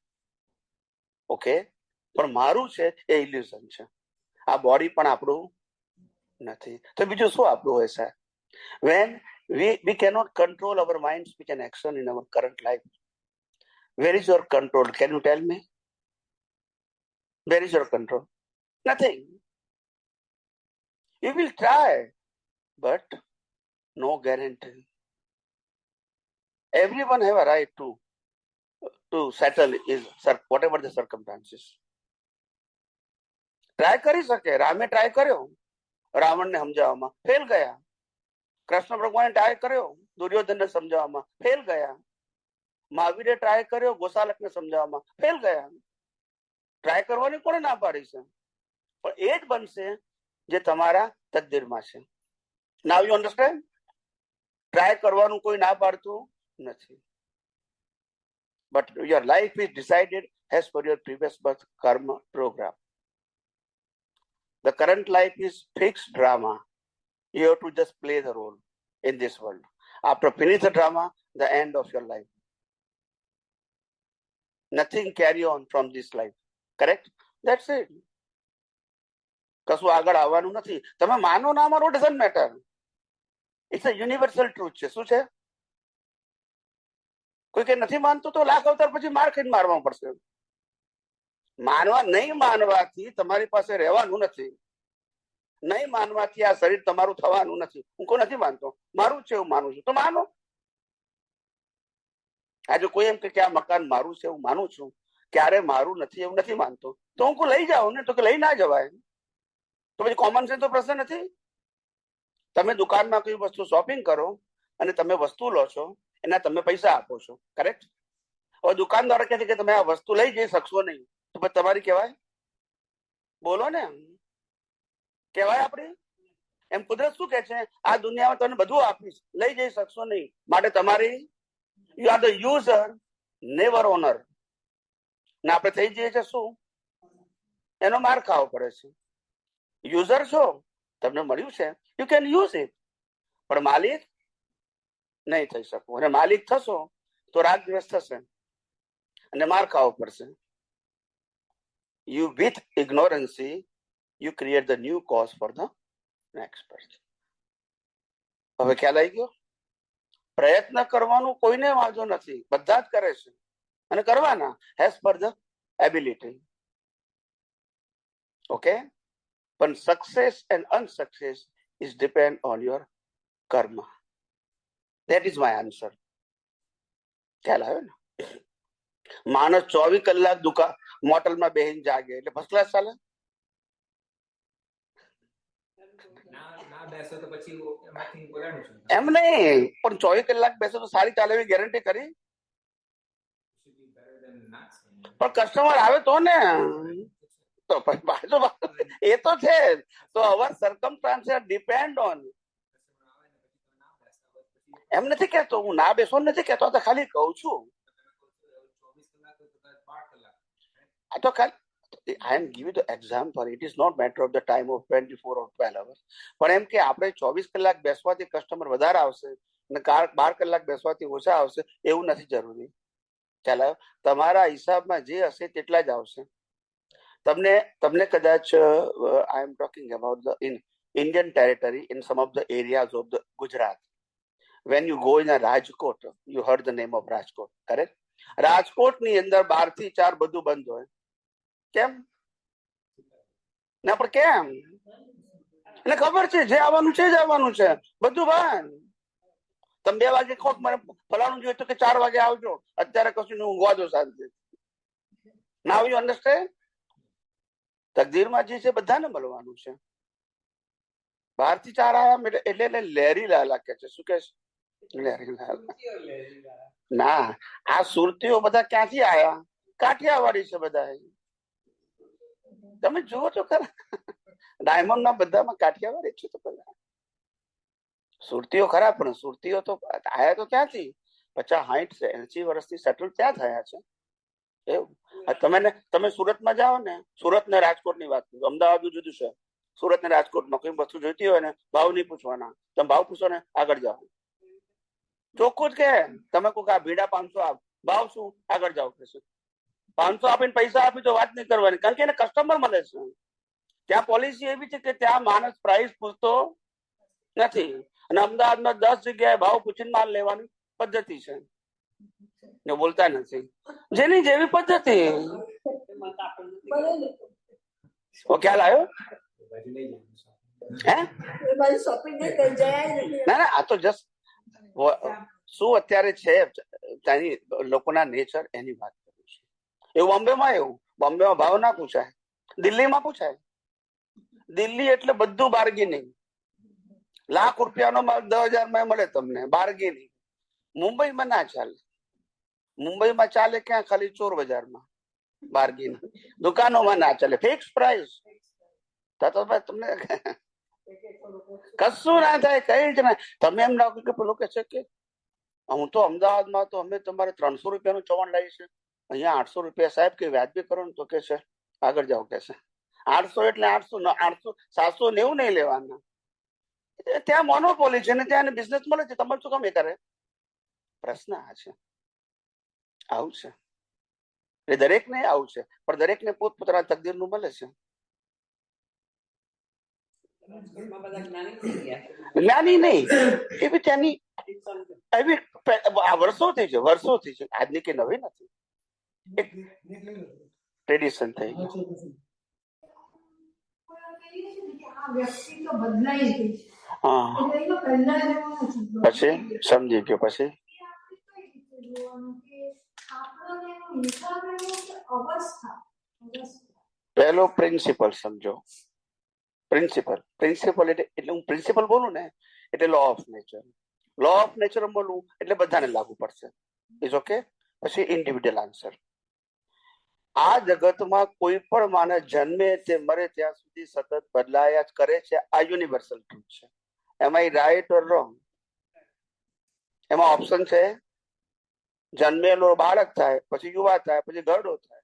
Okay? પણ મારું છે એ ઇલ્યુઝન છે. આ બોડી પણ આપણું નથી, તો બીજું શું આપણું હોય છે? When we cannot control our mind, speech and action in our current life. Where is your control? Can you tell me? Where is your control? Nothing. You will try, but no guarantee. Everyone have a right to settle is whatever the circumstances. Try કરી શકે. રામે try કર્યો રાવણને સમજાવવામાં, fail ગયા. કૃષ્ણ ભગવાને try કર્યો દુર્યોધનને સમજાવવામાં, ફેલ ગયા. મહાવીરે ટ્રાય કર્યો ગોસાલકને સમજાવવામાં, ફેલ ગયા. ટ્રાય કરવાની કોને ના પાડી છે? પણ એ જ બનશે જે તમારા તકદીરમાં છે. નાઉ યુ અન્ડરસ્ટેન્ડ? ટ્રાય કરવાનું કોઈ ના પાડતું નથી. But your life is decided as per your previous birth karma program. The current life is fixed drama. You have to just play the role in this world. After finish the drama, the end of your life. Nothing carry on from this life. Correct? That's it. કશું આગળ આવવાનું નથી. તમે માનો ના માનો, doesn't matter. It's a universal truth છે. શું છે? કોઈ કે નથી માનતું તો લાખ અવતાર પછી માર ખાઈને મારવા પડશે. નહીં માનવાથી તમારી પાસે રહેવાનું નથી. નહીં માનવાથી આ શરીર તમારું થવાનું નથી. હું કોઈ નથી માનતો, મારું છે એવું માનું છું, તો માનો. આજે કોઈ એમ કે આ મકાન મારું છે એવું માનું છું, ક્યારે મારું નથી એવું નથી માનતો, તો હું કોઈ લઈ જાઉં ને, તો કે લઈ ના જવાય. તો પછી કોમન સેન્સ તો પ્રશ્ન નથી. તમે દુકાનમાં કોઈ વસ્તુ શોપિંગ કરો અને તમે વસ્તુ લો છો, એના તમે પૈસા આપો છો. કરેક્ટ? હવે દુકાનદાર કહે છે કે તમે આ વસ્તુ લઈ જઈ શકશો નહીં, તો પછી તમારી કહેવાય? બોલો ને, કહેવાય આપડી? એમ કુદરત શું કે છે, આ દુનિયામાં તમને બધું આપીશ, લઈ જઈ શકશો નહીં, માટે તમારી you are the user, never owner. ને આપણે થઈ જઈએ છીએ શું, એનો માર ખાવો પડે છે. યુઝર છો, તમને મળ્યું છે, યુ કેન યુઝ ઇટ, પણ માલિક નહીં થઈ શકો. અને માલિક થશો તો રાગ દ્વેષ થશે અને માર ખાવો પડશે. You with ignorancy you create the new cause for the next person. હવે ખ્યાલ આવી ગયો? પ્રયત્ન કરવાનું કોઈને વાંધો નથી, બધા જ કરે છે અને કરવાના as per the ability. Okay, પણ success and unsuccess is depend on your karma. That is my answer. ખ્યાલ આવ્યો ને? માણસ 24 કલાક મોટલમાં બેહીને જાગે એટલે ફર્સ્ટ ક્લાસ ચાલે? એમ નહીં, પણ 24 કલાક બેસે તો સારી ચાલે એવી ગેરંટી કરી? પણ કસ્ટમર આવે તો ને, તો એ તો છે. તો અવર સર્કમસ્ટાન્સીસ ડિપેન્ડ ઓન. એમ નથી કેતો, હું ના બેસો નથી કેતો, તો ખાલી કહું છું. તો ખાલી I am giving the example. It is not matter of the time of 24 or 12 hours. પણ એમ કે આપણે 24 કલાક બેસવાથી કસ્ટમર વધારે આવશે અને 12 કલાક બેસવાથી ઓછા આવશે એવું નથી જરૂરી. ચાલો, તમારા હિસાબમાં જે હશે તેટલા જ આવશે. તમને કદાચ I am talking about the Indian territory in some of the areas of the Gujarat. When you go in a Rajkot, you heard the name of Rajkot, correct? Rajkot ની અંદર 12 થી 4 બધું બંધ હોય. કેમ? ના, પણ કેમ? એને ખબર છે જે આવવાનું છે જ આવવાનું છે, બધું બંધ. તમે 2 વાગે ખોટ મને ફલાણું જોઈએ તો કે 4 વાગે આવજો, અત્યારે કશું ઊંઘવા દો શાંતિ. નાઉ યુ અન્ડરસ્ટેન્ડ? તકદીરમાં જે છે બધાને મળવાનું છે. 12 થી 4 આવ્યા એટલે લેરી લાલા કે છે. શું કે છે? લેરી લાલા. ના, આ સુરતીઓ બધા ક્યાંથી આયા? કાઠિયાવાડી છે બધા. તમે જુઓ તો ખરા, ડાયમંડ ના બધામાં કાઠિયાવાડી છે. તો બધા સુરતીઓ ખરા, પણ સુરતીઓ તો આયા તો ક્યાંથી? 50, 60, 80 વર્ષથી સેટલ ત્યાં થયા છે. એવું તમે સુરતમાં જાઓ ને, સુરત ને રાજકોટ ની વાત કરું, અમદાવાદ જુદું છે. સુરત ને રાજકોટમાં કોઈ વસ્તુ જોઈતી હોય ને, ભાવ નહીં પૂછવાના, તમે ભાવ પૂછો ને આગળ જાઓ. ચોખ્ખું જ કે તમે કોઈ આ ભીડા 500 આપ, ભાવ શું? આગળ જાઓ. 500 આપીને પૈસા આપી તો વાત નહીં કરવાની, કારણ કે એને કસ્ટમર મળે છે. ત્યાં પોલિસી એવી છે કે ત્યાં માણસ પ્રાઇસ પૂછતો નથી, અને અમદાવાદમાં 10 જગ્યાએ ભાવ પૂછીને માલ લેવાની પદ્ધતિ છે. બોલતા નથી, જેની જેવી પદ્ધતિ. ખ્યાલ આવ્યો? ના, આ તો જસ્ટ શું અત્યારે છે ત્યાંની લોકોના નેચર એની વાત કરું છું. એવું બોમ્બેમાં ભાવ ના પૂછાય, દિલ્હીમાં પૂછાય. દિલ્હી એટલે બધું બાર્ગેનિંગ. લાખ રૂપિયાનો માલ 10,000 માં મળે તમને, બાર્ગેનિંગ. મુંબઈમાં ના ચાલે. મુંબઈમાં ચાલે ક્યાં? ખાલી ચોર બજારમાં બાર્ગેનિંગ. દુકાનોમાં ના ચાલે, ફિક્સ પ્રાઇસ. તમને કશું ના થાય, કઈ જ ના. તમે એમ લાગુ કે પેલો કે છે કે હું તો અમદાવાદમાં તો અમે તમારે 300 રૂપિયાનું ચવાણ લાવી છે, અહીંયા 800 રૂપિયા સાહેબ કે વ્યાજબી કરો ને, તો કે છે આગળ જાઓ કે છે. 800 એટલે 800, 790 નહીં લેવાના. ત્યાં મોનોપોલી છે ને ત્યાં બિઝનેસ મળે છે, તમારે શું કામ એ કરે? પ્રશ્ન આ છે. આવું છે એટલે દરેક ને આવું છે, પણ દરેક ને પોતપોતાના તકદીર નું મળે છે. જ્ઞાની નહીં, એવી ત્યાંની એવી વર્ષોથી છે, આજની કે નવી નથી, એક ટ્રેડિશન થઈ ગયું. પછી સમજી ગયો. પછી પહેલો પ્રિન્સિપલ સમજો. પ્રિન્સિપલ એટલે હું પ્રિન્સિપલ બોલું ને એટલે law of nature. Law of nature બોલું એટલે બધાને લાગુ પડશે. Is okay. પછી ઇન્ડિવિડ્યુઅલ આન્સર. આ જગતમાં કોઈ પણ માણસ જન્મે તે મરે ત્યાં સુધી સતત બદલાયા જ કરે છે. આ યુનિવર્સલ ટ્રુથ છે. એમ આઈ રાઈટ ઓર રોંગ? એમાં ઓપ્શન છે. જન્મેલો બાળક થાય, પછી યુવા થાય, પછી ઘરડો થાય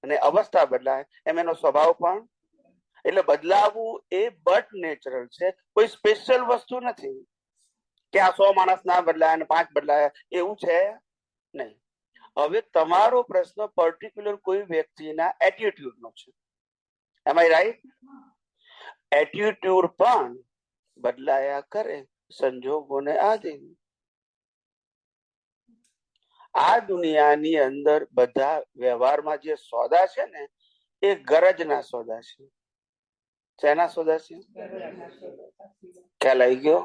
અને અવસ્થા બદલાય, એમ એનો સ્વભાવ પણ. એટલે બદલાવું એ બટ નેચરલ છે, કોઈ સ્પેશિયલ વસ્તુ નથી કે આ 100 માણસ ના બદલાય અને 5 બદલાય, એવું છે નહીં. હવે તમારો પ્રશ્ન પર્ટિક્યુલર કોઈ વ્યક્તિના એટીટ્યુડ નો છે. એમ આઈ રાઈટ? એટીટ્યુડ પણ બદલાયા કરે સંજોગોને આધીન. આ દુનિયાની અંદર બધા વ્યવહારમાં જે સોદા છે ને એ ગરજના સોદા છે. શેના સોદા છે? ખ્યાલ આવી ગયો?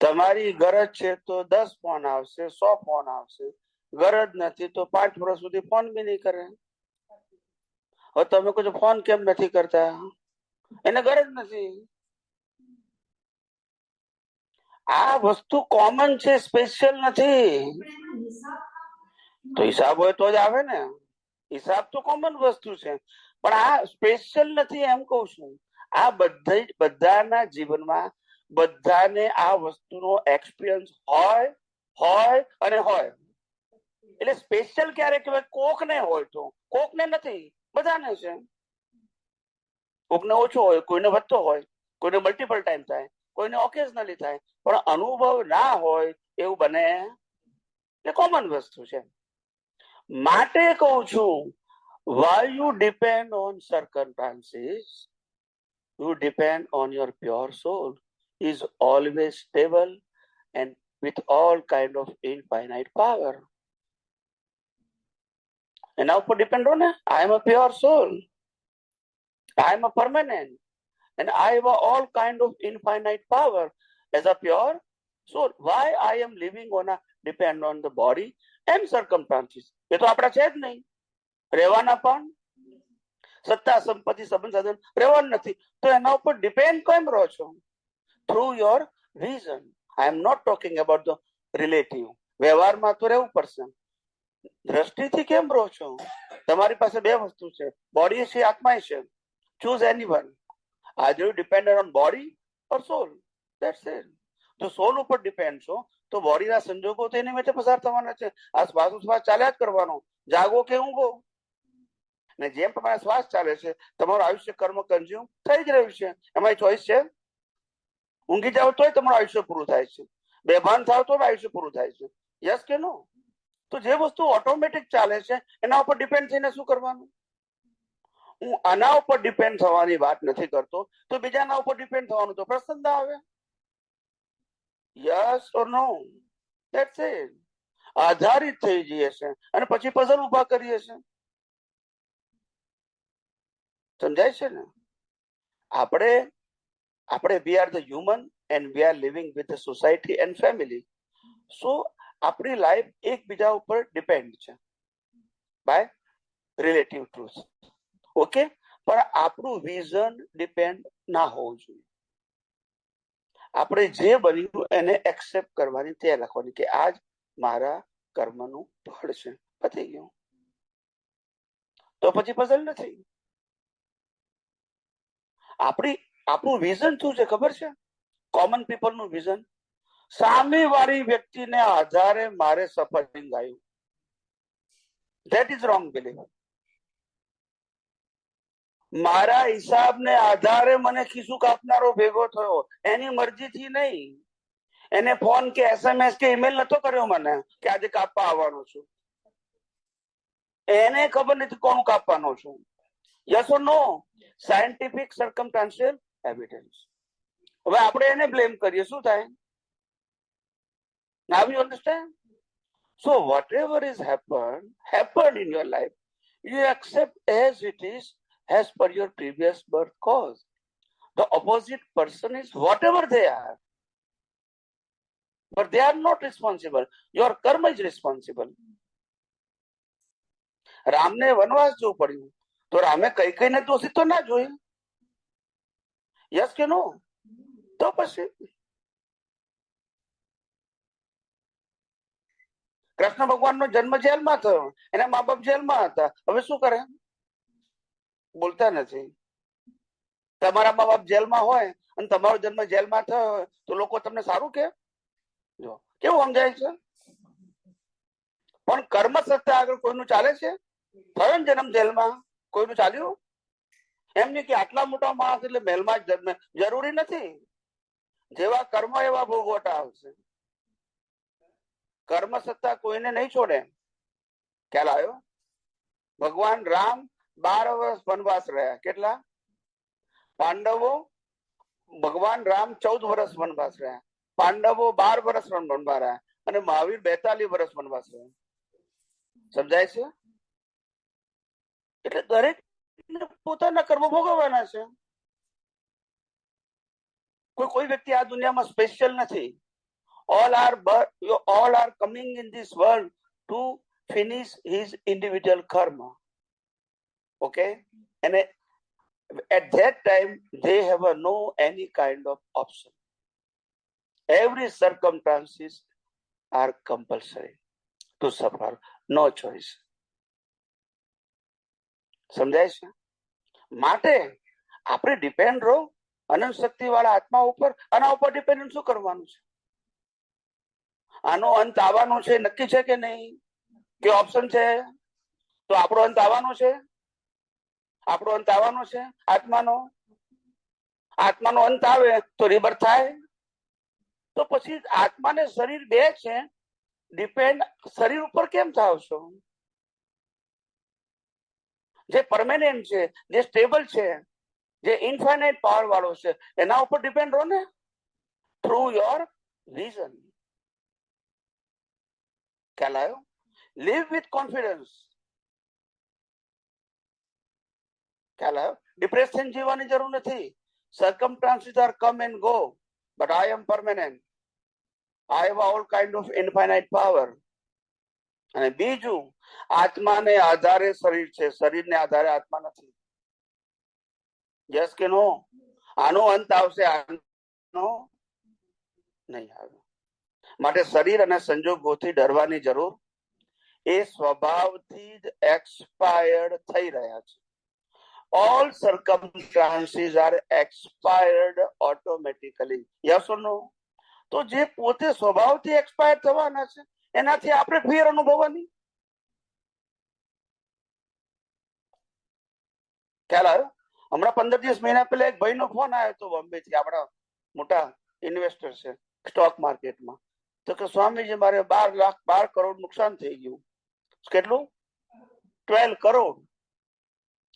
તમારી ગરજ છે તો 10 ફોન આવશે, 100 ફોન આવશે. ગરજ નથી તો 5 વર્ષ સુધી ફોન બી નહીં કરે. હવે તમે કહો ફોન કેમ નથી કરતા? એને ગરજ નથી. આ વસ્તુ કોમન છે, સ્પેશિયલ નથી. તો હિસાબ હોય તો જ આવે ને. હિસાબ તો કોમન વસ્તુ છે, પણ આ સ્પેશિયલ નથી એમ કઉ છું. આ બધાના જીવનમાં બધાને આ વસ્તુનો એક્સપિરિયન્સ હોય અને હોય. એટલે સ્પેશિયલ ક્યારે કહેવાય? કોકને હોય તો, કોકને નથી, બધાને છે. કોકને ઓછો હોય, કોઈને વધતો હોય, કોઈને મલ્ટિપલ ટાઈમ થાય, કોઈને ઓકેઝનલી થાય, પણ અનુભવ ના હોય એવું બને. એ કોમન વસ્તુ છે. માટે કહું છું, while you depend on circumstances, you depend on your pure soul is always stable and with all kind of infinite power. એના ઉપર ડિપેન્ડ હો ને. I am a pure soul, I am a permanent, and I have all kind of infinite power as a pure soul. Why I am living on a depend on the body and circumstances? એ તો આપણા છે જ નહીં. રહેવાના પણ સત્તા સંપત્તિ સંબંધ સાધન રહેવાનું નથી, તો એના ઉપર ડિપેન્ડ કેમ રહો છો? Through your reason. I am not talking about the relative. વ્યવહારમાં તો રહેવું પડશે. દ્રષ્ટિથી કેમ રહો છો? તમારી પાસે 2 વસ્તુ છે, બોડી છે, આત્મા છે. Choose any one. Either you depend on body or soul. That's it. જો સોલ ઉપર ડિપેન્ડ છો તો બોડીના સંજોગો તો એની મેળે પસાર થવાના છે. આ શ્વાસોશ્વાસ ચાલ્યા જ કરવાનો, જાગો કે ઊંઘો. ને જેમ તમારા શ્વાસ ચાલે છે, તમારું આયુષ્ય કર્મ કન્ઝ્યુમ થઈ જ રહ્યું છે. એમાં ચોઈસ છે. ઊંઘી જાવ તોય તમારું આયુષ્ય પૂરું થાય છે, બેભાન થાવ તો આયુષ્ય પૂરું થાય છે. યસ કે નો? તો જે વસ્તુ ઓટોમેટિક ચાલે છે એના ઉપર ડિપેન્ડ થઈને શું કરવાનું? હું આના ઉપર ડિપેન્ડ થવાની વાત નથી કરતો, તો બીજાના ઉપર ડિપેન્ડ થવાનું તો પ્રશ્ન ના આવે. Yes or no? That's it. આધારિત થઈ જઈએ છે અને પછી પઝલ ઉભા કરીએ છે. સમજાય છે ને? આપણે we are the human and we are living with the society and family. So આપણી લાઈફ એકબીજા ઉપર ડિપેન્ડ છે બાય રિલેટિવ ટ્રુથ. ઓકે, પણ આપણું વિઝન ડિપેન્ડ ના હોવું જોઈએ. આપણે જે બન્યું એને એક્સેપ્ટ કરવાની, તે રાખવાની કે આજ મારા કર્મનું ફળ છે. પતી ગયું. તો પછી પઝલ નથી. આપણું વિઝન શું છે ખબર છે? કોમન પીપલ નું વિઝન, સામે વાળી વ્યક્તિને આધારે મારે સફરિંગ આવ્યું. That is wrong belief. મારા હિસાબને આધારે મને ખિસ્સું કાપનારો ભેગો થયો, એની મરજીથી નહીં. એને ફોન કે SMS કે ઈમેલ નતો કર્યો મને કે આજે કાપવા આવવાનો છું. એને ખબર નથી કોણ કાપવાનો છું. Yes or no? Scientific circumstantial evidence. હવે આપણે એને બ્લેમ કરીએ, શું થાય? Now you understand? So whatever is happened in your life, you accept as it is, as per your previous birth cause. The opposite person is whatever they are, but they are not responsible. Your karma is responsible. રામને વનવાસ જવું પડ્યું તો રામે કઈ દોષિત તો ના જોઈ. યસ કે નો? તો પછી કૃષ્ણ ભગવાનનો જન્મ જેલમાં થયો, એના મા બાપ જેલમાં હતા, હવે શું કરે? બોલતા નથી. તમારા મા બાપ જેલમાં હોય અને તમારો જન્મ જેલમાં થયો હોય તો લોકો તમને સારું કે? જો કેવું સમજાય છે? પણ કર્મ સત્તા આગળ કોઈનું ચાલે છે? થયો ને જન્મ જેલમાં, કોઈનું ચાલ્યું? એમ નહીં કે આટલા મોટા માણસ એટલે મહેલમાં જ જન્મે, જરૂરી નથી. જેવા કર્મ એવા ભોગવટા આવશે. કર્મ સત્તા કોઈને નહીં છોડે. ખ્યાલ આવ્યો? ભગવાન રામ 12 વર્ષ વનવાસ રહ્યા. કેટલા? પાંડવો, ભગવાન રામ 14 વર્ષ વનવાસ રહ્યા, પાંડવો 12 વર્ષ વનવાસ રહ્યા, અને મહાવીર 42 વર્ષ વનવાસ રહ્યા. સમજાય છે? એટલે દરેક પોતાના કર્મ ભોગવવાના છે. કોઈ વ્યક્તિ આ દુનિયામાં સ્પેશિયલ નથી. all are coming in this world to finish his individual karma. Okay? And at that time they have no any kind of option. Every circumstances are compulsory to suffer, no choice. સમજાય છે? માટે આપણે depend રહો અનંત શક્તિ વાળા આત્મા ઉપર. આના ઉપર ડિપેન્ડ શું કરવાનું છે? આનો અંત આવવાનો છે, નક્કી છે કે નહીં? કે ઓપ્શન છે? તો આપણો અંત આવવાનો છે. આપણો અંત આવવાનો છે આત્માનો. આત્માનો અંત આવે તો રિબર્થ થાય. તો પછી આત્માને શરીર બે છે, ડિપેન્ડ શરીર ઉપર કેમ થાવ છો? જે પરમેનન્ટ છે, જે સ્ટેબલ છે, જે ઇન્ફાઇનાઇટ પાવર વાળો છે, એના ઉપર ડિપેન્ડ રહો ને, થ્રુ યોર વિઝન. ખ્યાલ આવ્યો? Live with confidence. ખ્યાલ આવ્યો? ડિપ્રેશન જીવવાની જરૂર નથી. circumstances are come and go, but I am permanent. I have all kind of infinite power. અને બીજું, આત્માને આધારે શરીર છે, શરીરને આધારે આત્મા નથી. યસ કે નો? આનો અંત આવશે, આનો નહીં આવે. માટે શરીર અને સંજોગોથી ડરવાની જરૂર. એ સ્વભાવથી જ એક્સપાયર્ડ થઈ રહ્યા છે. All circumstances are expired automatically. Yes or no? તો જે પોતે સ્વભાવથી એક્સપાયર થવાના છે એનાથી આપણે ફિયર અનુભવવાની. ખ્યાલ આવ્યો? હમણાં 15 દિવસ મહિના પહેલા એક ભાઈનો ફોન આવ્યો હતો બોમ્બે થી, આપણા મોટા ઇન્વેસ્ટર છે સ્ટોક માર્કેટમાં. તો કે સ્વામીજી મારે 12 કરોડ નુકસાન થઈ ગયું. કેટલું? 12 કરોડ.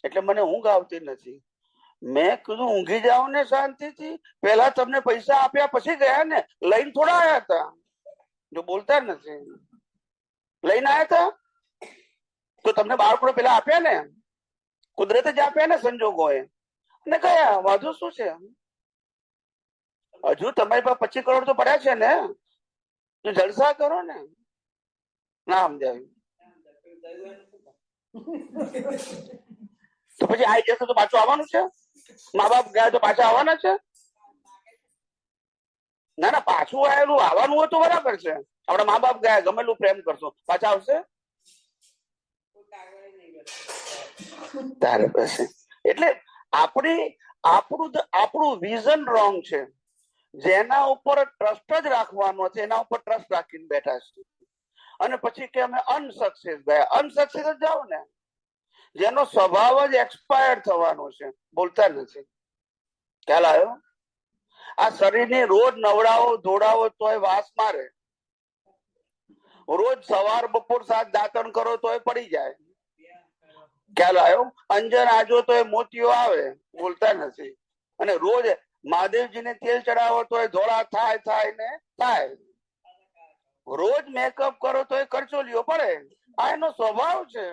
એટલે મને ઊંઘ આવતી નથી. મેં કીધું ઊંઘી જાઓ ને શાંતિથી, પેલા તમને પૈસા આપ્યા પછી ગયા ને, લઈને થોડા આવ્યા હતા. જો બોલતા નથી, લઈને આવ્યા હતા તો તમને 12 કરોડ પેલા આપ્યા ને, કુદરતે જ આપ્યા ને, સંજોગોએ, અને ગયા. વાંધો શું છે? હજુ તમારી પાસે 25 કરોડ તો પડ્યા છે ને, તો જલસા કરો ને. ના સમજાવ્યું તો પછી આવી જશે તો પાછું આવવાનું છે? મા બાપ ગયા તો પાછા આવવાના છે? ના ના, પાછું આવેલું આવવાનું હોય તો બરાબર છે. આપડા મા બાપ ગયા, ગમેલું પ્રેમ કરશો, પાછા આવશે તારે પાસે. એટલે આપણું વિઝન રોંગ છે. જેના ઉપર ટ્રસ્ટ જ રાખવાનો છે એના ઉપર ટ્રસ્ટ રાખીને બેઠા છે, અને પછી કે અમે અનસક્સેસ ગયા. અનસક્સેસ જ જાઓ ને. જેનો સ્વભાવ જ એક્સપાયર થવાનો છે, બોલતા નથી. ખ્યાલ આવ્યો? આ શરીરને રોજ નવડાવો ધોડાવો તોય વાસ મારે, રોજ સવાર બપોર સાંજ દાંતણ કરો તોય પડી જાય. ખ્યાલ આવ્યો? અંજન આજો તોય મોતીઓ આવે, બોલતા નથી. અને રોજ મહાદેવજીને તેલ ચડાવો તોય ધોળા થાય ને થાય. રોજ મેકઅપ કરો તોય કરચોલીઓ પડે. આ એનો સ્વભાવ છે.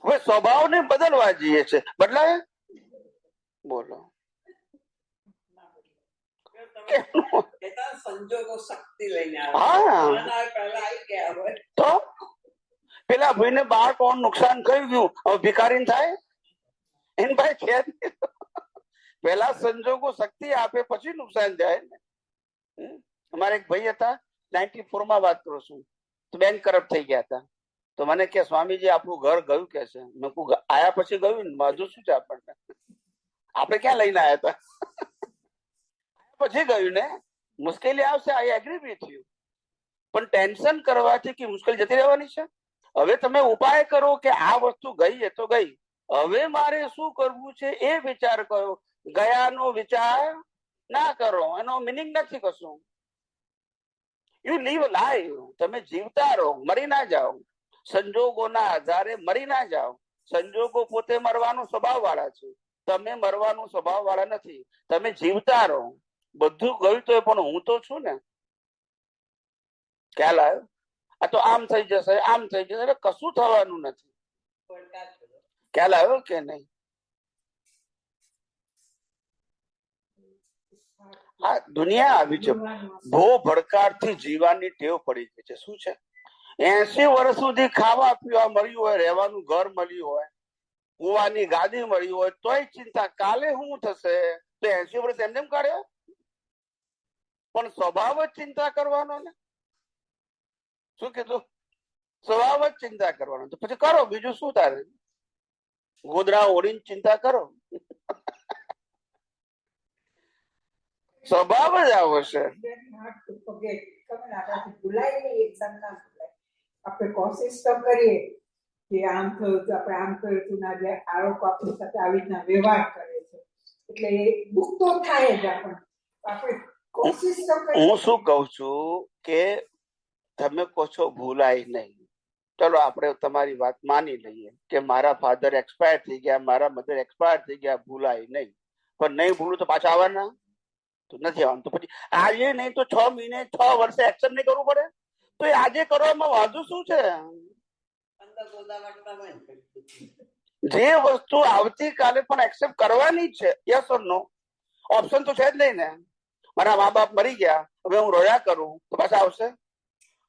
હવે સ્વભાવને બદલવા જઈએ છે, બદલાય? બોલો. સંજોગો શક્તિ લઈને તો પેલા ભાઈને 12 કરોડ નુકસાન થઈ ગયું, હવે ભિખારી થાય? એન ભાઈ છે પેલા સંજોગો શક્તિ આપે પછી નુકસાન જાય ને. અમારે એક ભાઈ હતા, 94 માં વાત કરું છું. તો બેંક કરપ્ટ થઈ ગયા હતા. તો મને કે સ્વામીજી આપણું ઘર ગયું કે છે. મેં કહું આયા પછી ગયું ને, હજુ શું છે આપણને, આપણે ક્યાં લઈને આવ્યા હતા? પછી ગયું ને. મુશ્કેલી આવશે, આઈ એગ્રી વિથ યુ, પણ ટેન્શન કરવાથી કે મુશ્કેલી જતી રહેવાની છે. હવે તમે ઉપાય કરો કે આ વસ્તુ ગઈ એ તો ગઈ, હવે મારે શું કરવું છે એ વિચાર કરો. ગયાનો વિચાર ના કરો, એનો મિનિંગ નથી કશું. યુ લીવ લાઈફ, તમે જીવતા રહો, મરી ના જાઓ. સંજોગોના આધારે મરી ના જાઓ. સંજોગો પોતે મરવાનો સ્વભાવ વાળા છે, તમે મરવાનો સ્વભાવ વાળા નથી. તમે જીવતા રહો. બધું ગયું તો પણ હું તો છું ને. ખ્યાલ આવ્યો? આ તો આમ થઈ જશે, આમ થઈ જશે, એટલે કશું થવાનું નથી. ખ્યાલ આવ્યો કે નહીં? આ દુનિયા આવી છે, ભો ભડકારથી જીવવાની ટેવ પડી ગઈ છે. શું છે? 80 વર્ષ સુધી ખાવા પીવા મળ્યું હોય, રહેવાનું ઘર મળ્યું હોય, કુવાની ગાદી મળી હોય, તોય ચિંતા કાલે શું થશે. તો 80 વર્ષ એમને એમ કાઢ્યા? પણ સ્વભાવ જ ચિંતા કરવાનો ને. શું કીધું? સ્વભાવ જ ચિંતા કરવાનો. તો પછી કરો, બીજું શું તારે? ગોદરા ઓળીને ચિંતા કરો. સ્વભાવ જ આવો છે. આપણે કોશિશ તો કરીએ કે આમ થયું તો આપણે આમ કર્યું હતું, ના જે આરોપ આપણી સાથે આવી રીતના વ્યવહાર કરે છે, એટલે દુઃખ તો થાય જ. આપણે કોશિશ તો કરીએ. હું શું કઉ છું કે તમે કહો છો ભૂલાય નહીં. ચલો આપણે તમારી વાત માની લઈએ કે મારા ફાધર એક્સપાયર થઈ ગયા, મારા મધર એક્સપાયર થઈ ગયા, ભૂલાય નહીં. પણ નહીં ભૂલું તો પાછા આવવાના તો નથી આવવાનું. તો પછી આજે નહીં તો 6 મહિને 6 વર્ષે એક્શન નહીં કરવું પડે? તો એ આજે કરવામાં વાંધો શું છે? જે વસ્તુ આવતીકાલે પણ એક્સેપ્ટ કરવાની જ છે. Yes or no? ઓપ્શન તો છે જ નહીં ને. મારા મા બાપ મરી ગયા, હવે હું રોયા કરું તો પાછા આવશે?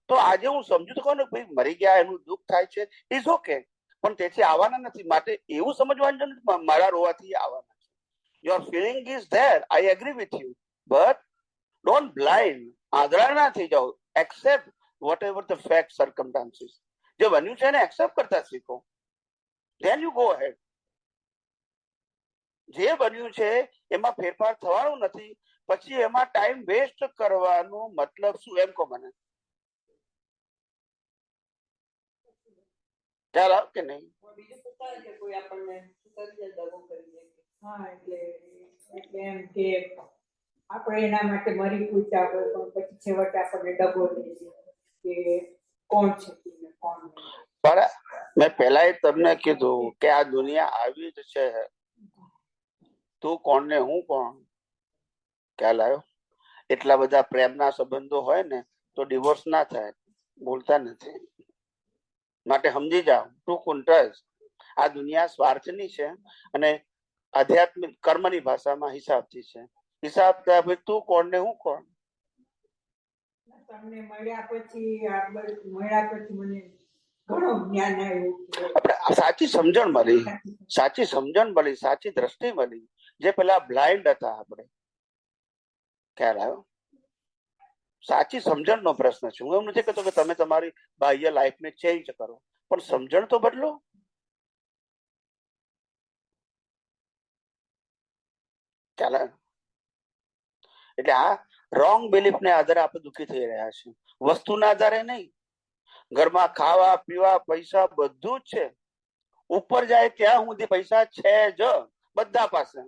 તો આજે હું સમજુ તો કહું ને, ભાઈ મરી ગયા, એનું દુઃખ થાય છે, ઇઝ ઓકે, પણ તેથી આવવાના નથી. માટે એવું સમજવાનું નથી મારા રોવાથી આવવાના છે. Your feeling is there, I agree with you, but don't blind. આંધળા ના થઈ જાઓ. Accept whatever the fact circumstances. જે બન્યું છે એને એક્સેપ્ટ કરતા શીખો. then you go ahead. જે બન્યું છે એમાં ફેરફાર થવાનું નથી, પછી એમાં ટાઈમ વેસ્ટ કરવાનો મતલબ શું? એમ કહો મને. ખ્યાલ આવ કે નહીં? હા, એટલે એમ કે આપણે એના માટે મરી પૂછ્યા હોય, પણ પછી છેવટે આપણને ડગો દે છે કે કોણ છે કોણ નહીં. પણ મેં પહેલા તમને કીધું કે આ દુનિયા આવી જ છે. તું કોણ ને હું કોણ? ખ્યાલ આવ્યો? એટલા બધા પ્રેમના સંબંધો હોય ને તો ડિવોર્સ ના થાય, બોલતા નથી. માટે સમજી જાઓ, ટુ કુંટ્રસ. આ દુનિયા સ્વાર્થની છે અને આધ્યાત્મિક કર્મની ભાષામાં હિસાબથી છે. હિસાબ ભાઈ તું કોણ ને હું કોણ? તમને મળ્યા પછી મને ઘણું જ્ઞાન આવ્યું. સાચી સમજણ મળી, સાચી સમજણ મળી, સાચી દ્રષ્ટિ મળી. જે પેલા બ્લાઇન્ડ હતા આપણે. ખ્યાલ આવ્યો? સાચી સમજણનો પ્રશ્ન છે. હું એમ નથી કહેતો કે તમે તમારી બાહ્ય લાઈફને ચેન્જ કરો, પણ સમજણ તો બદલો. ખ્યાલ આવ્યો? એટલે આ રોંગ બિલીફ ને આધારે આપણે દુઃખી થઈ રહ્યા છીએ. વસ્તુના આધારે નહીં. ઘરમાં ખાવા પીવા પૈસા બધું જ છે. ઉપર જાય ત્યાં સુધી પૈસા છે જ બધા પાસે.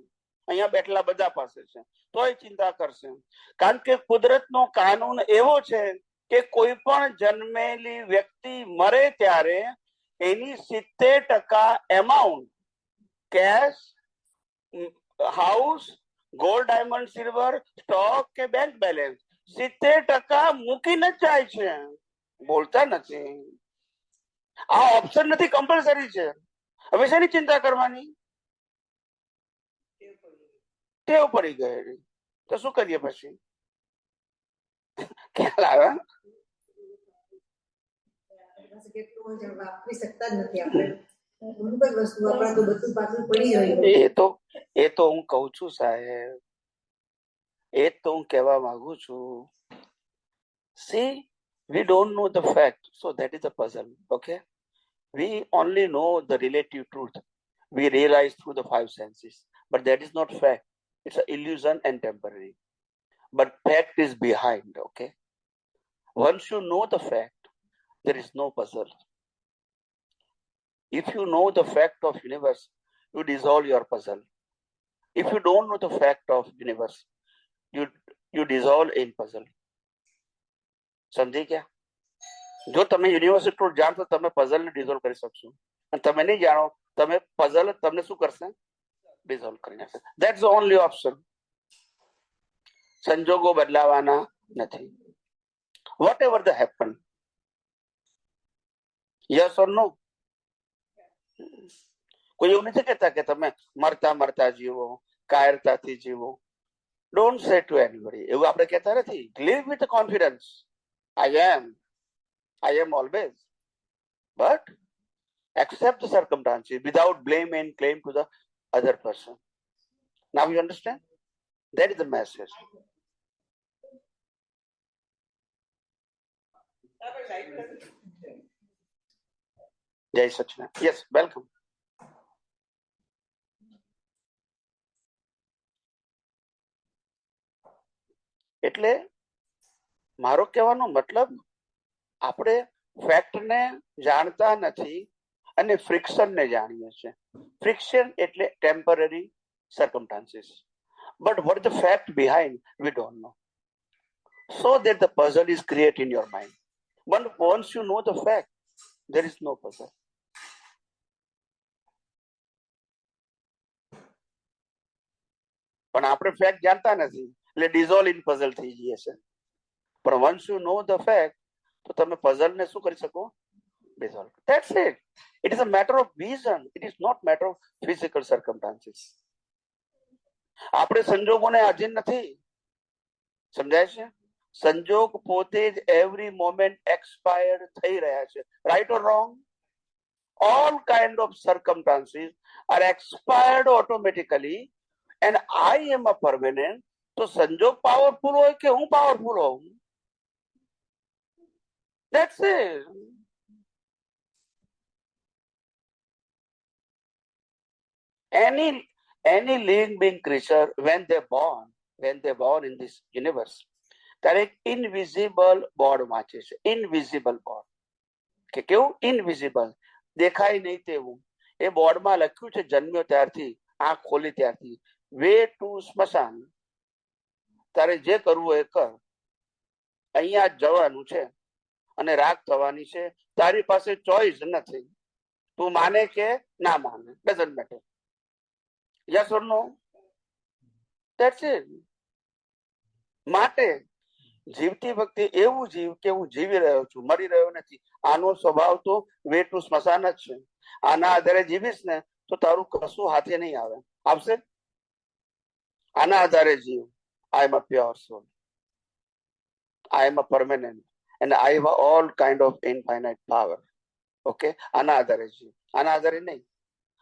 અહીંયા બેઠેલા બધા પાસે છે, તોય ચિંતા કરશે. કારણ કે કુદરતનો કાનૂન એવો છે કે કોઈ પણ જન્મેલી વ્યક્તિ મરે ત્યારે એની 70% amount cash, house, gold, diamond, silver, stock કે બેંક બેલેન્સ 70% મૂકીને જ જાય છે. બોલતા નથી. આ ઓપ્શન નથી, કમ્પલસરી છે. હવે શેની ચિંતા કરવાની? ટેવ પડી ગઈ તો શું કરીએ પછી? ખ્યાલ આવે? એ તો હું કઉ છું સાહેબ, એ તો હું કહેવા માંગુ છું See, we don't know the fact, so that is a puzzle. Okay, we only know the relative truth. We realize through the five senses, but that is not fact. It's an illusion and temporary. But fact is behind. Okay, once you know the fact, there is no puzzle. If you know the fact of universe, you dissolve your puzzle. If you don't know the fact of universe, you dissolve in puzzle. સમજી ગયા? જો તમે universe એટલું જાણશો તમે puzzle ને dissolve કરી શકશો, અને તમે નહીં જાણો તમે પઝલ તમને શું કરશે? ડિઝોલ્વ કરી નાખશે. That's the only option. સંજોગો બદલાવાના નથી. Whatever the happen. Yes or no? કોઈ એવું નથી કહેતા કે તમે મરતા મરતા જીવો, કાયરતાથી જીવો. ડોન્ટ સે ટુ એનીબડી. એવું આપણે કહેતા નથી. Live with confidence. I am always. But accept the circumstances without blame and claim to the other person. Now you understand? That is the message. Jai Sachina. Yes, welcome. એટલે મારો કહેવાનો મતલબ આપણે ફેક્ટને જાણતા નથી અને ફ્રિક્શનને જાણીએ છીએ. ફ્રિક્શન એટલે temporary circumstances, but what the fact behind we don't know, so that the puzzle is created in your mind. But once you know the fact, there is no puzzle. પણ આપણે ફેક્ટ જાણતા નથી એટલે dissolve in puzzle થઈ જઈએ છે. પણ once you know the fact, તો તમે પઝલ ને શું કરી શકો? Dissolve. That's it. It is a matter of vision. It is not matter of physical circumstances. આપણે સંજોગોને આધીન નથી. સમજાય છે? સંજોગ પોતે જ એવરી મોમેન્ટ એક્સપાયર્ડ થઈ રહ્યા છે. Right or wrong? All kind of circumstances are expired automatically and I am a permanent. તો સંજોગ પાવરફુલ હોય કે હું પાવરફુલ હોઉં? That's it. Any living being creature, when they born in this universe, ત્યારે invisible board વાંચે છે. Invisible board. કે કેવું? Invisible. દેખાય નહીં તેવું. એ બોર્ડમાં લખ્યું છે જન્મ્યો ત્યારથી, આંખ ખોલી ત્યારથી, વે ટુ સ્મશાન. તારે જે કરવું એ કર, અહીંયા જવાનું છે અને રાગ થવાની છે. તારી પાસે ચોઈસ નથી. તું માને કે ના માને, doesn't matter. Yes or no? That's it. માટે જીવતી વખતે એવું જીવ કે હું જીવી રહ્યો છું, મરી રહ્યો નથી. આનો સ્વભાવ તો વે ટુ સ્મશાન જ છે. આના આધારે જીવીશ ને તો તારું કશું હાથે નહીં આવે. આવશે? આના આધારે જીવ. I am a pure soul. I am a permanent and I have all kind of infinite power. Okay? આના આધારે જીવ. આના આધારે નહીં.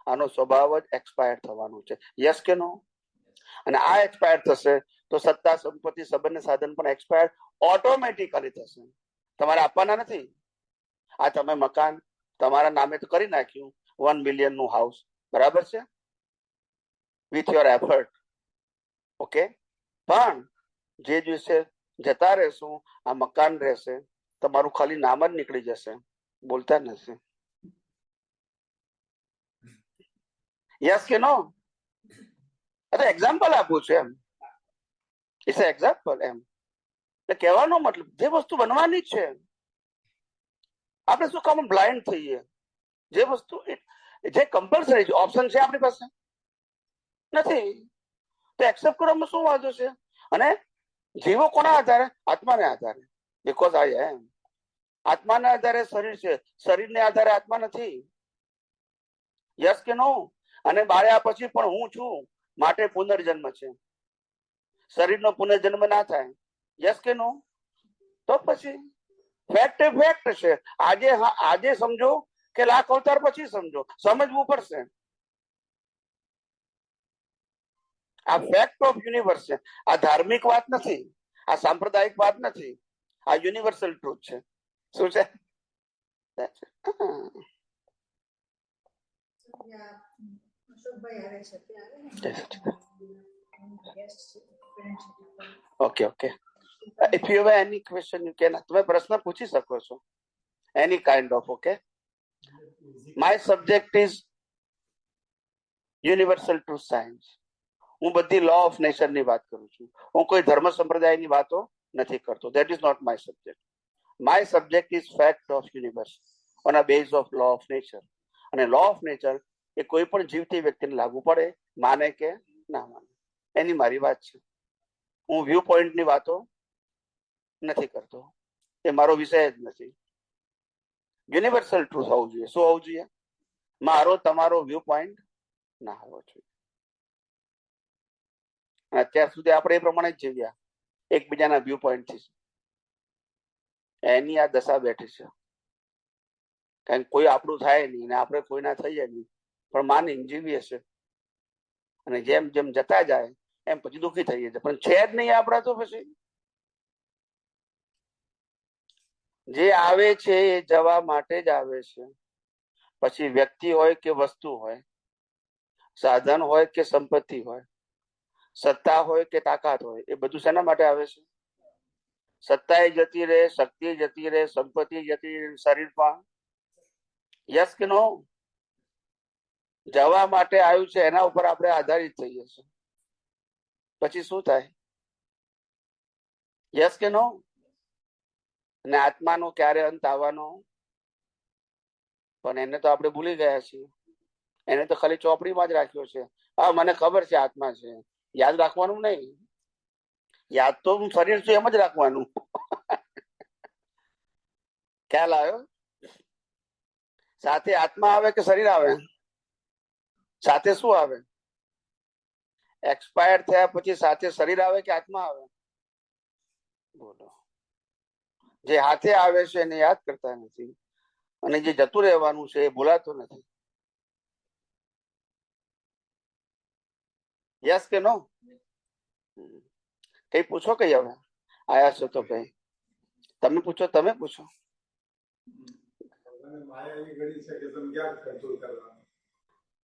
આનો સ્વભાવ જ એક્સપાયર થવાનું છે. યસ કે નો? અને આ એક્સપાયર થશે તો સત્તા, સંપત્તિ, સંબંધ, સાધન પણ એક્સપાયર ઓટોમેટિકલી થશે. તમારે આપવાના નથી. આ તમે મકાન તમારા નામે તો કરી નાખ્યું, 1 million નું હાઉસ, બરાબર છે? With your effort. ઓકે? પણ જે દિવસે જતા રહેશું આ મકાન રહેશે, તમારું ખાલી નામ જ નીકળી જશે, બોલતા નથી. યસ કે નો? અરે એક્ઝામ્પલ આપું છું એમ. ઇટ્સ એક્ઝામ્પલ એમ. એટલે કહેવાનો મતલબ જે વસ્તુ બનવાની જ છે, આપણે શું કામ બ્લાઇન્ડ થઈએ? જે વસ્તુ જે કમ્પલસરી છે, ઓપ્શન છે આપણી પાસે નથી, તો એક્સેપ્ટ કરવામાં શું વાંધો છે? અને જીવો કોના આધારે? આત્માને આધારે. બીકોઝ આઈ એમ. આત્માના આધારે શરીર છે, શરીરને આધારે આત્મા નથી. યસ કે નો? અને બાળ્યા પછી પણ હું છું, માટે પુનર્જન્મ છે. શરીરનો પુનર્જન્મ ના થાય. યસ કે નો? તો પછી ફેક્ટ એ ફેક્ટ છે. આજે સમજો કે લાખ અવતાર પછી સમજો, સમજવું પડશે. આ ફેક્ટ ઓફ યુનિવર્સ છે. આ ધાર્મિક વાત નથી, આ સાંપ્રદાયિક વાત નથી, આ યુનિવર્સલ ટ્રુથ છે. શું છે? Okay okay. If you have any question, you can. તમે પ્રશ્ન પૂછી શકો છો. Any kind of, okay. My subject is universal truth science. હું બધી લો ઓફ નેચર ની વાત કરું છું. હું કોઈ ધર્મ સંપ્રદાયની વાતો નથી કરતો. That is not my subject. My subject is fact of universe on a base of law of nature. અને લો ઓફ નેચર એ કોઈ પણ જીવતી વ્યક્તિને લાગુ પડે, માને કે ના માને, એની મારી વાત છે. હું વ્યૂ પોઈન્ટ ની વાતો નથી કરતો. એ મારો વિષય જ નથી. યુનિવર્સલ ટ્રુથ હોવું જોઈએ. શું હોવું જોઈએ? મારો તમારો વ્યૂ પોઈન્ટ ના હોવો જોઈએ. અત્યાર સુધી આપણે એ પ્રમાણે જ જીવ્યા, એકબીજાના વ્યૂ પોઈન્ટ થી. એની આ દશા બેઠી છે. કારણ કોઈ આપણું થાય નહીં ને આપણે કોઈના થઈએ નહીં, પણ માની જીવીએ છે. અને જેમ જેમ જતા જાય એમ પછી દુઃખી થઈએ છે, પણ છે જ નહીં આપણા. તો પછી જે આવે છે એ જવા માટે જ આવે છે. પછી વ્યક્તિ હોય કે વસ્તુ હોય, સાધન હોય કે સંપત્તિ હોય, સત્તા હોય કે તાકાત હોય, એ બધું શેના માટે આવે છે? સત્તા જતી રહે, શક્તિ જતી રહે, સંપત્તિ જતી રહે, શરીર પણ. યસ કે નો? જવા માટે આવ્યું છે એના ઉપર આપણે આધારિત થઈએ છીએ. પછી શું થાય? યસ કે નો? અને આત્માનો ક્યારે અંત આવવાનો? પણ એને તો આપણે ભૂલી ગયા છીએ. એને તો ખાલી ચોપડીમાં જ રાખ્યો છે. હા, મને ખબર છે આત્મા છે. યાદ રાખવાનું નહીં. યાદ તો શરીર છે એમ જ રાખવાનું. ખ્યાલ આવ્યો? સાથે આત્મા આવે કે શરીર આવે? સાથે શું આવે? એક્સપાયર થયા પછી સાથે શરીર આવે કે આત્મા આવે? બોલો. જે હાથે આવે છે એને યાદ કરતા નથી, અને જે જતું રહેવાનું છે એ ભૂલાતું નથી. યસ કે નો? કઈ પૂછો. કઈ હવે આયા છો તો કઈ તમે પૂછો. તમે પૂછો.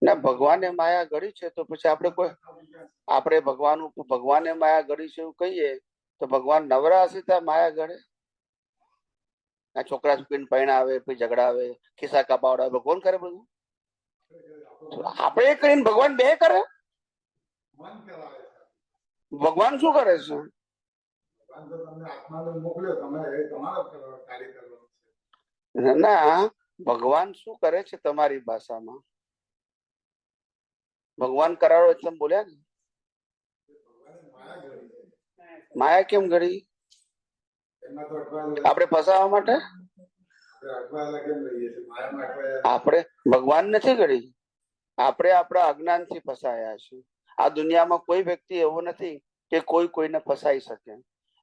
ના, ભગવાને માયા ગળી છે તો પછી આપણે ભગવાને માયા ગળી છે એવું કહીએ તો ભગવાન નવરા હશે ત્યાં માયા ગળે? આ છોકરા છોકરીને પરણાવે, પછી ઝઘડા આવે, ખિસ્સા કપાવડાવે, ભગવાન કરે બધું? આપણે કરીને ભગવાન બે કરે? ભગવાન શું કરે છે? ના, ભગવાન શું કરે છે તમારી ભાષામાં? ભગવાન કરારો એટલે બોલ્યા ને. માયા કેમ ગળી? આપણે ફસાવા માટે? આપણે ભગવાન નથી ગળી. આપણે આપણા અજ્ઞાન થી ફસાયા છીએ. આ દુનિયામાં કોઈ વ્યક્તિ એવો નથી કે કોઈ કોઈને ફસાઈ શકે.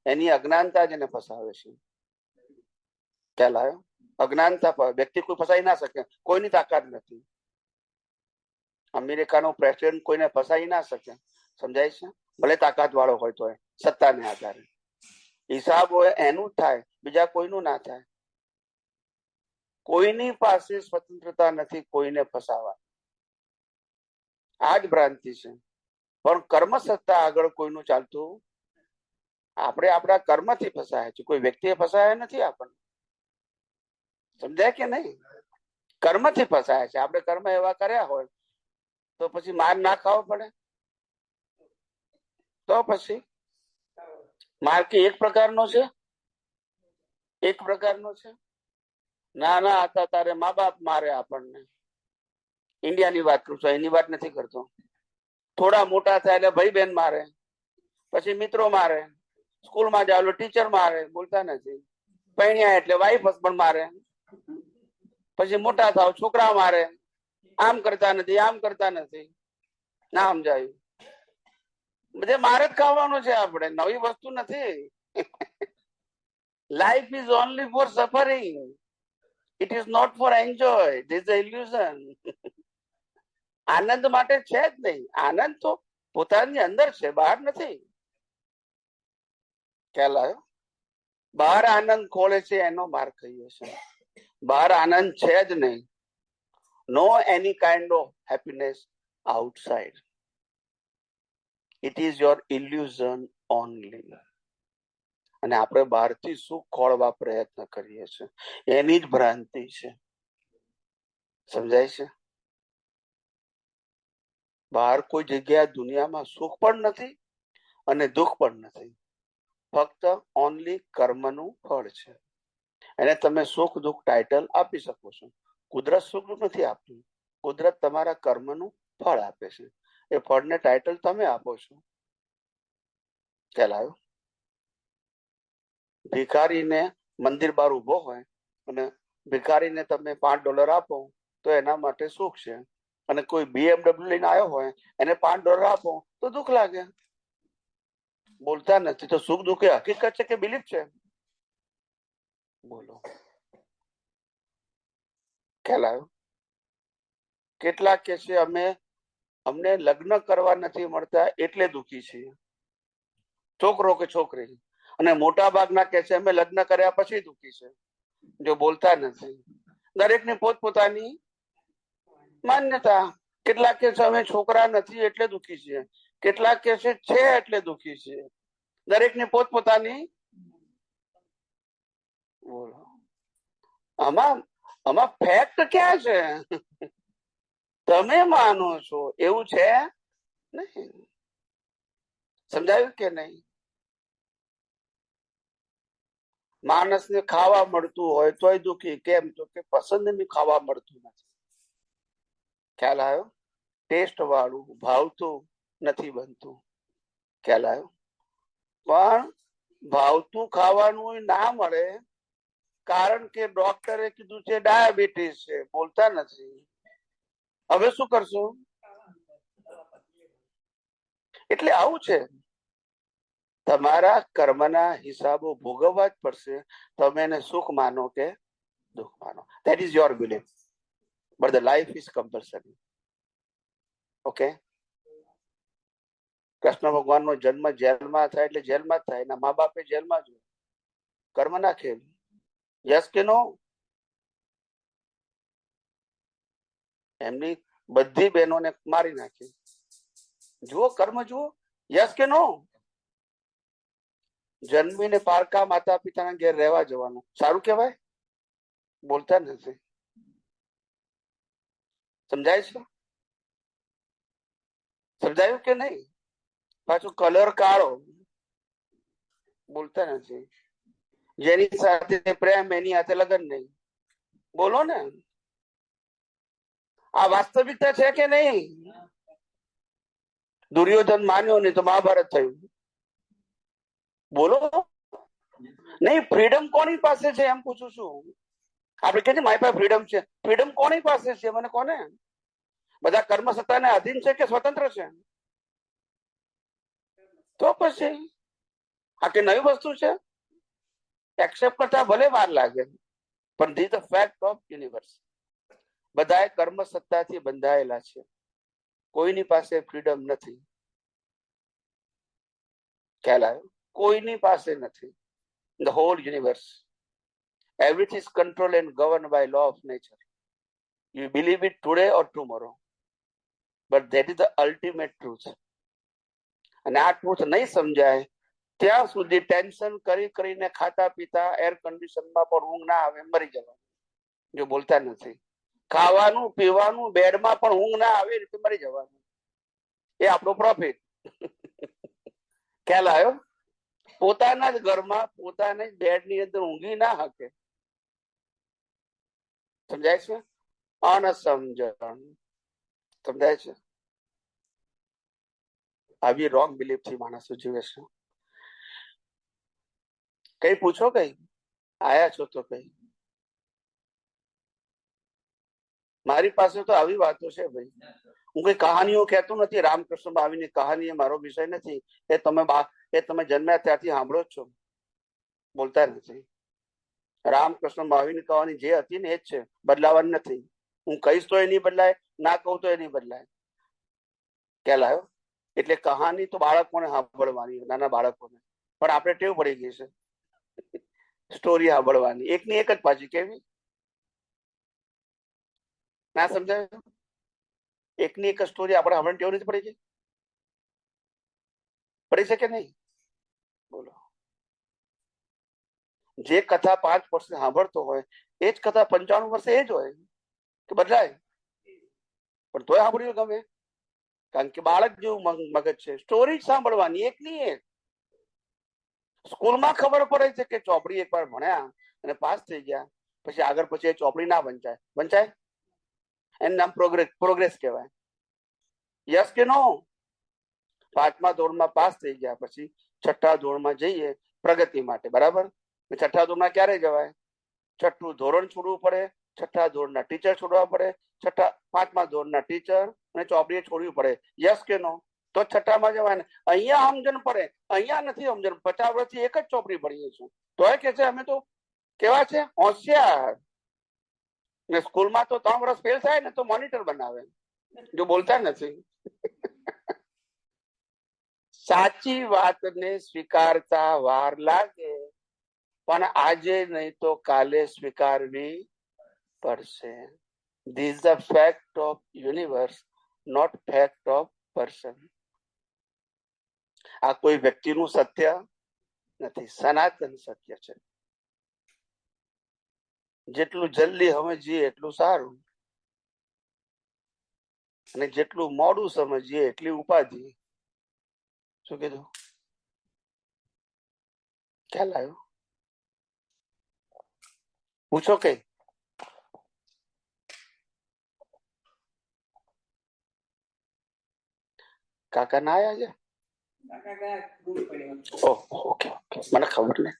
એની અજ્ઞાનતા જ એને ફસાવે છે. ખ્યાલ આવ્યો? અજ્ઞાનતા પર વ્યક્તિ કોઈ ફસાઈ ના શકે. કોઈની તાકાત નથી. અમેરિકાનો પ્રેસિડેન્ટ કોઈને ફસાઈ ના શકે. સમજાય છે? ભલે તાકાત વાળો હોય તો સત્તાને આધારે હિસાબ હોય એનું થાય, બીજા કોઈનું ના થાય. કોઈની પાસે સ્વતંત્રતા નથી કોઈને ફસાવા. આ જ ભ્રાંતિ છે. પણ કર્મ સત્તા આગળ કોઈનું ચાલતું. આપણે આપણા કર્મથી ફસાયા છે. કોઈ વ્યક્તિએ ફસાયા નથી આપણને. સમજાય કે નહીં? કર્મથી ફસાયા છે. આપણે કર્મ એવા કર્યા હોય તો પછી માર ના ખાવો પડે? તો પછી માર કે એક પ્રકારનો છે? એક પ્રકારનો છે. નાના હતા તારે મા બાપ મારે આપણને. ઇન્ડિયાની વાત કરું છું, એની વાત નથી કરતો. થોડા મોટા થાય એટલે ભાઈ બહેન મારે, પછી મિત્રો મારે, સ્કૂલમાં જાવ એટલે ટીચર મારે, બોલતા નથી. પૈણ્યા એટલે વાઈફ હસબન્ડ મારે, પછી મોટા થાવ છોકરા મારે. આમ કરતા નથી, આમ કરતા નથી. ના સમજાયું? બધે મારે જ ખાવાનું છે. આપણે નવી વસ્તુ નથી. Life is only for suffering. It is not for enjoy. This is illusion. આનંદ માટે છે જ નહીં. આનંદ તો પોતાની અંદર છે, બહાર નથી. ખ્યાલ આવ્યો? બહાર આનંદ ખોળે છે એનો માર ખાઈએ છે. બહાર આનંદ છે જ નહીં. No any kind of happiness outside. It is your illusion only. અને આપણે બહારથી સુખ ખોળવા પ્રયત્ન કરીએ છીએ, એની જ ભ્રાંતિ છે. સમજાય છે? બહાર કોઈ જગ્યાએ દુનિયામાં સુખ પણ નથી અને દુઃખ પણ નથી. ફક્ત ઓનલી કર્મનું ફળ છે. એને તમે સુખ દુઃખ ટાઇટલ આપી શકો છો. કુદરત સુખ નથી આપતું. કુદરત તમારા કર્મનું ફળ આપે છે. એ ફળને ટાઇટલ તમે આપો છો. ખ્યાલ આવ્યો? ભિખારીને મંદિર બહાર ઉભો હોય અને ભિખારીને તમે $5 આપો તો એના માટે સુખ છે. અને કોઈ BMW લઈને આવ્યો હોય એને $5 આપો તો દુઃખ લાગે. બોલતા નથી તો સુખ દુઃખ એ હકીકત છે કે બિલીફ છે? બોલો. ખ્યાલ આવ્યો? કેટલાક કે છે અમને લગ્ન કરવા નથી મળતા એટલે દુઃખી છીએ, છોકરો કે છોકરી. અને મોટા ભાગના કે છે અમે લગ્ન કર્યા પછી દુઃખી છે. જો બોલતા નથી. દરેકની પોતપોતાની માન્યતા. કેટલાક કે છે અમે છોકરા નથી એટલે દુઃખી છીએ, કેટલાક કે છે એટલે દુઃખી છીએ. દરેકની પોતપોતાની. બોલો, આમાં ફેક્ટ ક્યાં છે? તમે માનો છો એવું છે નહીં. સમજાયું કે નહીં? માણસને ખાવા મળતું હોય તોય દુઃખી. કેમ? તો કે પસંદનું ખાવા મળતું નથી. ખ્યાલ આવ્યો? ટેસ્ટ વાળું ભાવતું નથી બનતું. ખ્યાલ આવ્યો? પણ ભાવતું ખાવાનું ના મળે કારણ કે ડોક્ટરે કીધું છે ડાયાબિટીસ છે. બોલતા નથી. હવે શું કરશું? એટલે આવું છે. તમારા કર્મના હિસાબો ભોગવવા જ પડશે. તમે એને સુખ માનો કે દુઃખ માનો. That is your belief. But the life is compulsory. Okay? Krishna ભગવાનનો જન્મ જેલમાં થાય એટલે જેલમાં જ થાય. એના મા બાપે જેલમાં જ. કર્મ ના ખેલ. યસ કે નો? એમની બધી બહેનોને મારી નાખી. જુઓ કર્મ જુઓ. યસ કે નો? જન્મીને પારકા માતા પિતાના ઘેર રહેવા જવાનું સારું કહેવાય? બોલતા નથી. સમજાય છે? સમજાયું કે નહીં? પાછું કલર કાળો. બોલતા નથી. જેની સાથે પ્રેમ એની સાથે લગ્ન નહીં. બોલો ને. આ વાસ્તવિકતા છે કે નહીં? દુર્યોધન માન્યો નહીં તો મહાભારત થયું. બોલો. નહીં, ફ્રીડમ કોની પાસે છે એમ પૂછું છું. આપણે કે છે મારી પાસે ફ્રીડમ છે. ફ્રીડમ કોની પાસે છે મને કોને? બધા કર્મ સત્તાને અધીન છે કે સ્વતંત્ર છે? તો પછી આ કે નવી વસ્તુ છે? એક્સેપ્ટ કરતા ભલે વાર લાગે પણ this the fact of universe. બધા કર્મ સત્તાથી બંધાયેલા છે. કોઈની પાસે ફ્રીડમ નથી. ખ્યાલ આવ્યો? કોઈની પાસે નથી. The whole universe, everything is controlled and governed by law of nature. You believe it today or tomorrow, but that is the ultimate truth. અને આ ટ્રુથ નહીં સમજાય ત્યાં સુધી ટેન્શન કરીને ખાતા પીતા એર કન્ડિશનમાં પણ ઊંઘ ના આવે મરી જવાનું. જો બોલતા નથી. ખાવાનું પીવાનું બેડમાં પણ ઊંઘ ના આવે રીતે મરી જવાનું. એ આપણો પ્રોફિટ. ખ્યાલ આવ્યો? પોતાના જ ઘરમાં પોતાના જ બેડની અંદર ઊંઘી ના શકે. સમજાય છે? અનસમજણ. સમજાય છે? આવી રોંગ બિલીફ થી માણસો જીવે છે. કઈ પૂછો, કઈ આયા છો તો કઈ. મારી પાસે તો આવી વાતો છે ભાઈ. હું કઈ કહાનીઓ કહેતો નથી. રામકૃષ્ણ ભાવીની કહાની એ મારો વિષય નથી. એ તમે જન્મ્યા ત્યારથી સાંભળો જ છો. બોલતા નથી. રામકૃષ્ણ ભાવીની કહાની જે હતી ને એ જ છે. બદલાવાની નથી. હું કહીશ તો એ નહીં બદલાય, ના કહું તો એ નહીં બદલાય. ખ્યાલ આવ્યો? એટલે કહાની તો બાળકોને સાંભળવાની, નાના બાળકોને. પણ આપણે ટેવ પડી ગઈ છે. સ્ટોરી સાંભળવાની એકની એક જ પાછી કેવી ના સમજાય એકની એક સ્ટોરી આપણે સાંભળવાની ટેવ નથી પડી છે પડી છે કે નહીં બોલો જે કથા 5 વર્ષે સાંભળતો હોય એ જ કથા 95 વર્ષે એ જ હોય કે બદલાય પણ તોય સાંભળ્યું ગમે કારણ કે બાળક જેવું મગજ છે સ્ટોરી સાંભળવાની એકની એક સ્કૂલમાં ખબર પડે છે કે ચોપડી એકવાર ભણ્યા અને પાસ થઈ ગયા પછી આગળ પછી એ ચોપડી ના વંચાય એનું નામ પ્રોગ્રેસ કહેવાય યસ કે નો 5મા ધોરણમાં પાસ થઈ ગયા પછી 6ઠા ધોરણમાં જઈએ પ્રગતિ માટે બરાબર 6ઠા ધોરણમાં ક્યારે જવાય 6ઠું ધોરણ છોડવું પડે 6ઠા ધોરણના ટીચર છોડવા પડે 5મા ધોરણના ટીચર અને ચોપડીએ છોડવી પડે યસ કે નો તો 6ઠામાં જવાય ને અહીંયા સમજણ પડે અહીંયા નથી સમજણ 50 વર્ષથી એક જ ચોપડી ભણીએ છીએ તો કે છે અમે તો કેવા છે હોશિયાર ને સ્કૂલમાં તો 3 વર્ષ ફેલ થાય ને તો મોનિટર બનાવે જો બોલતા નથી સાચી વાતને સ્વીકારતા વાર લાગે પણ આજે નહીં તો કાલે સ્વીકારવી પડશે this is the fact of universe not fact of person આ કોઈ વ્યક્તિનું સત્ય નથી સનાતન સત્ય છે જેટલું જલ્દી સમજીએ એટલું સારું અને જેટલું મોડું સમજીએ એટલી ઉપાધિ શું કીધું ખ્યાલ આવ્યો પૂછો કઈ કાકા ના આયા છે ઓકે મને ખબર નહીં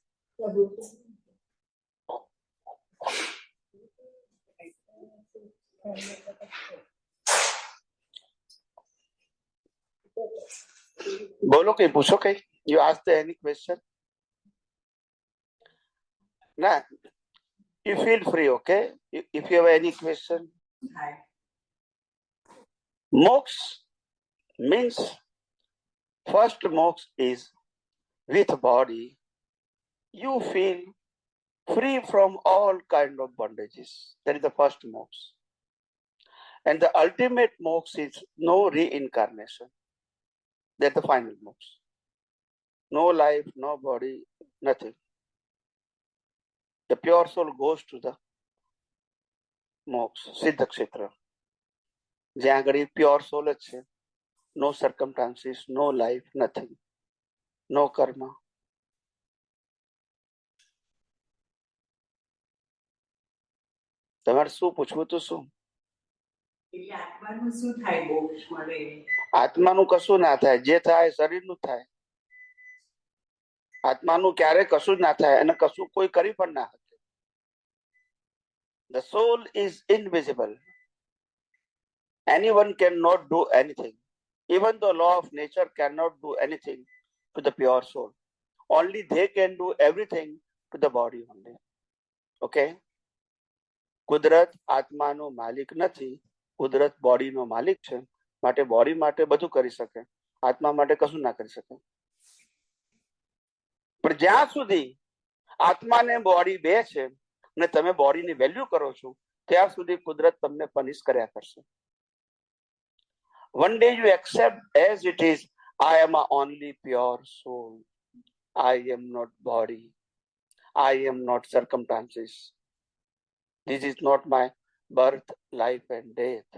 બોલો કઈ પૂછો કઈ you ask the any question ના you feel free okay if you have any question moksha means first moksha is with body you feel free from all kind of bondages that is the first moksha and the ultimate moksha is no reincarnation that's the final moksha no life no body nothing the pure soul goes to the moksha siddha kshetra જ્યાં આગળ pure સોલ જ છે નો circumstances નો life nothing નો કર્મ તમારે શું પૂછવું તો શું આત્માનું કશું ના થાય જે થાય શરીરનું થાય આત્માનું ક્યારે કશું ના થાય અને કશું કોઈ કરી પણ ના શકે the soul is invisible anyone cannot do anything even the law of nature cannot do anything to the pure soul only they can do everything to the body only okay કુદરત આત્માનો માલિક નથી કુદરત બોડીનો માલિક છે માટે બોડી માટે બધું કરી શકે આત્મા માટે કશું ના કરી શકે પણ જ્યાં સુધી આત્મા ને બોડી બે છે અને તમે બોડીની વેલ્યુ કરો છો ત્યાં સુધી કુદરત તમને પનિશ કર્યા કરશે one day you accept as it is I am a only pure soul I am not body I am not circumstances this is not my birth life and death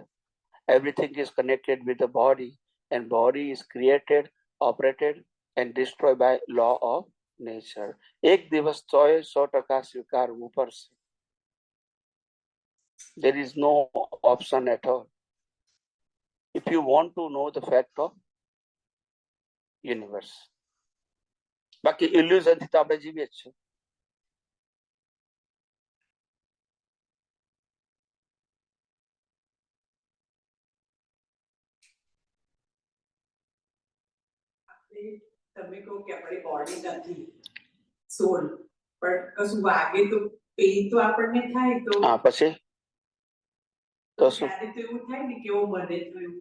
everything is connected with the body and body is created operated and destroyed by law of nature એક દિવસ 100% સ્વીકારવું પડશે there is no option at all if you want to know the fact of universe બાકી illusion થી તો આપણે જીવીએ જ છે તમે કહો કે આપણી બોડી નથી સોલ પણ કશું વાગે તો પેઇન તો આપણને થાય તો હા પછી તો શું ત્યારે તો એવું થાય ને કેવો બને થયું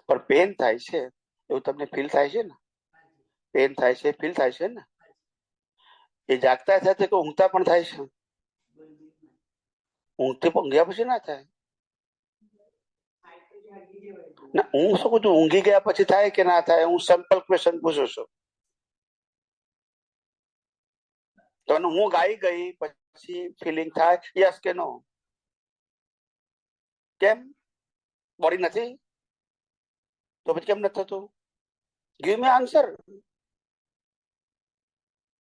પણ પેન થાય છે એવું તમને ફીલ થાય છે ને પેન થાય છે ફીલ થાય છે ને એ જાગતા થાય કે ઊંઘતા પણ થાય છે? ઊંઘ્યા પછી ના થાય. ના, હું શું કહું છું, ઊંઘી ગયા પછી થાય કે ના થાય? હું સિમ્પલ ક્વેશ્ચન પૂછું છું. તો હું ગાઈ ગઈ પછી ફિલિંગ થાય, યસ કે નો? કેમ? બોડી નથી તો પછી કેમ નથી થતું? Give me answer.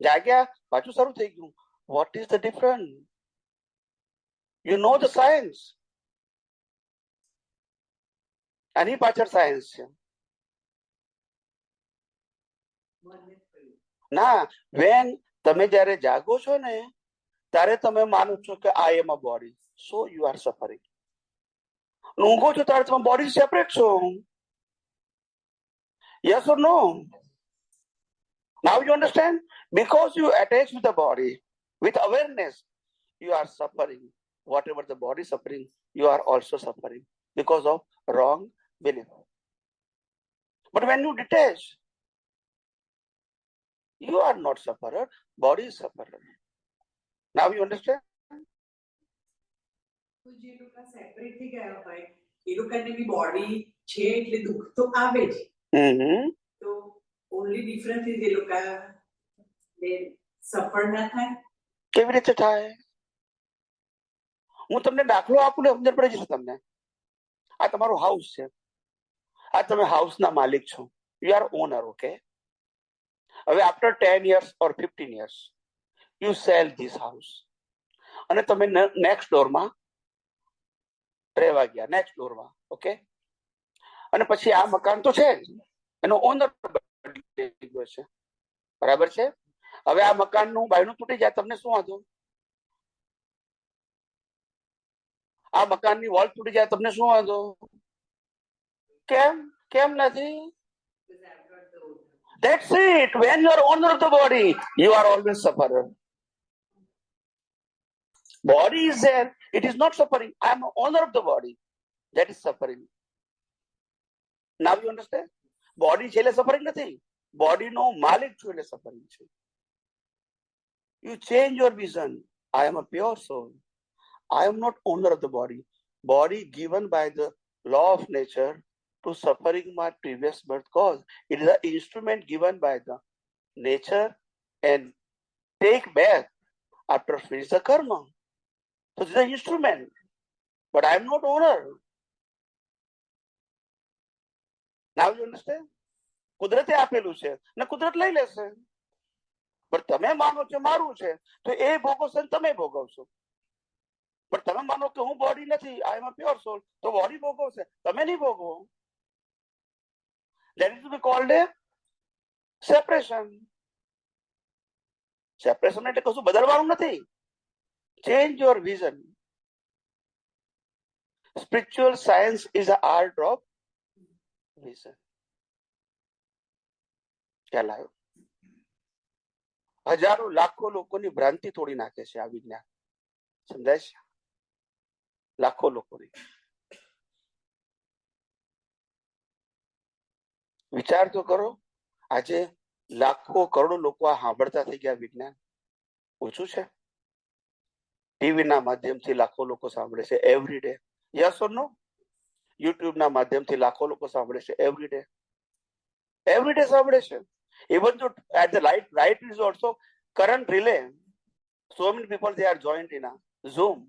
જાગ્યા પાછું શરૂ થઈ ગયું. What is the difference? You know the science. આની પાછળ સાયન્સ છે. ના, વેન તમે જયારે જાગો છો ને ત્યારે તમે માનો છો કે I am a body, so you are suffering. ઊંઘો છો ત્યારે તમે બોડી સેપરેટ છો. Yes or no? Now you understand? Because you attach with the body, with awareness, you are suffering. Whatever the body suffering, you are also suffering because of wrong belief. But when you detach, you are not sufferer, body is sufferer. Now you understand? જે લોકો separate થઈ ગયા હોય એ લોકોને બી body છે એટલે દુઃખ તો આવે જ. તો ઓનલી ડિફરન્સ ઇઝ એ લોકો સફળ ના થાય. કેવી રીતે થાય? હું તમને દાખલો આપું ને સમજણ પડી જશે તમને. આ તમારો હાઉસ છે, આ તમે હાઉસના માલિક છો, યુ આર ઓનર. ઓકે, હવે after 10 years or 15 years you cell this house અને તમે નેક્સ્ટ ડોરમાં રહેવા ગયા, નેક્સ્ટ ડોરમાં. ઓકે, અને પછી આ મકાન તો છે જ, એનો ઓનર બદલી ગયો છે, બરાબર છે? હવે આ મકાનનું બાયણું તૂટી જાય, તમને શું વાંધો? આ મકાનની વોલ તૂટી જાય, તમને શું વાંધો? કેમ? કેમ નથી? That's it. When you are owner of the body, you are always sufferer. Body is there, it is not suffering. I am owner of the body. That is suffering. Now you understand? Body છે એટલે suffering નથી. Body નો માલિક છું એટલે suffering છે. You change your vision. I am a pure soul. I am not owner of the body. Body given by the law of nature to suffering my previous birth cause. It is an instrument given by the nature and take back after finish the karma. So this is an instrument, but I am not owner. Now you understand? કુદરતે આપેલું છે ને કુદરત લઈ લેશે, પણ તમે માનો છો મારું છે તો એ ભોગવશે ને તમે ભોગવશો. પણ તમે માનો કે હું બોડી નથી, આઈ એમ અ પ્યોર સોલ, તો બોડી ભોગવશે, તમે નહીં ભોગવો. That is to be called a separation. Separation એટલે કશું બદલવાનું નથી. Change your vision. Spiritual science is the art of vision. ખ્યાલ આવ્યો? હજારો લાખો લોકોની ભ્રાંતિ તોડી નાખે છે આ વિજ્ઞાન. સમજાય છે? લાખો લોકોની. વિચાર તો કરો, આજે લાખો કરોડો લોકો આ સાંભળતા થઈ ગયા. વિજ્ઞાન ઓછું છે? ટીવી ના માધ્યમથી લાખો લોકો સાંભળે છે every day. Yes or no? YouTube ના માધ્યમથી લાખો લોકો સાંભળે છે એવરી ડે. એવરી ડે સાંભળે છે. Even though at the right is also current relay. So many people they are joined in a Zoom.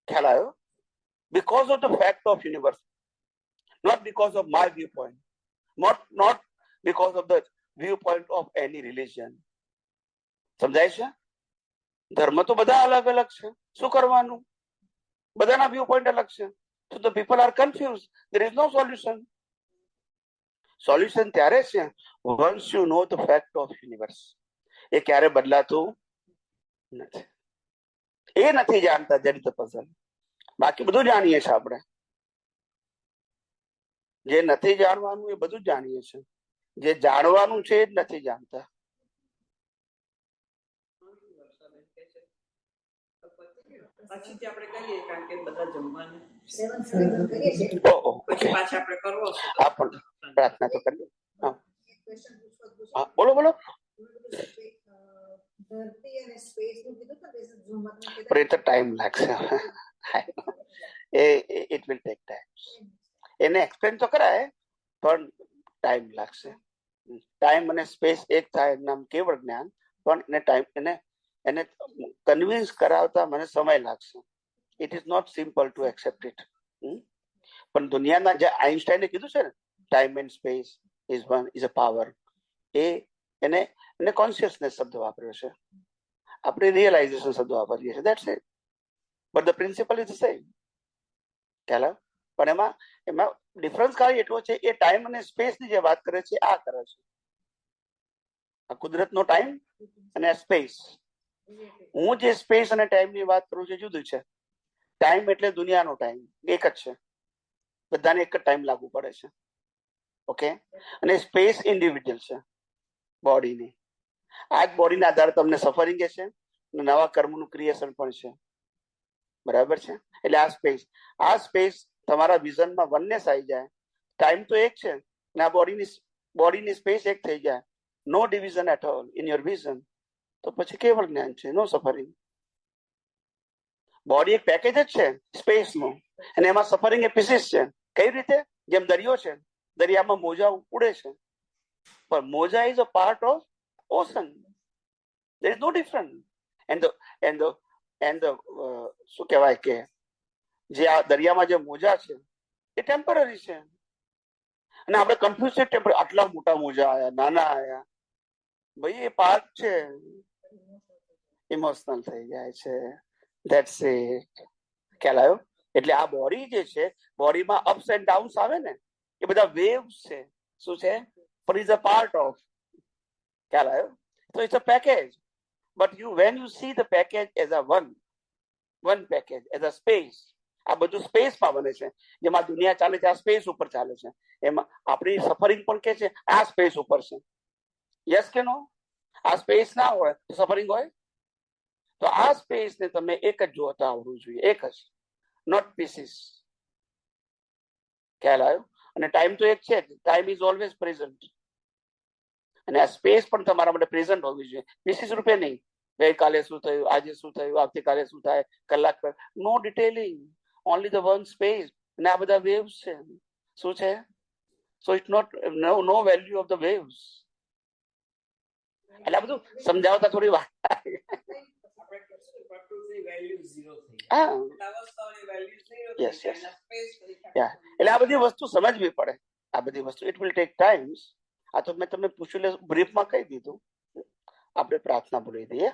ખ્યાલ આવ્યો? Because of the fact of universe, not because of my viewpoint, not because of the viewpoint of any religion. સમજાય છે? ધર્મ તો બધા અલગ અલગ છે, શું કરવાનું? બધાના વ્યૂ પોઈન્ટ અલગ છે. So the people are confused. There is no solution. Solution ત્યારે છે once you know the fact of universe. એ ક્યારે બદલાતું નથી. એ નથી જાણતા that is the puzzle. બાકી બધું જાણીએ છીએ આપણે. જે નથી જાણવાનું એ બધું જાણીએ છીએ, જે જાણવાનું છે એ જ નથી જાણતા. પછી આપણે કરીએ કારણ કે બધા જમવાનું પછી પાછા આપણે કરવો. પ્રાર્થના તો કરીએ. બોલો બોલો. ધરતી અને સ્પેસ નું કીધું તો પણ એ તો ટાઈમ લાગશે. It will take time. એને એક્સપ્લેન તો કરાય પણ ટાઈમ લાગશે. ટાઈમ અને સ્પેસ એક થાય નામ કેવળ જ્ઞાન, પણ એને ટાઈમ એને કન્વિન્સ કરાવતા મને સમય લાગશે. It is not simple to accept it. પણ દુનિયાના જે આઈન્સ્ટાઈને કીધું છે ને, time and space is one is a power, એને કોન્શિયસનેસ શબ્દ વાપર્યો છે. આપણે રિયલાઇઝેશન શબ્દ વાપરીએ છીએ. That's it. But the principle is the same. ખ્યાલ? પણ એમાં ડિફરન્સ ખાલી એટલો છે, એ ટાઈમ અને સ્પેસ ની જે વાત કરે છે આ કરે છે. આ કુદરતનો ટાઈમ અને સ્પેસ. હું જે સ્પેસ અને ટાઈમ ની વાત કરું છું જુદું છે. ટાઈમ એટલે દુનિયાનો ટાઈમ એક જ છે, બધાને એક જ ટાઈમ લાગુ પડે છે. ઓકે. અને સ્પેસ ઇન્ડિવિડ્યુઅલ છે બોડીની. આ જ બોડીના આધારે તમને સફરિંગ છે, નવા કર્મનું ક્રિએશન પણ છે. બરાબર છે? એટલે આ સ્પેસ તમારા વિઝનમાં વનનેસ આવી જાય. ટાઈમ તો એક છે ને આ બોડીની સ્પેસ એક થઈ જાય. No division at all in your vision. તો પછી કેવળ જ્ઞાન છે, નો સફરિંગ. બોડી એક પેકેજ જ છે સ્પેસનું, અને એમાં સફરિંગ એ પીસીસ છે. કઈ રીતે? જેમ દરિયો છે, દરિયામાં મોજા ઉડે છે, પણ મોજા is a part of ocean. There is no difference. And the શું કહેવાય કે જે આ દરિયામાં જે મોજા છે એ ટેમ્પરરી છે. અને આપણે કન્ફ્યુઝ છે, આટલા મોટા મોજા આયા, નાના આયા. ભાઈ એ પાર્ટ છે, ઇમોશનલ થઈ જાય છે. That's it. ખ્યાલ આવ્યો? એટલે આ બોડી જે છે, બોડીમાં અપ્સ એન્ડ ડાઉન્સ આવે ને, એ બધા વેવ્સ છે. શું છે? પણ ઇઝ અ પાર્ટ ઓફ. ખ્યાલ આવ્યો? So it's a package. But when you see the package as a one package, as a space, આ બધું સ્પેસમાં બને છે. જેમાં દુનિયા ચાલે છે આ સ્પેસ ઉપર ચાલે છે. એમાં આપણી સફરિંગ પણ કે છે આ સ્પેસ ઉપર છે. યસ કે નો? આ સ્પેસ ના હોય તો સફરિંગ હોય? તો આ સ્પેસ ને તમે એક જ જોતા આવડવું જોઈએ, એક જ, નોટ પીસીસ. ખ્યાલ આવ્યો? અને ટાઈમ તો એક છે, ટાઈમ ઇઝ ઓલવેઝ પ્રેઝન્ટ. અને આ સ્પેસ પણ તમારા માટે પ્રેઝન્ટ હોવી જોઈએ, પીસીસ રૂપે નહીં. ગઈકાલે શું થયું, આજે શું થયું, આવતીકાલે શું થાય, કલાક પર. No detailing, only the one space. અને આ બધા વેવ્સ છે. શું છે? So it not no value of the waves. એટલે આ બધું સમજાવતા થોડી વાર. એટલે આ બધી વસ્તુ સમજવી પડે. આ બધી વસ્તુ ઇટ વિલ ટેક ટાઈમ્સ. આ તો મેં તમને પૂછ્યું, બ્રીફમાં કહી દીધું. આપણે પ્રાર્થના બોલી દઈએ.